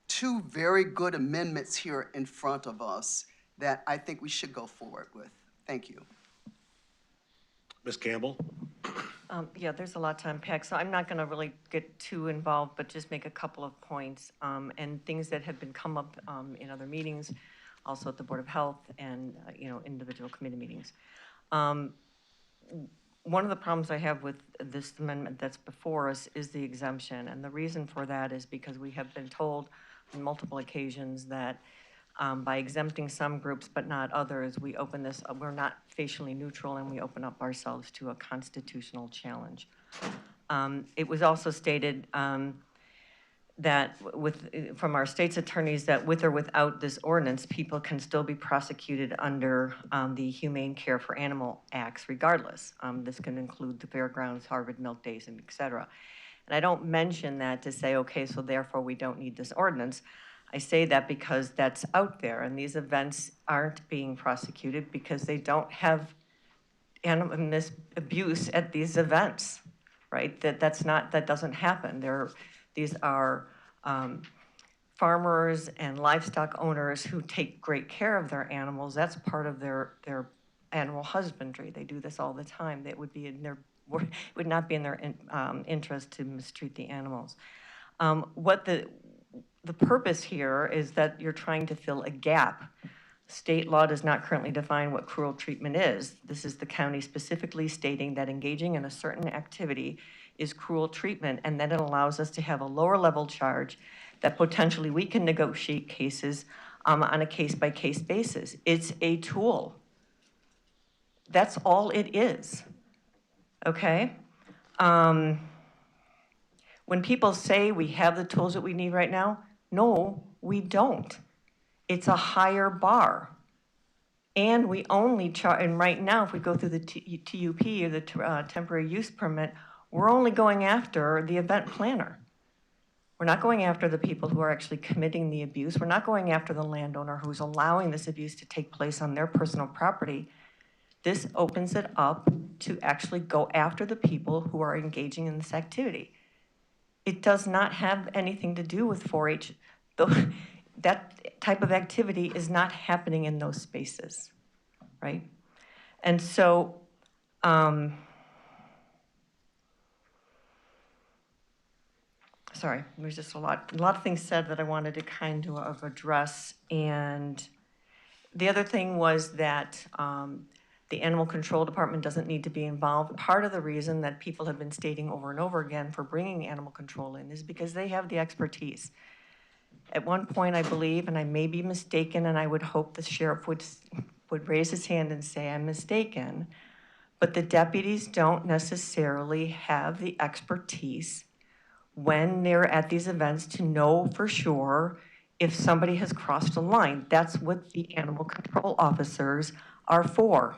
two very good amendments here in front of us that I think we should go forward with. Thank you. Ms. Campbell? Yeah, there's a lot to unpack, so I'm not going to really get too involved, but just make a couple of points and things that have been come up in other meetings, also at the Board of Health and individual committee meetings. One of the problems I have with this amendment that's before us is the exemption, and the reason for that is because we have been told on multiple occasions that by exempting some groups but not others, we open this, we're not facially neutral, and we open up ourselves to a constitutional challenge. It was also stated that from our state's attorneys that with or without this ordinance, people can still be prosecuted under the Humane Care for Animal Acts regardless. This can include the fairgrounds, Harvard Milk Days, and et cetera. And I don't mention that to say, okay, so therefore we don't need this ordinance. I say that because that's out there, and these events aren't being prosecuted because they don't have animal abuse at these events, right? That doesn't happen. These are farmers and livestock owners who take great care of their animals. That's part of their animal husbandry. They do this all the time. It would not be in their interest to mistreat the animals. What the purpose here is that you're trying to fill a gap. State law does not currently define what cruel treatment is. This is the county specifically stating that engaging in a certain activity is cruel treatment, and then it allows us to have a lower level charge that potentially we can negotiate cases on a case-by-case basis. It's a tool. That's all it is, okay? When people say we have the tools that we need right now, no, we don't. It's a higher bar. And we only charge, and right now, if we go through the TUP or the temporary use permit, we're only going after the event planner. We're not going after the people who are actually committing the abuse. We're not going after the landowner who's allowing this abuse to take place on their personal property. This opens it up to actually go after the people who are engaging in this activity. It does not have anything to do with 4-H. That type of activity is not happening in those spaces, right? And so, sorry, there's just a lot of things said that I wanted to kind of address. And the other thing was that the Animal Control Department doesn't need to be involved. Part of the reason that people have been stating over and over again for bringing animal control in is because they have the expertise. At one point, I believe, and I may be mistaken, and I would hope the sheriff would raise his hand and say I'm mistaken, but the deputies don't necessarily have the expertise when they're at these events to know for sure if somebody has crossed a line. That's what the animal control officers are for.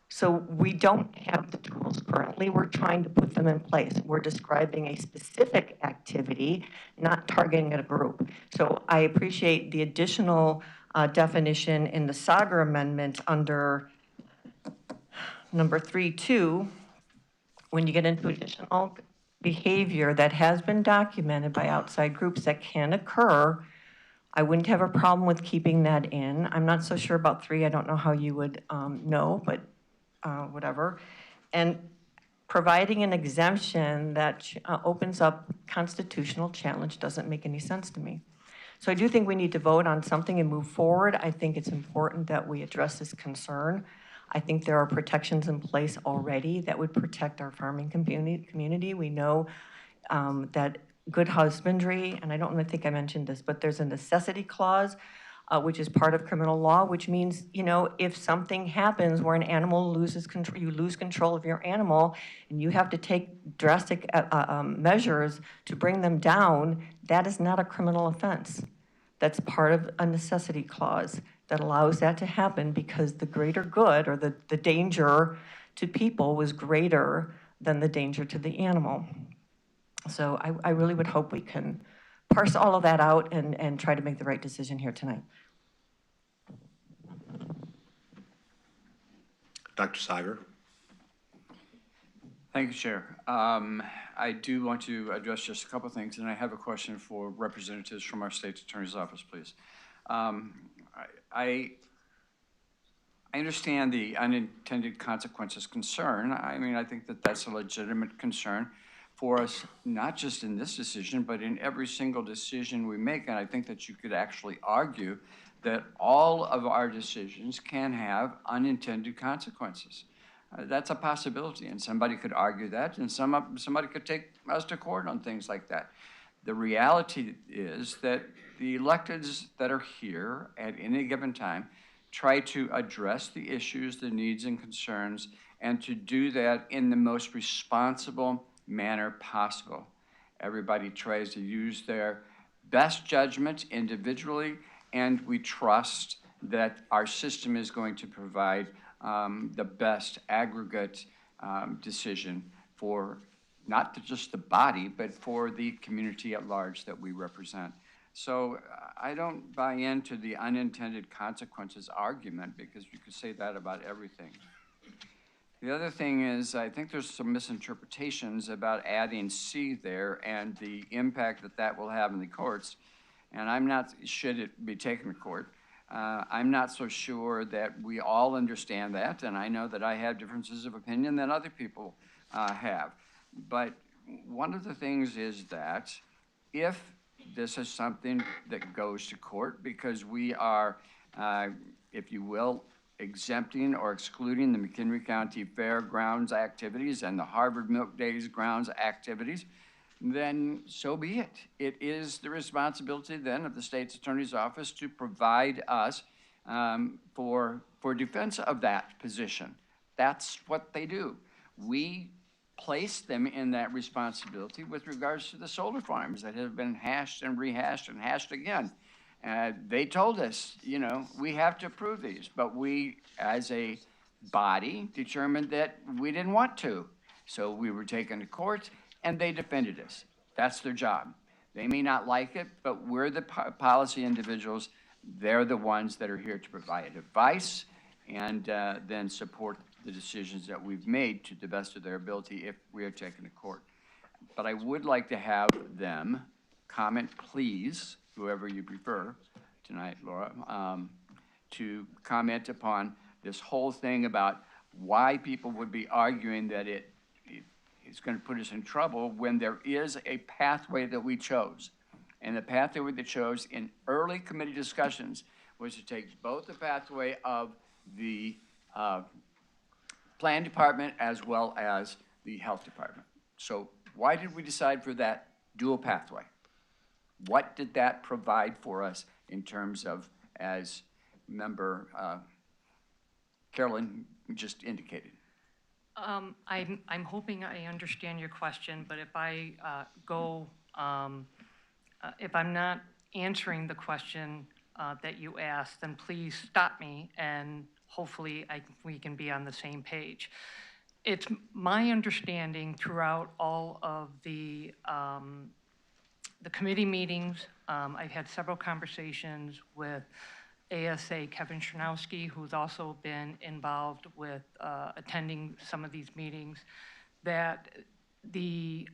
So we don't have the tools currently. We're trying to put them in place. We're describing a specific activity, not targeting a group. So I appreciate the additional definition in the Sager amendment under number 3.2, when you get into additional behavior that has been documented by outside groups that can occur I wouldn't have a problem with keeping that in. I'm not so sure about 3. I don't know how you would know, but whatever. And providing an exemption that opens up constitutional challenge doesn't make any sense to me. So I do think we need to vote on something and move forward. I think it's important that we address this concern. I think there are protections in place already that would protect our farming community. We know that good husbandry, and I don't really think I mentioned this, but there's a necessity clause, which is part of criminal law, which means, you know, if something happens where an animal loses control, you lose control of your animal, and you have to take drastic measures to bring them down, that is not a criminal offense. That's part of a necessity clause that allows that to happen because the greater good or the danger to people was greater than the danger to the animal. So I really would hope we can parse all of that out and try to make the right decision here tonight. Dr. Sager. Thank you, Chair. I do want to address just a couple of things, and I have a question for representatives from our State's Attorney's Office, please. I understand the unintended consequences concern. I mean, I think that that's a legitimate concern for us, not just in this decision, but in every single decision we make. And I think that you could actually argue that all of our decisions can have unintended consequences. That's a possibility, and somebody could argue that, and somebody could take us to court on things like that. The reality is that the electeds that are here at any given time try to address the issues, the needs and concerns, and to do that in the most responsible manner possible. Everybody tries to use their best judgment individually, and we trust that our system is going to provide the best aggregate decision for not just the body, but for the community at large that we represent. So I don't buy into the unintended consequences argument because you could say that about everything. The other thing is, I think there's some misinterpretations about adding C there and the impact that that will have in the courts. And I'm not, should it be taken to court? I'm not so sure that we all understand that, and I know that I have differences of opinion than other people have. But one of the things is that if this is something that goes to court, because we are, if you will, exempting or excluding the McHenry County Fairgrounds activities and the Harvard Milk Days grounds activities, then so be it. It is the responsibility then of the State's Attorney's Office to provide us for defense of that position. That's what they do. We place them in that responsibility with regards to the solar farms that have been hashed and rehashed and hashed again. They told us, you know, we have to approve these, but we, as a body, determined that we didn't want to. So we were taken to court, and they defended us. That's their job. They may not like it, but we're the policy individuals. They're the ones that are here to provide advice and then support the decisions that we've made to the best of their ability if we are taken to court. But I would like to have them comment, please, whoever you prefer tonight, Laura, to comment upon this whole thing about why people would be arguing that it's going to put us in trouble when there is a pathway that we chose. And the pathway that we chose in early committee discussions was to take both the pathway of the plan department as well as the health department. So why did we decide for that dual pathway? What did that provide for us in terms of, as Member Carolyn just indicated? I'm hoping I understand your question, but if I if I'm not answering the question that you asked, then please stop me and hopefully we can be on the same page. It's my understanding throughout all of the committee meetings, I've had several conversations with ASA Kevin Chernowski, who's also been involved with attending some of these meetings, that it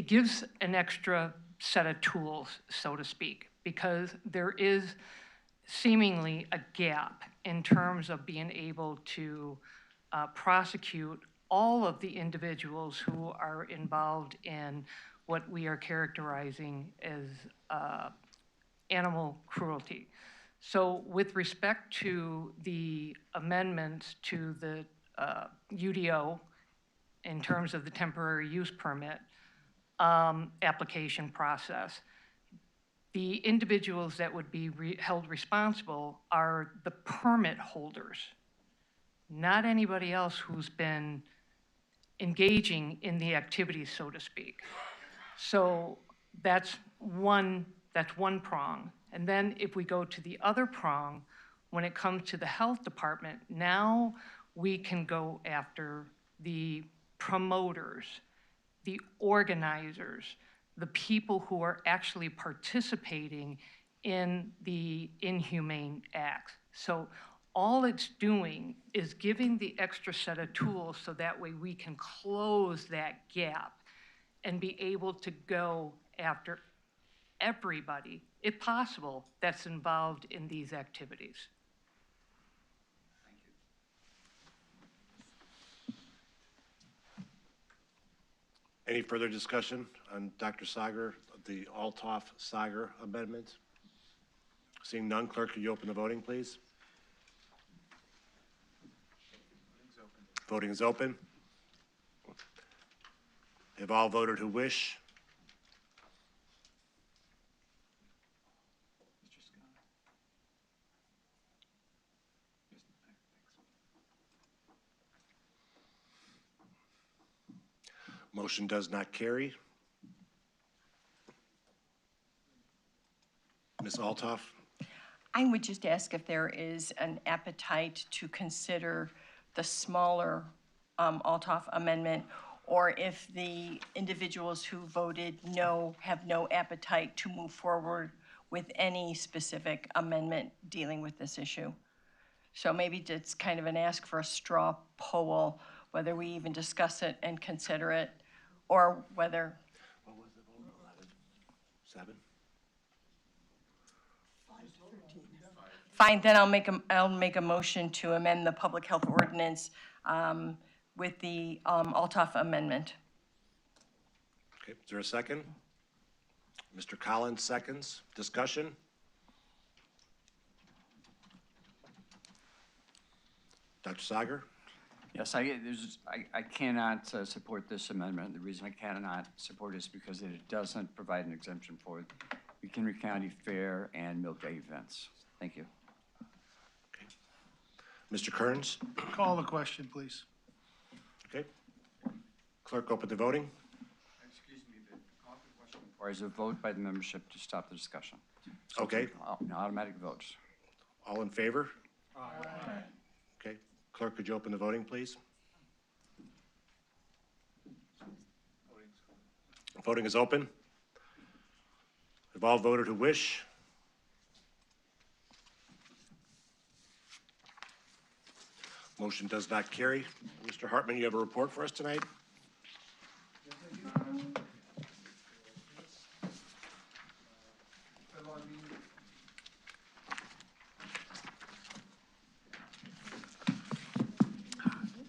gives an extra set of tools, so to speak, because there is seemingly a gap in terms of being able to prosecute all of the individuals who are involved in what we are characterizing as animal cruelty. So with respect to the amendments to the UDO in terms of the temporary use permit application process, the individuals that would be held responsible are the permit holders, not anybody else who's been engaging in the activities, so to speak. So that's one prong. And then if we go to the other prong, when it comes to the health department, now we can go after the promoters, the organizers, the people who are actually participating in the inhumane acts. So all it's doing is giving the extra set of tools so that way we can close that gap and be able to go after everybody, if possible, that's involved in these activities. Any further discussion on Dr. Sager, the Althoff-Sager amendment? Seeing none, clerk, could you open the voting, please? Voting is open. Have all voted who wish? Motion does not carry. Ms. Althoff? I would just ask if there is an appetite to consider the smaller Althoff amendment, or if the individuals who voted no have no appetite to move forward with any specific amendment dealing with this issue. So maybe it's kind of an ask for a straw poll, whether we even discuss it and consider it, or whether. What was the vote? 11? 7? Fine, then I'll make a motion to amend the public health ordinance with the Althoff amendment. Okay, is there a second? Mr. Collins seconds. Discussion? Dr. Sager? Yes, I cannot support this amendment. The reason I cannot support it is because it doesn't provide an exemption for McHenry County Fair and Milk Day events. Thank you. Okay. Mr. Kearns? Call the question, please. Okay. Clerk, open the voting. Excuse me, the call for question requires a vote by the membership to stop the discussion. So Okay. An automatic vote. All in favor? Aye. Okay. Clerk, could you open the voting, please? Voting is open. Have all voted who wish? Motion does not carry. Mr. Hartman, you have a report for us tonight?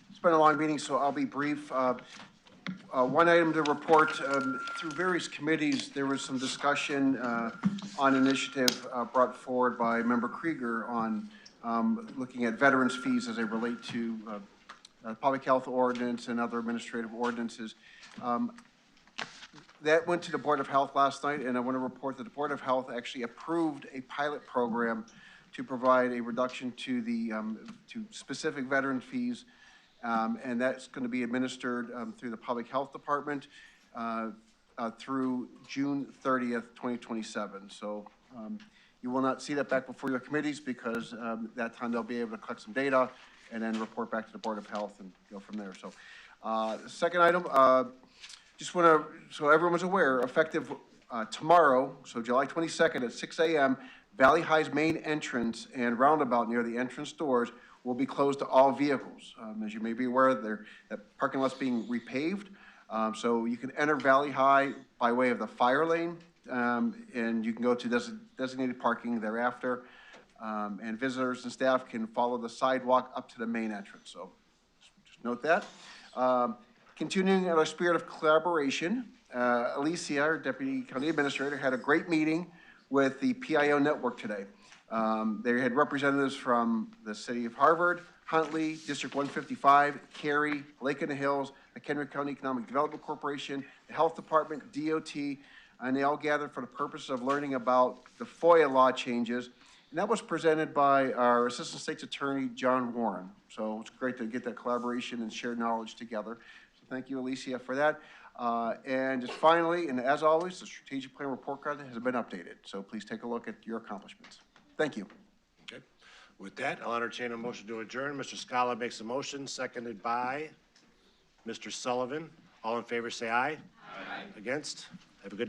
It's been a long meeting, so I'll be brief. One item to report, through various committees, there was some discussion on initiative brought forward by Member Krieger on looking at veterans' fees as they relate to public health ordinance and other administrative ordinances. That went to the Board of Health last night, and I want to report that the Board of Health actually approved a pilot program to provide a reduction to the to specific veteran fees, and that's going to be administered through the Public Health Department through June 30th, 2027. So you will not see that back before your committees because that time they'll be able to collect some data and then report back to the Board of Health and go from there. So the second item, just want to, so everyone's aware, effective tomorrow, so July 22nd at 6 a.m., Valley High's main entrance and roundabout near the entrance doors will be closed to all vehicles. As you may be aware, that parking lot's being repaved. So you can enter Valley High by way of the fire lane, and you can go to designated parking thereafter. And visitors and staff can follow the sidewalk up to the main entrance, so just note that. Continuing in our spirit of collaboration, Alicia, our Deputy County Administrator, had a great meeting with the PIO network today. They had representatives from the City of Harvard, Huntley, District 155, Cary, Lake in the Hills, McHenry County Economic Development Corporation, the Health Department, DOT, and they all gathered for the purpose of learning about the FOIA law changes. And that was presented by our Assistant State's Attorney, John Warren. So it's great to get that collaboration and shared knowledge together. So thank you, Alicia, for that. And just finally, and as always, the strategic plan report card has been updated. So please take a look at your accomplishments. Thank you. Okay. With that, I'll entertain a motion to adjourn. Mr. Scala makes a motion, seconded by Mr. Sullivan. All in favor, say aye. Aye. Against? Have a good night.